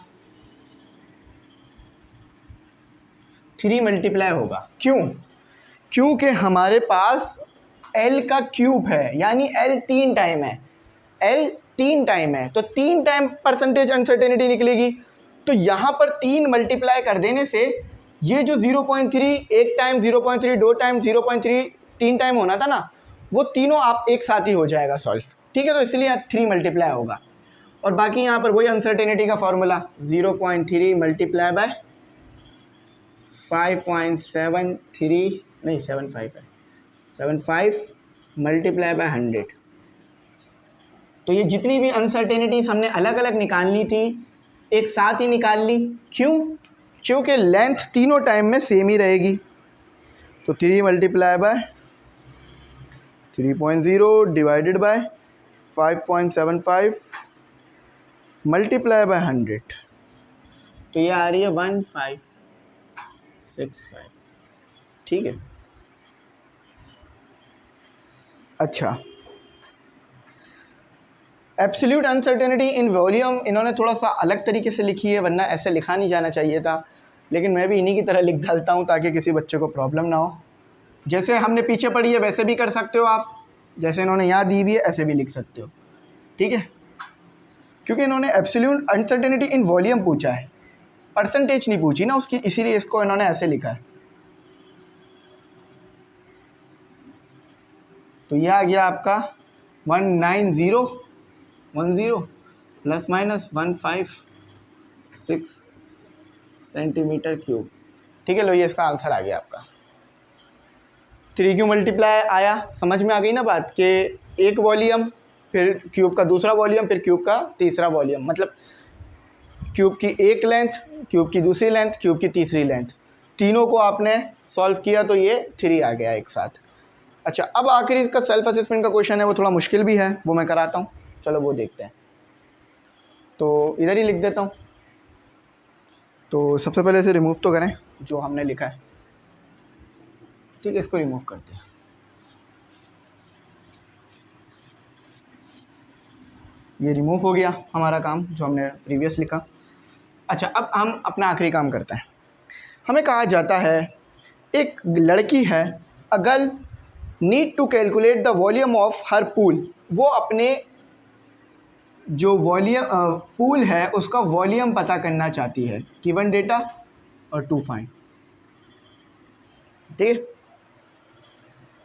3 मल्टीप्लाई होगा, क्यों, क्योंकि हमारे पास L का क्यूब है, यानी L 3 टाइम है, L 3 टाइम है, तो 3 टाइम परसेंटेज अनसर्टेनिटी निकलेगी। तो यहाँ पर 3 मल्टीप्लाई कर देने से ये जो 0.3 एक टाइम, 0.3 2 टाइम, 0.3 3 टाइम होना था ना, वो तीनों आप एक साथ ही हो जाएगा सॉल्व, ठीक है। तो इसलिए 3 मल्टीप्लाई होगा। और बाकी यहाँ पर वही अनसर्टेनिटी का फॉर्मूला 0.3 मल्टीप्लाई बाय 5.73, नहीं 75 है, 75 मल्टीप्लाई बाय 100। तो ये जितनी भी अनसर्टेनिटीज हमने अलग अलग निकालनी थी एक साथ ही निकाल ली, क्यों, क्योंकि लेंथ तीनों टाइम में सेम ही रहेगी। तो 3 multiply by 3.0 divided by 5.75 multiply by 100, तो ये आ रही है 1565, ठीक है। अच्छा, एब्सोल्यूट अनसर्टेनिटी इन वॉल्यूम इन्होंने थोड़ा सा अलग तरीके से लिखी है, वरना ऐसे लिखा नहीं जाना चाहिए था, लेकिन मैं भी इन्हीं की तरह लिख डालता हूँ ताकि किसी बच्चे को प्रॉब्लम ना हो। जैसे हमने पीछे पढ़ी है वैसे भी कर सकते हो आप, जैसे इन्होंने यहाँ दी हुई है ऐसे भी लिख सकते हो, ठीक है। क्योंकि इन्होंने एब्सोल्यूट अनसर्टेनिटी इन वॉल्यूम पूछा है, परसेंटेज नहीं पूछी ना उसकी, इसीलिए इसको इन्होंने ऐसे लिखा है। तो यह आ गया आपका 19010 प्लस माइनस 156 सेंटीमीटर क्यूब, ठीक है। लो ये इसका आंसर आ गया आपका। 3 क्यू मल्टीप्लाई आया, समझ में आ गई ना बात, कि एक वॉल्यूम फिर क्यूब का दूसरा वॉल्यूम फिर क्यूब का तीसरा वॉल्यूम, मतलब क्यूब की एक लेंथ, क्यूब की दूसरी लेंथ, क्यूब की तीसरी लेंथ, तीनों को आपने सॉल्व किया तो ये 3 आ गया एक साथ। अच्छा, अब आखिरी इसका सेल्फ असेसमेंट का क्वेश्चन है, वो थोड़ा मुश्किल भी है, वो मैं कराता हूँ, चलो वो देखते हैं। तो इधर ही लिख देता हूँ। तो सबसे पहले इसे रिमूव तो करें जो हमने लिखा है, ठीक है, इसको रिमूव करते हैं। ये रिमूव हो गया हमारा काम जो हमने प्रीवियस लिखा। अच्छा, अब हम अपना आखिरी काम करते हैं। हमें कहा जाता है एक लड़की है, a girl need to calculate the volume of her pool, वो अपने जो वॉल्यूम पूल है उसका वॉल्यूम पता करना चाहती है, गिवन डेटा और टू फाइंड, ठीक है।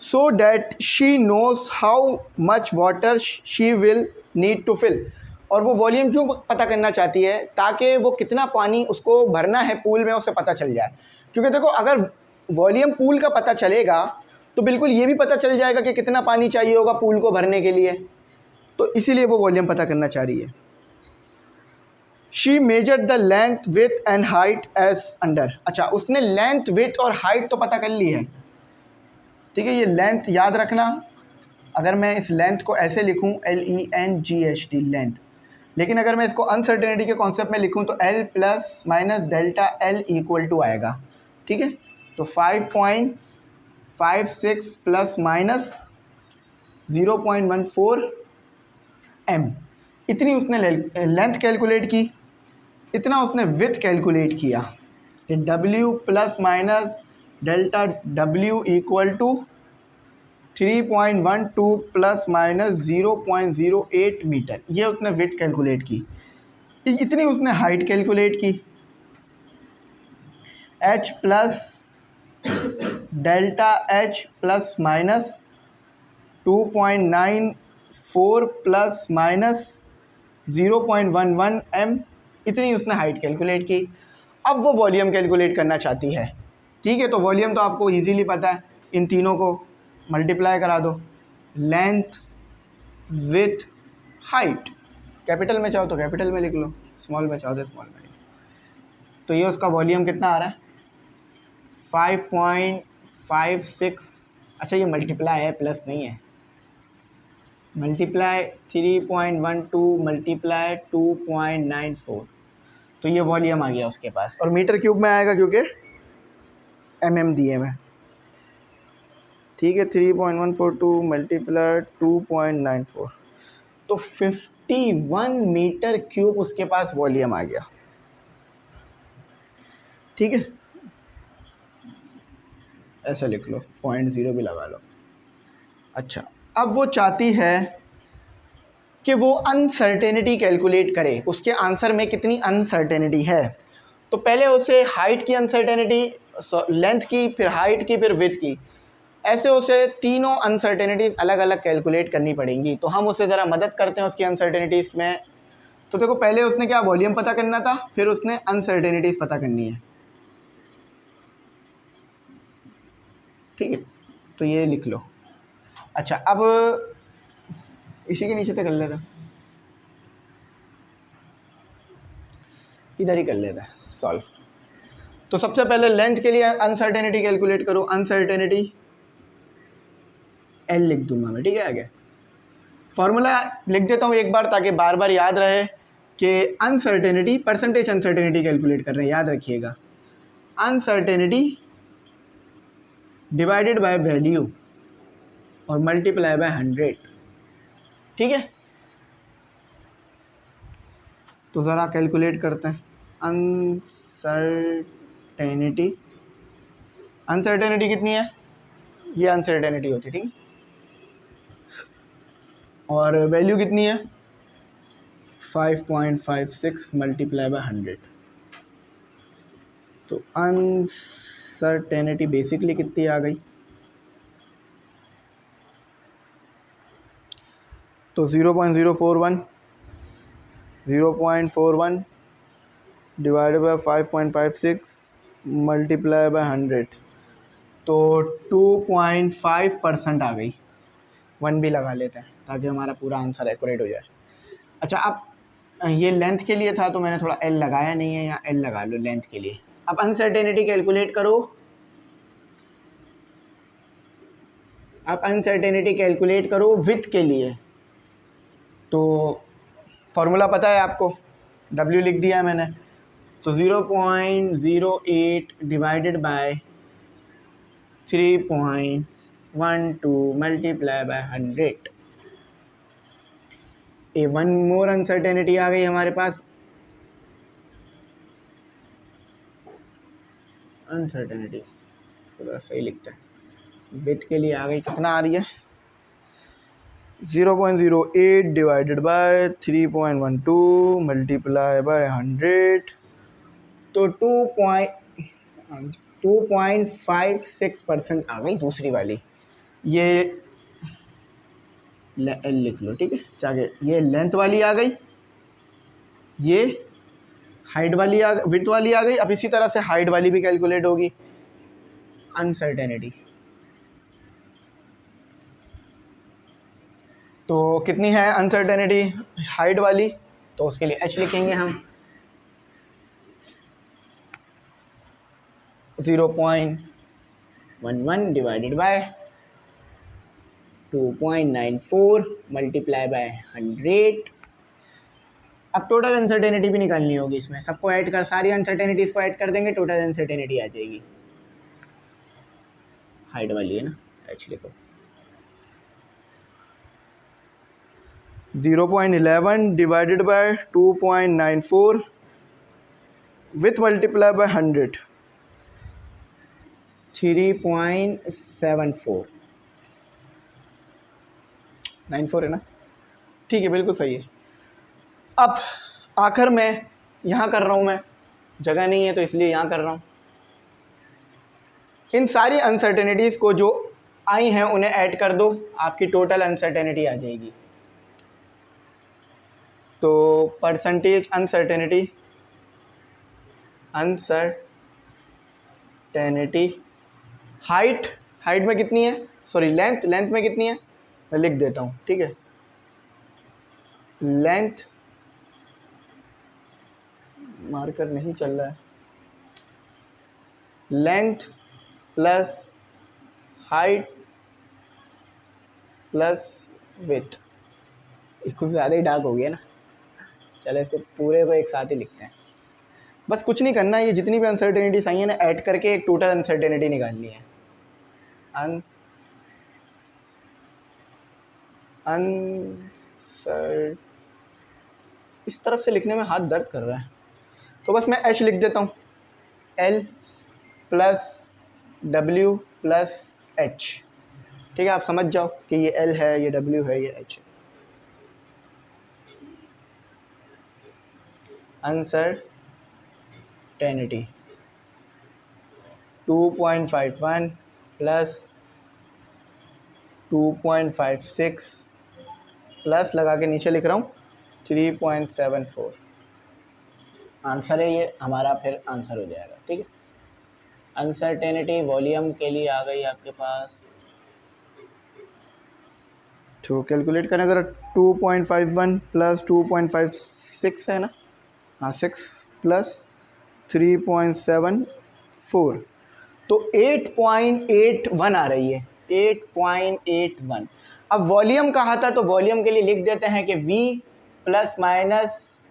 So that she knows how much water she will need to fill. और वो वॉल्यूम क्यों पता करना चाहती है? ताकि वो कितना पानी उसको भरना है पूल में उसे पता चल जाए। क्योंकि देखो, अगर वॉल्यूम पूल का पता चलेगा तो बिल्कुल ये भी पता चल जाएगा कि कितना पानी चाहिए होगा पूल को भरने के लिए। तो इसीलिए वो वॉल्यूम पता करना चाह रही है। She measured the length width and height as under. अच्छा, उसने लेंथ विथ और हाइट तो पता कर ली है, ठीक है। ये लेंथ याद रखना, अगर मैं इस लेंथ को ऐसे लिखूं LENGHT लेंथ, लेकिन अगर मैं इसको अनसर्टेनिटी के कॉन्सेप्ट में लिखूं तो L plus minus delta L equal to आएगा, ठीक है। तो 5.56 प्लस माइनस 0.14 m, इतनी उसने लेंथ कैलकुलेट की, इतना उसने विथ कैलकुलेट किया। तो W plus minus delta W equal to 3.12 plus minus 0.08 metre, ये उसने विथ कैलकुलेट की। इतनी उसने हाइट कैलकुलेट की, H plus delta H plus minus 2.94 plus minus 0.11 m, इतनी उसने हाइट कैलकुलेट की। अब वो वॉल्यूम कैलकुलेट करना चाहती है, ठीक है। तो वॉल्यूम तो आपको इजीली पता है, इन तीनों को मल्टीप्लाई करा दो, लेंथ विथ हाइट, कैपिटल में चाहो तो कैपिटल में लिख लो, स्मॉल में चाहो तो स्मॉल में लिख लो। तो ये उसका वॉल्यूम कितना आ रहा है? 5.56। अच्छा, ये मल्टीप्लाई है, प्लस नहीं है। मल्टीप्लाई 3.12 मल्टीप्लाई 2.94, तो ये वॉल्यूम आ गया उसके पास। और मीटर क्यूब में आएगा क्योंकि mm दिए में, ठीक है। 3.142 मल्टीप्लाई 2.94, तो 51 मीटर क्यूब उसके पास वॉल्यूम आ गया, ठीक है। ऐसा लिख लो, 0.0 भी लगा लो। अच्छा, अब वो चाहती है कि वो अनसर्टेनिटी कैलकुलेट करे, उसके आंसर में कितनी अनसर्टेनिटी है। तो पहले उसे हाइट की अनसर्टेनिटी, लेंथ की, फिर हाइट की, फिर विथ की, ऐसे उसे तीनों अनसर्टेनिटीज़ अलग अलग कैलकुलेट करनी पड़ेंगी। तो हम उसे ज़रा मदद करते हैं उसकी अनसर्टेनिटीज़ में। तो देखो, पहले उसने क्या वॉल्यूम पता करना था, फिर उसने अनसर्टेनिटीज़ पता करनी है, ठीक है। तो ये लिख लो। अच्छा, अब इसी के नीचे तो कर लेते, इधर ही कर लेते हैं सॉल्व। तो सबसे पहले लेंथ के लिए अनसर्टेनिटी कैलकुलेट करो, अनसर्टेनिटी L लिख दूंगा मैं, ठीक है। आगे फॉर्मूला लिख देता हूँ एक बार ताकि बार बार याद रहे कि अनसर्टेनिटी, परसेंटेज अनसर्टेनिटी कैलकुलेट कर रहे हैं, याद रखिएगा। अनसर्टेनिटी डिवाइडेड बाय वैल्यू और मल्टीप्लाई बाय 100, ठीक है। तो ज़रा कैलकुलेट करते हैं अनसर्टेनिटी। अनसर्टेनिटी कितनी है? ये अनसर्टेनिटी होती है, ठीक है। और वैल्यू कितनी है? 5.56 मल्टीप्लाई बाय 100। तो अनसर्टेनिटी बेसिकली कितनी आ गई? तो 0.041 डिवाइडेड बाय 5.56 मल्टीप्लाई बाय 100, तो 2.5% आ गई। 1 भी लगा लेते हैं ताकि हमारा पूरा आंसर एक्यूरेट हो जाए। अच्छा, अब ये लेंथ के लिए था तो मैंने थोड़ा L लगाया नहीं है, या L लगा लो लेंथ के लिए। अब अनसर्टेनिटी कैलकुलेट करो, अब अनसर्टेनिटी कैलकुलेट करो विथ के लिए। तो फॉर्मूला पता है आपको, W लिख दिया है मैंने। तो 0.08 divided by 3.12 multiply by 100। A one more uncertainty आ गई हमारे पास। अनसर्टेनिटी थोड़ा सही लिखते हैं, विथ के लिए आ गई, कितना आ रही है? 0.08 डिवाइडेड बाय 3.12 मल्टीप्लाई बाय 100, तो 2.56% आ गई दूसरी वाली। ये एल लिख लो, ठीक है, चाहे ये लेंथ वाली आ गई, ये हाइट वाली आ गई, विड्थ वाली आ गई। अब इसी तरह से हाइट वाली भी कैलकुलेट होगी। अनसर्टेनिटी तो कितनी है अनसर्टेनिटी हाइट वाली, तो उसके लिए h लिखेंगे हम 0.11 डिवाइडेड बाय 2.94 मल्टीप्लाई बाय 100। अब टोटल अनसर्टेनिटी भी निकालनी होगी इसमें, सबको ऐड कर, सारी अनसर्टेनिटीज को ऐड कर देंगे, टोटल अनसर्टेनिटी आ जाएगी। हाइट वाली है ना, h लिखो 0.11 divided by 2.94 with multiply by 100 3.74 94 है ना, ठीक है, बिल्कुल सही है। अब आखिर में यहाँ कर रहा हूँ, मैं जगह नहीं है तो इसलिए यहाँ कर रहा हूँ। इन सारी अनसर्टेनिटीज़ को जो आई हैं उन्हें ऐड कर दो, आपकी टोटल अनसर्टेनिटी आ जाएगी। तो परसेंटेज अनसर्टेनिटी हाइट में कितनी है, सॉरी लेंथ में कितनी है, मैं लिख देता हूँ, ठीक है। लेंथ मार्कर नहीं चल रहा है, length plus height plus width, कुछ ज़्यादा ही डार्क हो गया ना, चलो इसको पूरे को एक साथ ही लिखते हैं। बस कुछ नहीं करना, ये जितनी भी अनसर्टेनिटीज आई है ना, ऐड करके एक टोटल अनसर्टेनिटी निकालनी है। इस तरफ से लिखने में हाथ दर्द कर रहा है, तो बस मैं h लिख देता हूँ, L plus W plus H, ठीक है। आप समझ जाओ कि ये L है, ये W है, ये H है। अनसर्टेनिटी 2.51 प्लस 2.56 प्लस लगा के नीचे लिख रहा हूँ 3.74। आंसर है ये हमारा, फिर आंसर हो जाएगा, ठीक है। अनसर्टेनिटी वॉल्यूम के लिए आ गई आपके पास, तो कैलकुलेट करें ज़रा। 2.51 प्लस 2.56 है ना, हाँ 6 प्लस 3.74, तो 8.81 आ रही है, 8.81। अब वॉल्यूम कहा था, तो वॉल्यूम के लिए लिख देते हैं कि V plus minus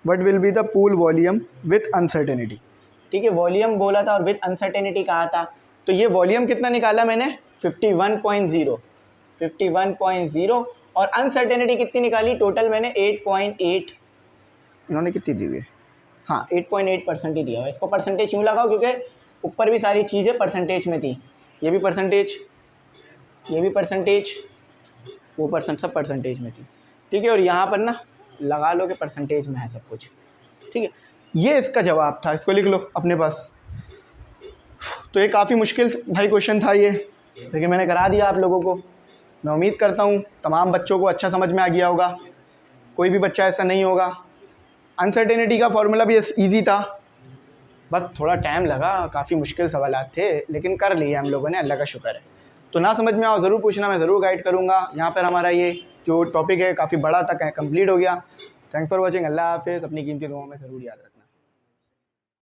what will be the pool volume with uncertainty, ठीक है। वॉल्यूम बोला था और विथ अनसर्टेनिटी कहा था, तो ये वॉल्यूम कितना निकाला मैंने 51.0 और अनसर्टेनिटी कितनी निकाली, टोटल मैंने 8.8, इन्होंने कितनी दी हुई है, हाँ 8.8% ही दिया हुआ। इसको परसेंटेज क्यों लगाओ, क्योंकि ऊपर भी सारी चीज़ें परसेंटेज में थी, ये भी परसेंटेज, ये भी परसेंटेज, वो परसेंट, सब परसेंटेज में थी, ठीक है। और यहाँ पर ना लगा लो कि परसेंटेज में है सब कुछ, ठीक है। ये इसका जवाब था, इसको लिख लो अपने पास। तो ये काफ़ी मुश्किल भाई क्वेश्चन था ये, लेकिन मैंने करा दिया आप लोगों को। मैं उम्मीद करता हूँ तमाम बच्चों को अच्छा समझ में आ गया होगा, कोई भी बच्चा ऐसा नहीं होगा। अनसर्टेनिटी का फॉर्मूला भी इजी था, बस थोड़ा टाइम लगा, काफ़ी मुश्किल सवालात थे, लेकिन कर लिए हम लोगों ने, अल्लाह का शुक्र है। तो ना समझ में आओ ज़रूर पूछना, मैं ज़रूर गाइड करूँगा। यहाँ पर हमारा ये जो टॉपिक है काफ़ी बड़ा तक है, कंप्लीट हो गया। थैंक्स फॉर वॉचिंग, अल्लाह हाफ़िज़। अपनी कीमती दुआओं में ज़रूर याद रखना।